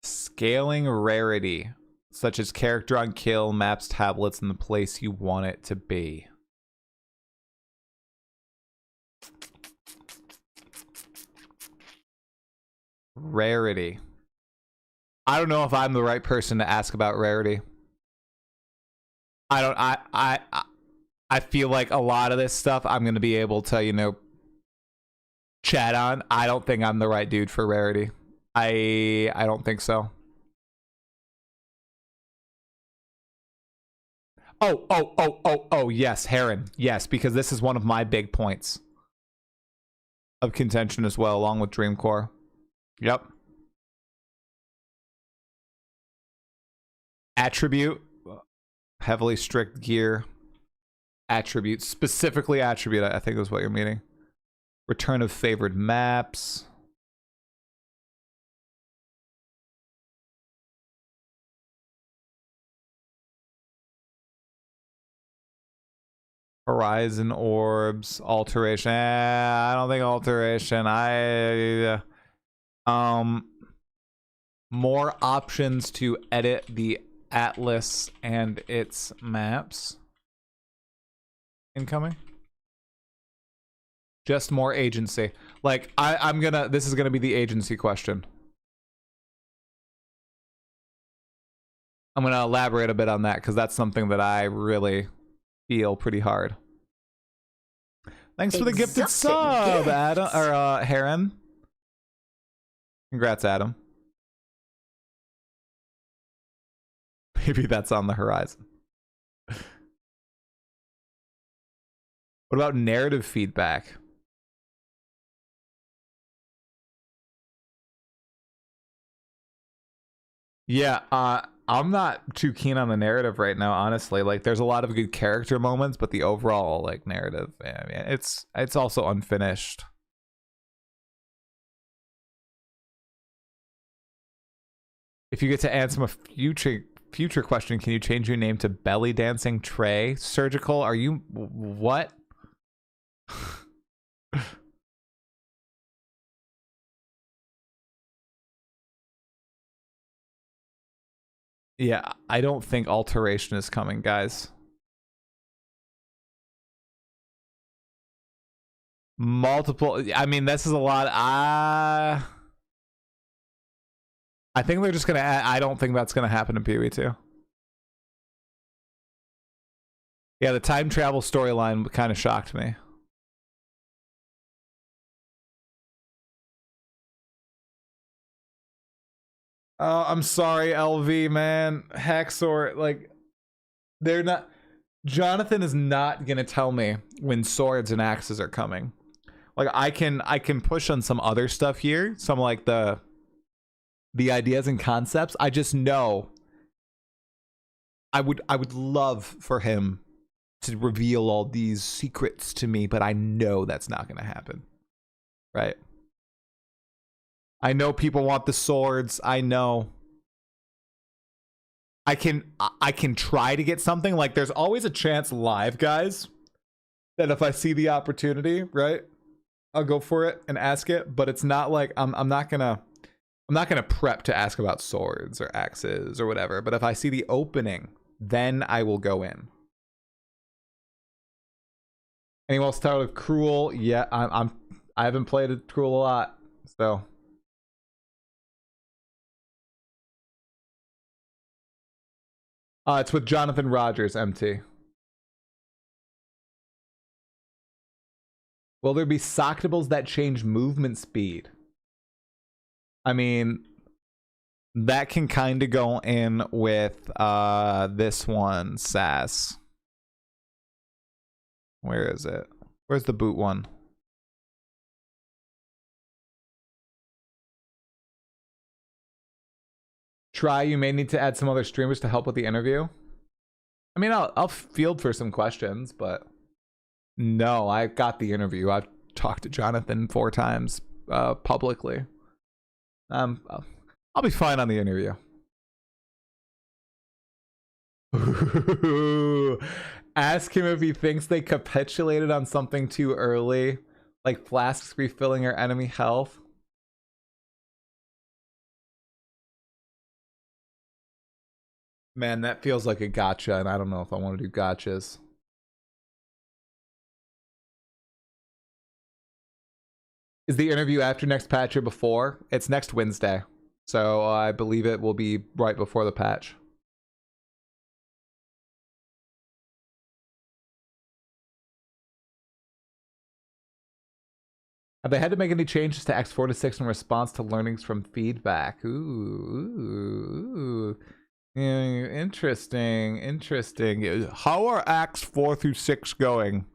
Scaling rarity, such as character on kill, maps, tablets, in the place you want it to be. Rarity. I don't know if I'm the right person to ask about rarity. I feel like a lot of this stuff I'm going to be able to, you know, chat on. I don't think I'm the right dude for rarity. I don't think so. Oh, yes, Heron. Yes, because this is one of my big points of contention as well, along with Dreamcore. Yep. Attribute. Heavily strict gear. Attribute. Specifically attribute, I think is what you're meaning. Return of favored maps. Horizon orbs, alteration. I don't think alteration. More options to edit the atlas and its maps. Incoming. Just more agency. Like this is gonna be the agency question. I'm gonna elaborate a bit on that because that's something that I really feel pretty hard. Thanks for the gifted sub, Adam or Heron. Congrats, Adam. Maybe that's on the horizon. What about narrative feedback? Yeah, I'm not too keen on the narrative right now, honestly. Like, there's a lot of good character moments, but the overall like narrative, I mean, it's also unfinished. If you get to answer a future question, can you change your name to Belly Dancing Trey Surgical? Are you what? Yeah, I don't think alteration is coming, guys. Multiple. I mean, this is a lot. I think they're just gonna add, I don't think that's gonna happen in PoE2. Yeah, the time travel storyline kind of shocked me. Oh, I'm sorry, LV, man. Haxor, like, they're not. Jonathan is not gonna tell me when swords and axes are coming. Like, I can push on some other stuff here, some like the ideas and concepts. I just know I would love for him to reveal all these secrets to me, but I know that's not gonna happen, right? I know people want the swords. I know. I can try to get something. Like, there's always a chance live, guys, that if I see the opportunity, right, I'll go for it and ask it. But it's not like I'm not gonna prep to ask about swords or axes or whatever. But if I see the opening, then I will go in. Anyone else start with Cruel? Yeah, I haven't played it Cruel a lot, so. It's with Jonathan Rogers, MT. Will there be Soctables that change movement speed? I mean, that can kind of go in with this one, SAS. Where is it? Where's the boot one? Try, you may need to add some other streamers to help with the interview. I mean, I'll field for some questions, but no, I got the interview. I've talked to Jonathan 4 times publicly. I'll be fine on the interview. Ask him if he thinks they capitulated on something too early, like flasks refilling our enemy health. Man, that feels like a gotcha, and I don't know if I want to do gotchas. Is the interview after next patch or before? It's next Wednesday, so I believe it will be right before the patch. Have they had to make any changes to X4 to 6 in response to learnings from feedback? Ooh. Yeah, interesting. How are acts 4 through 6 going?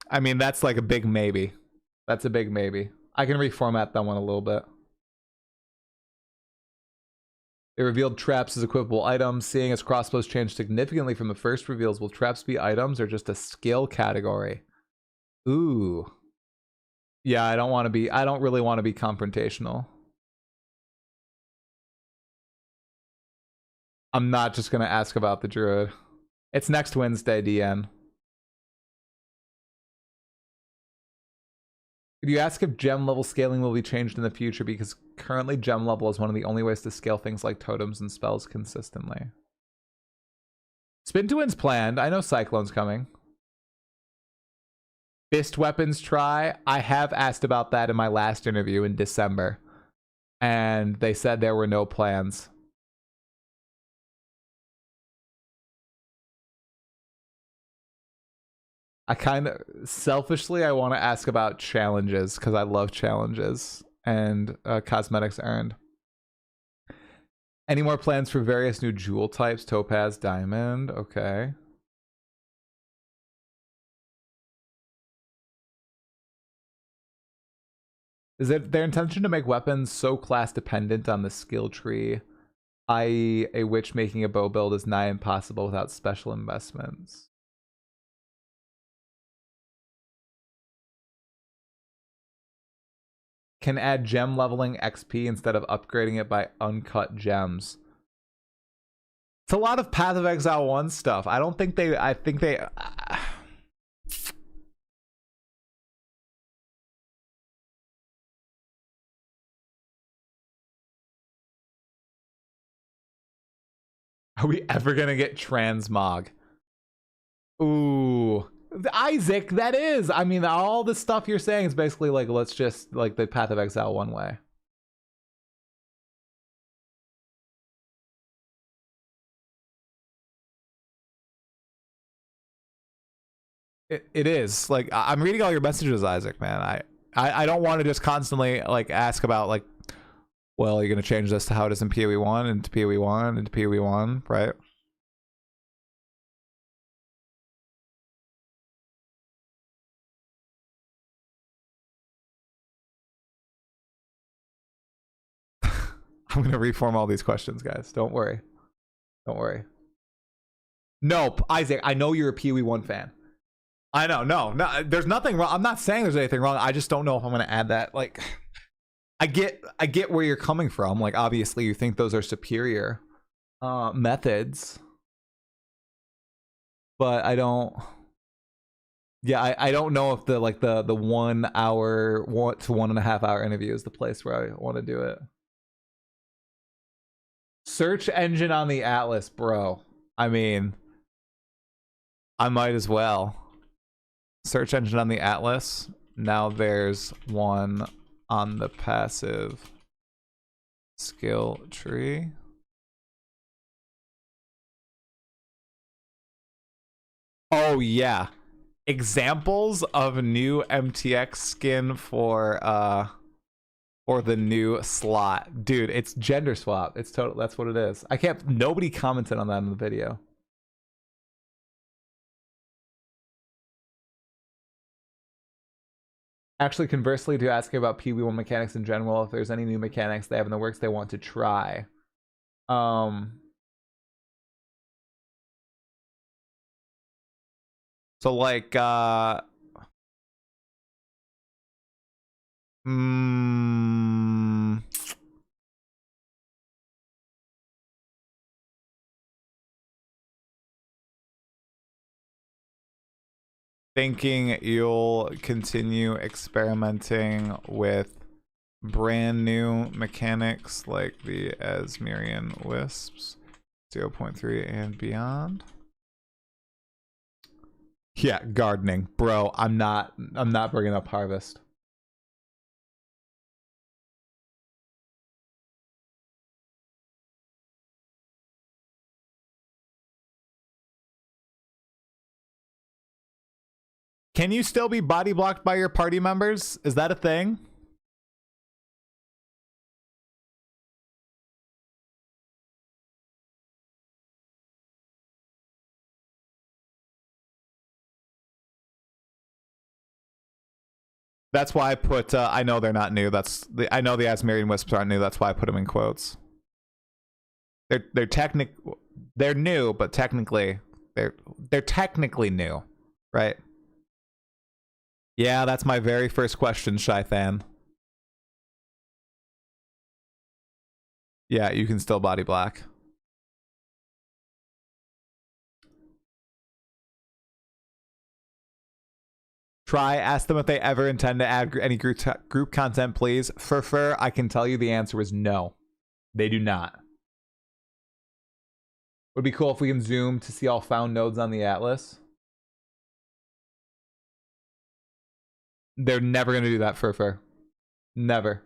I mean, that's like a big maybe. That's a big maybe. I can reformat that one a little bit. They revealed traps as equipable items. Seeing as crossbows changed significantly from the first reveals, will traps be items or just a skill category? Ooh. Yeah, I don't really want to be confrontational. I'm not just gonna ask about the druid. It's next Wednesday, DN. Could you ask if gem level scaling will be changed in the future? Because currently gem level is one of the only ways to scale things like totems and spells consistently. Spin to Wind's planned. I know Cyclone's coming. Fist weapons try. I have asked about that in my last interview in December. And they said there were no plans. I kind of selfishly I want to ask about challenges because I love challenges and cosmetics earned. Any more plans for various new jewel types? Topaz, diamond. Okay. Is it their intention to make weapons so class dependent on the skill tree, i.e. a witch making a bow build is nigh impossible without special investments? Can add gem leveling XP instead of upgrading it by uncut gems. It's a lot of Path of Exile 1 stuff. I think they are we ever gonna get transmog? Ooh. Isaac, that is. I mean, all the stuff you're saying is basically like, let's just like the Path of Exile one way. It is. Like, I'm reading all your messages, Isaac, man. I don't want to just constantly like ask about like, well, you're gonna change this to how it is in PoE 1 and to PoE 1 and to PoE 1, right? I'm gonna reform all these questions, guys. Don't worry. Don't worry. Nope, Isaac, I know you're a PoE 1 fan. I know, no, there's nothing wrong. I'm not saying there's anything wrong. I just don't know if I'm gonna add that. Like, I get where you're coming from. Like, obviously you think those are superior methods. But I don't, yeah, I don't know if the 1 hour, 1 to 1.5 hour interview is the place where I want to do it. Search engine on the Atlas, bro. I mean, I might as well. Search engine on the Atlas. Now there's one on the passive skill tree. Oh yeah. Examples of new MTX skin for the new slot. Dude, it's gender swap. It's total, that's what it is. I can't, nobody commented on that in the video. Actually, conversely, to asking about PoE1 mechanics in general, if there's any new mechanics they have in the works they want to try. So like thinking you'll continue experimenting with brand new mechanics like the Asmerian Wisps 0.3 and beyond. Yeah, gardening, bro. I'm not bringing up harvest. Can you still be body blocked by your party members? Is that a thing? That's why I put, I know they're not new. I know the Asmerian Wisps aren't new. That's why I put them in quotes. they're new, but technically they're technically new, right? Yeah, that's my very first question, Shythan. Yeah, you can still body black. Try, ask them if they ever intend to add any group content, please. For I can tell you the answer is no. They do not. Would be cool if we can zoom to see all found nodes on the atlas. They're never going to do that, Fur. Never.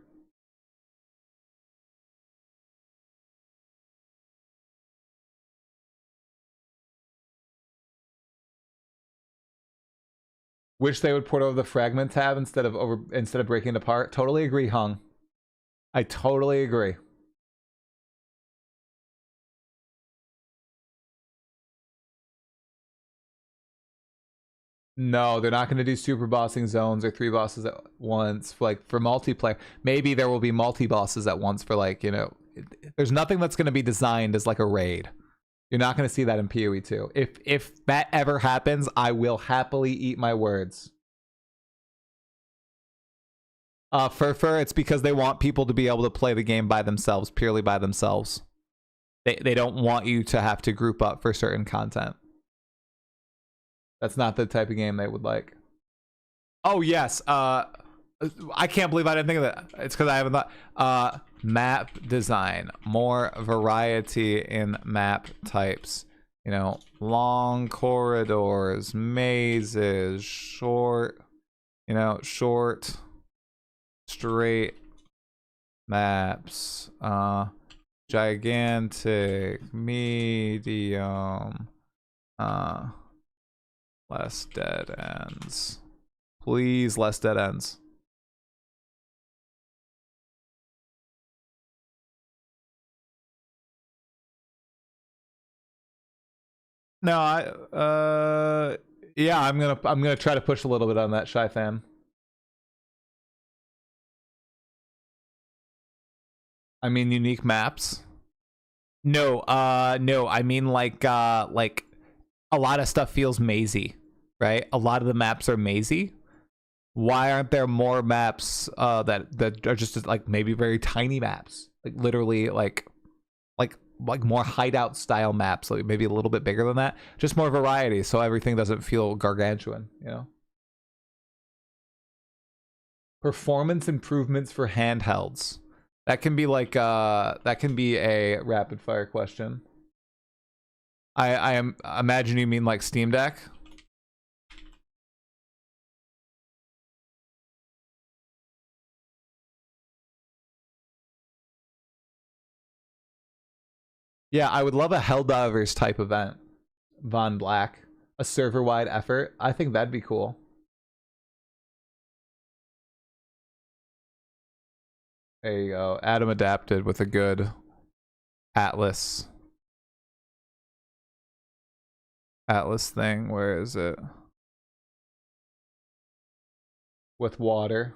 Wish they would port over the fragment tab instead of breaking it apart. Totally agree, Hung. I totally agree. No, they're not going to do super bossing zones or 3 bosses at once. Like for multiplayer, maybe there will be multi bosses at once for like, you know, there's nothing that's going to be designed as like a raid. You're not going to see that in PoE2. If that ever happens, I will happily eat my words. Fur, it's because they want people to be able to play the game by themselves, purely by themselves. They don't want you to have to group up for certain content. That's not the type of game they would like. Oh yes, I can't believe I didn't think of that. It's because I haven't thought. Map design, more variety in map types. You know, long corridors, mazes, short, you know, short, straight maps, gigantic, medium, less dead ends. Please, less dead ends. No, yeah, I'm gonna try to push a little bit on that, Shy Fan. I mean unique maps. No, no, I mean like a lot of stuff feels mazy, right? A lot of the maps are mazy. Why aren't there more maps that are just like maybe very tiny maps, like literally like more hideout style maps, like maybe a little bit bigger than that, just more variety so everything doesn't feel gargantuan, you know? Performance improvements for handhelds. That can be like that can be a rapid fire question. I am imagine you mean like Steam Deck. Yeah, I would love a Helldivers type event. Von Black. A server-wide effort. I think that'd be cool. There you go. Adam adapted with a good Atlas. Atlas thing. Where is it? With water.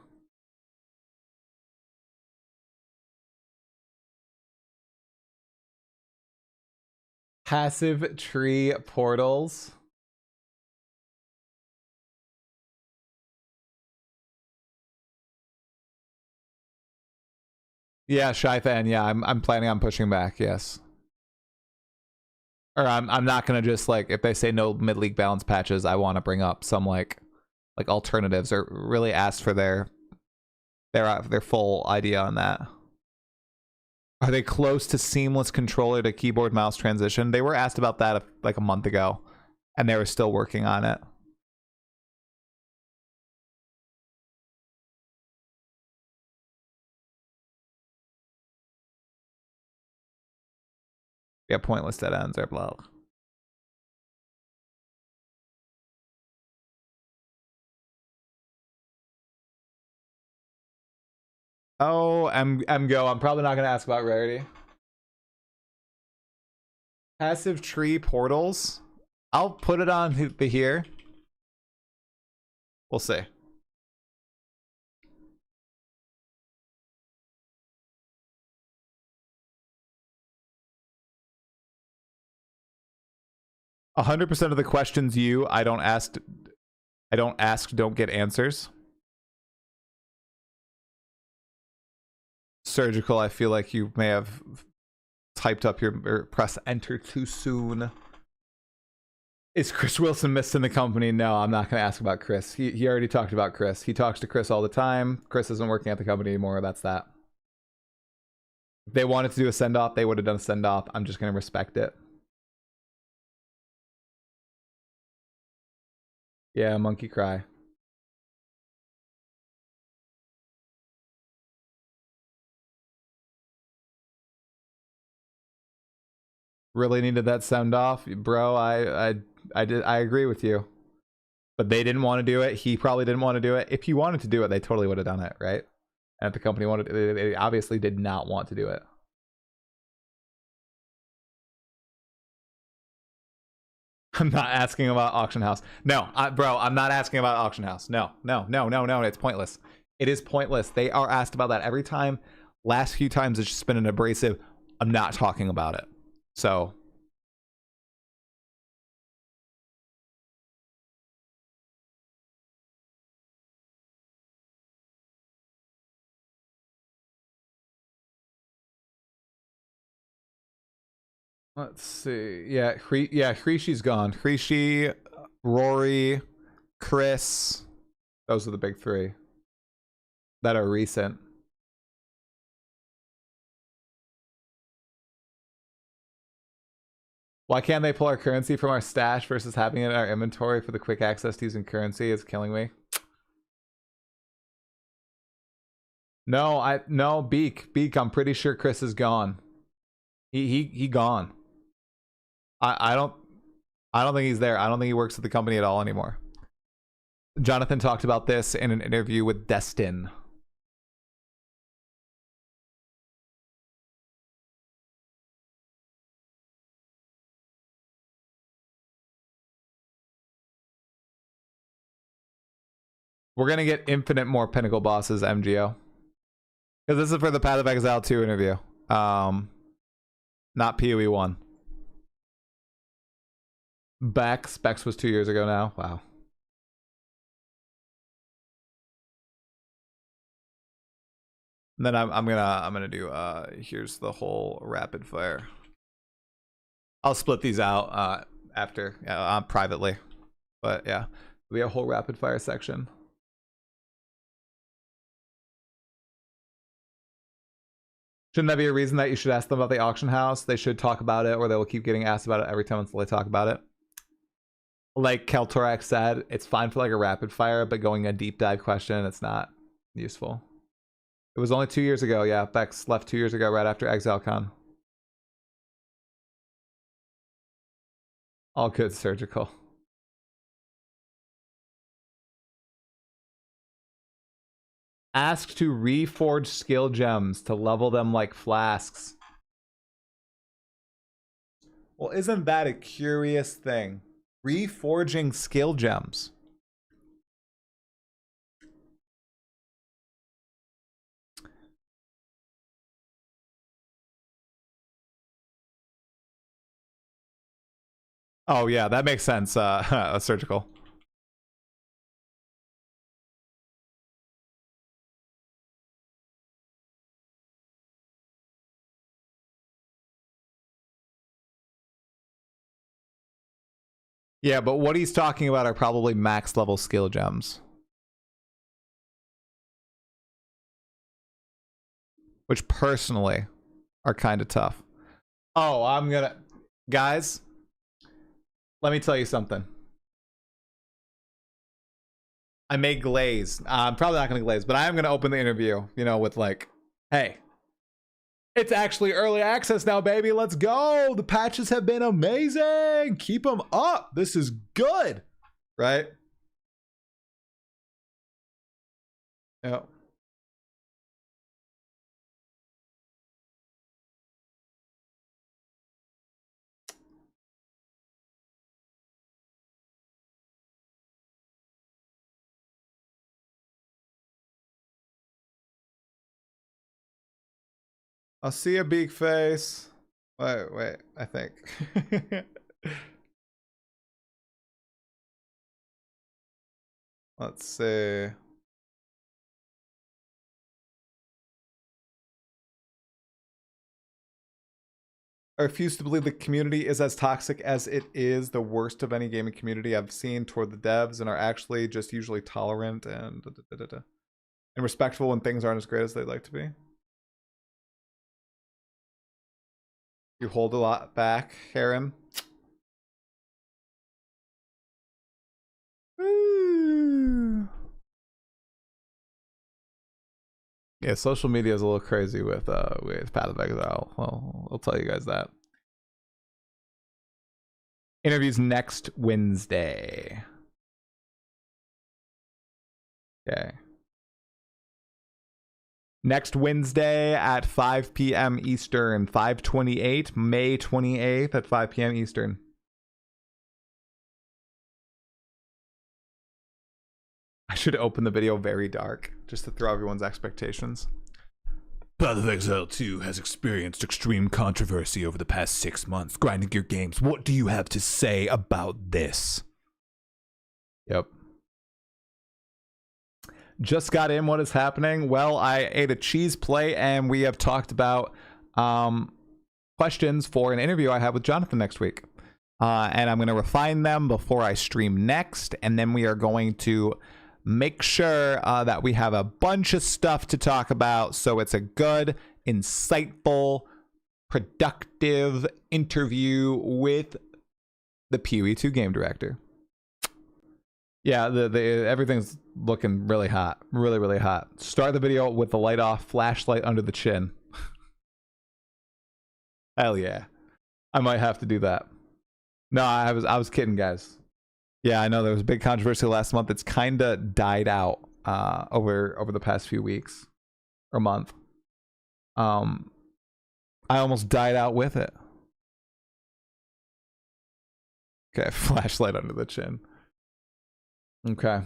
Passive tree portals. Yeah, Shy Fan. Yeah, I'm planning on pushing back. Yes. Or I'm not gonna just like if they say no mid league balance patches, I want to bring up some like alternatives or really ask for their full idea on that. Are they close to seamless controller to keyboard mouse transition? They were asked about that like a month ago, and they were still working on it. Yeah, pointless dead ends are blah. Oh, go. I'm probably not gonna ask about rarity. Passive tree portals. I'll put it on here. We'll see. 100% of the questions I don't ask, don't get answers. Surgical, I feel like you may have typed up your or press enter too soon. Is Chris Wilson missed in the company? No, I'm not going to ask about Chris. He already talked about Chris. He talks to Chris all the time. Chris isn't working at the company anymore. That's that. If they wanted to do a send-off, they would have done a send-off. I'm just going to respect it. Yeah, monkey cry. Really needed that send-off, bro. I agree with you. But they didn't want to do it. He probably didn't want to do it. If he wanted to do it, they totally would have done it, right? And if the company wanted, they obviously did not want to do it. I'm not asking about auction house. No, bro, I'm not asking about auction house. No. It's pointless. It is pointless. They are asked about that every time. Last few times, it's just been an abrasive. I'm not talking about it. So. Let's see. Yeah, Hrishi's gone. Hrishi, Rory, Chris. Those are the big three that are recent. Why can't they pull our currency from our stash versus having it in our inventory for the quick access to using currency? Is killing me. No, Beak, I'm pretty sure Chris is gone. He gone. I don't think he's there. I don't think he works at the company at all anymore. Jonathan talked about this in an interview with Destin. We're gonna get infinite more pinnacle bosses, MGO. Because this is for the Path of Exile 2 interview. Not PoE1. Bex was 2 years ago now. Wow. And then I'm gonna do here's the whole rapid fire. I'll split these out after privately. But yeah, we have a whole rapid fire section. Shouldn't that be a reason that you should ask them about the auction house? They should talk about it, or they will keep getting asked about it every time until they talk about it. Like Keltorak said, it's fine for like a rapid fire, but going a deep dive question, it's not useful. It was only 2 years ago. Yeah, Bex left 2 years ago, right after ExileCon. All good, Surgical. Ask to reforge skill gems to level them like flasks. Well, isn't that a curious thing? Reforging skill gems. Oh yeah, that makes sense. Surgical. Yeah, but what he's talking about are probably max level skill gems. Which personally are kind of tough. Oh, guys, let me tell you something. I may glaze. I'm probably not going to glaze, but I am going to open the interview, you know, with like, hey, it's actually early access now, baby. Let's go. The patches have been amazing. Keep them up. This is good. Right? Yeah. I'll see a big face. Wait, I think. Let's see. I refuse to believe the community is as toxic as it is. The worst of any gaming community I've seen toward the devs, and are actually just usually tolerant and respectful when things aren't as great as they'd like to be. You hold a lot back, Aaron. Yeah, social media is a little crazy with Path of Exile. Well, I'll tell you guys that. Interviews next Wednesday. Okay. Next Wednesday at 5 p.m. Eastern, 5/28, May 28th at 5 p.m. Eastern. I should open the video very dark, just to throw everyone's expectations. Path of Exile 2 has experienced extreme controversy over the past 6 months. Grinding Gear Games, what do you have to say about this? Yep. Just got in. What is happening? Well, I ate a cheese plate, and we have talked about questions for an interview I have with Jonathan next week. And I'm going to refine them before I stream next, and then we are going to make sure that we have a bunch of stuff to talk about, so it's a good, insightful, productive interview with the PoE2 game director. Yeah, the everything's looking really hot, really hot. Start the video with the light off, flashlight under the chin. Hell yeah, I might have to do that. No, I was kidding, guys. Yeah, I know there was a big controversy last month. It's kind of died out over the past few weeks or month. I almost died out with it. Okay, flashlight under the chin. Okay.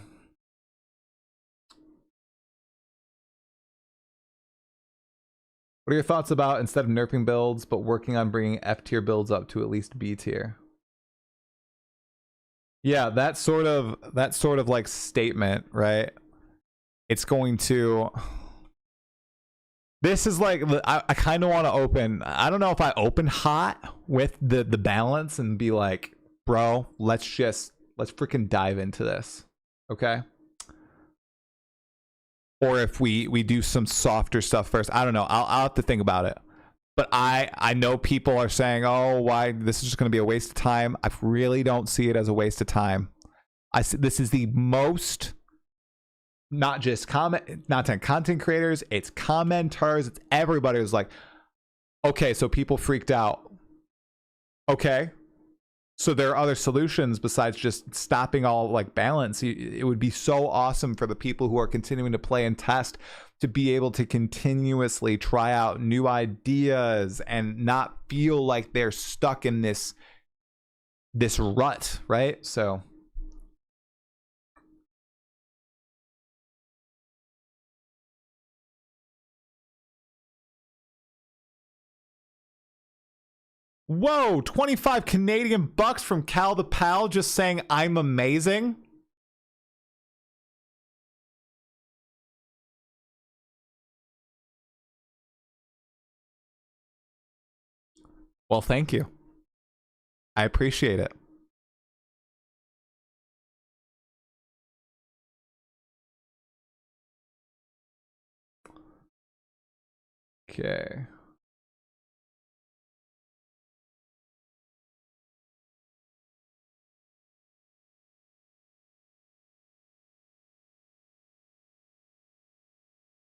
What are your thoughts about, instead of nerfing builds, but working on bringing F tier builds up to at least B tier? Yeah, that sort of like statement, right? It's going to. This is like, I kind of want to open. I don't know if I open hot with the balance and be like, bro, let's freaking dive into this, okay? Or if we do some softer stuff first. I don't know. I'll have to think about it. But I know people are saying, oh, why this is just going to be a waste of time. I really don't see it as a waste of time. This is the most, not just content creators, it's commenters, it's everybody who's like, okay, so people freaked out. Okay, so there are other solutions besides just stopping all like balance. It would be so awesome for the people who are continuing to play and test to be able to continuously try out new ideas and not feel like they're stuck in this rut, right? So whoa, 25 Canadian bucks from Cal the Pal just saying I'm amazing. Well, thank you. I appreciate it. Okay.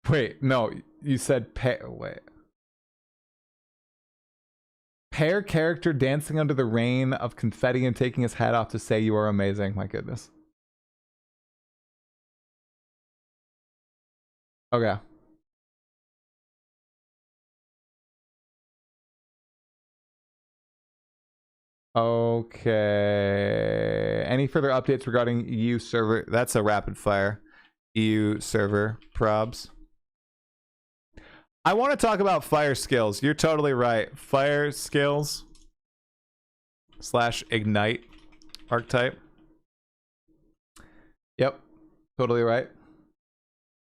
Wait, no, you said wait. Pair character dancing under the rain of confetti and taking his hat off to say you are amazing. My goodness. Okay. Okay. Any further updates regarding EU server? That's a rapid fire. EU server probs. I want to talk about fire skills. You're totally right. Fire skills / ignite archetype. Yep. Totally right.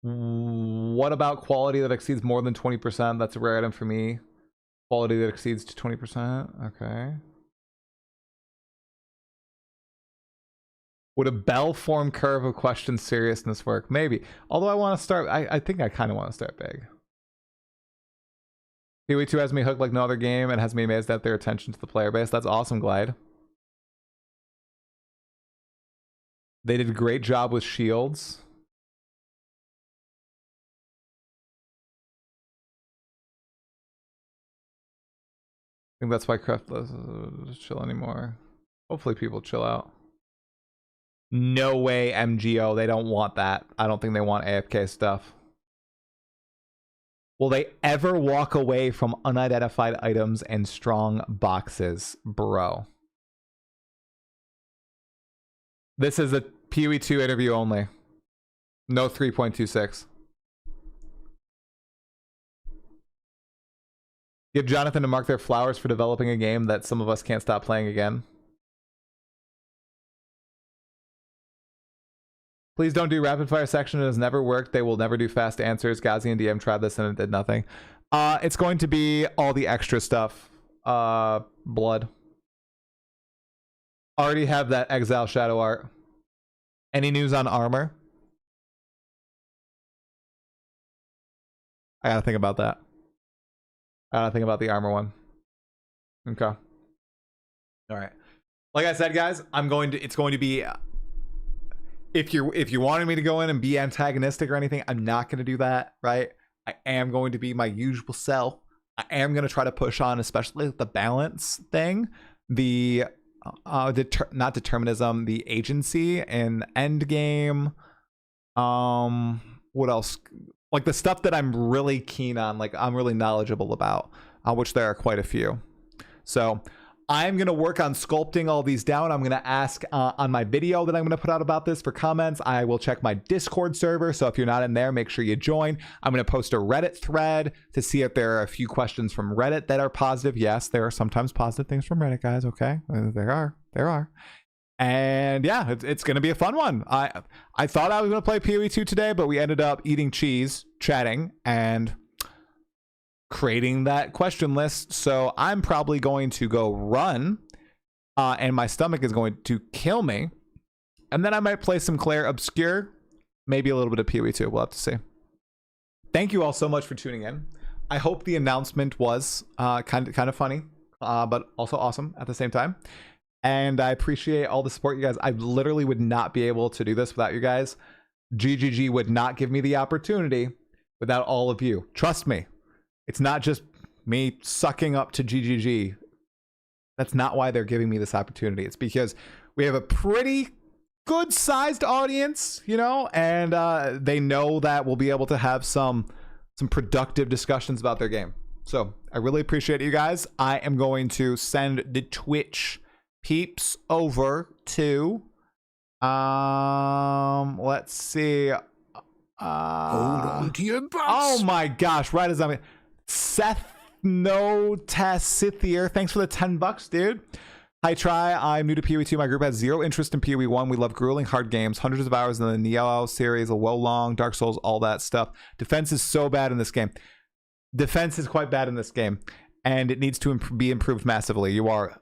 What about quality that exceeds more than 20%? That's a rare item for me. Quality that exceeds to 20%. Okay. Would a bell form curve of question seriousness work? Maybe. Although I want to start, I think I kind of want to start big. PoE2 has me hooked like no other game and has me amazed at their attention to the player base. That's awesome, Glide. They did a great job with shields. I think that's why Craft doesn't chill anymore. Hopefully people chill out. No way, MGO. They don't want that. I don't think they want AFK stuff. Will they ever walk away from unidentified items and strong boxes? Bro. This is a PoE2 interview only. No 3.26. Give Jonathan to mark their flowers for developing a game that some of us can't stop playing again. Please don't do rapid fire section. It has never worked. They will never do fast answers. Gazi and DM tried this and it did nothing. It's going to be all the extra stuff. Blood. Already have that Exile Shadow art. Any news on armor? I gotta think about that. I gotta think about the armor one. Okay. All right. Like I said, guys, it's going to be if you wanted me to go in and be antagonistic or anything, I'm not going to do that, right? I am going to be my usual self. I am going to try to push on, especially the balance thing, the not determinism, the agency and end game. What else? Like the stuff that I'm really keen on, like I'm really knowledgeable about, which there are quite a few. So I'm going to work on sculpting all these down. I'm going to ask on my video that I'm going to put out about this for comments. I will check my Discord server. So if you're not in there, make sure you join. I'm going to post a Reddit thread to see if there are a few questions from Reddit that are positive. Yes, there are sometimes positive things from Reddit, guys. Okay. There are. And yeah, it's going to be a fun one. I thought I was going to play PoE2 today, but we ended up eating cheese, chatting, and creating that question list. So I'm probably going to go run and my stomach is going to kill me, and then I might play some Claire Obscure, maybe a little bit of PoE2. We'll have to see. Thank you all so much for tuning in. I hope the announcement was kind of funny, but also awesome at the same time, and I appreciate all the support, you guys. I literally would not be able to do this without you guys. GGG would not give me the opportunity without all of you. Trust me. It's not just me sucking up to GGG. That's not why they're giving me this opportunity. It's because we have a pretty good sized audience, you know, and they know that we'll be able to have some productive discussions about their game. So I really appreciate you guys. I am going to send the Twitch peeps over to let's see. Hold on to your butts. Oh my gosh, right as I'm Seth No Tassithier, thanks for the $10, dude. Hi, Try. I'm new to PoE2. My group has zero interest in PoE1. We love grueling hard games, hundreds of hours in the Neo series, a Wolong, Dark Souls, all that stuff. Defense is so bad in this game. Defense is quite bad in this game, and it needs to be improved massively. You are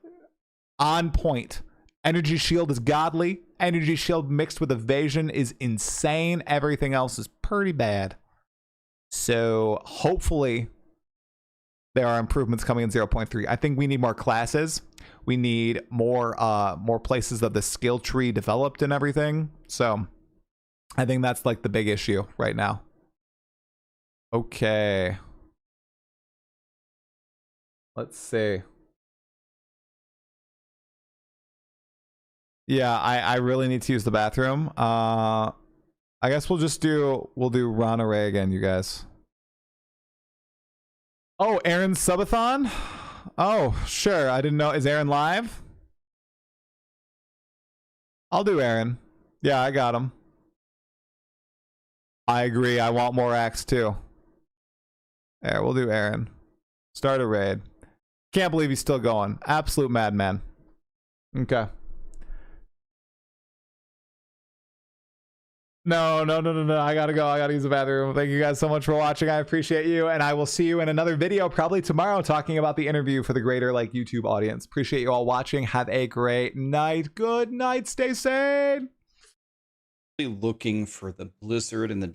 on point. Energy Shield is godly. Energy Shield mixed with evasion is insane. Everything else is pretty bad. So hopefully there are improvements coming in 0.3. I think we need more classes. We need more places of the skill tree developed and everything. So I think that's like the big issue right now. Okay. Let's see. Yeah, I really need to use the bathroom. I guess we'll do Ron Array again, you guys. Oh, Aaron Subathon? Oh, sure. I didn't know. Is Aaron live? I'll do Aaron. Yeah, I got him. I agree. I want more acts too. Yeah, we'll do Aaron. Start a raid. Can't believe he's still going. Absolute madman. Okay. No. I gotta go. I gotta use the bathroom. Thank you guys so much for watching. I appreciate you. And I will see you in another video probably tomorrow talking about the interview for the greater like YouTube audience. Appreciate you all watching. Have a great night. Good night. Stay sane. Looking for the Blizzard and the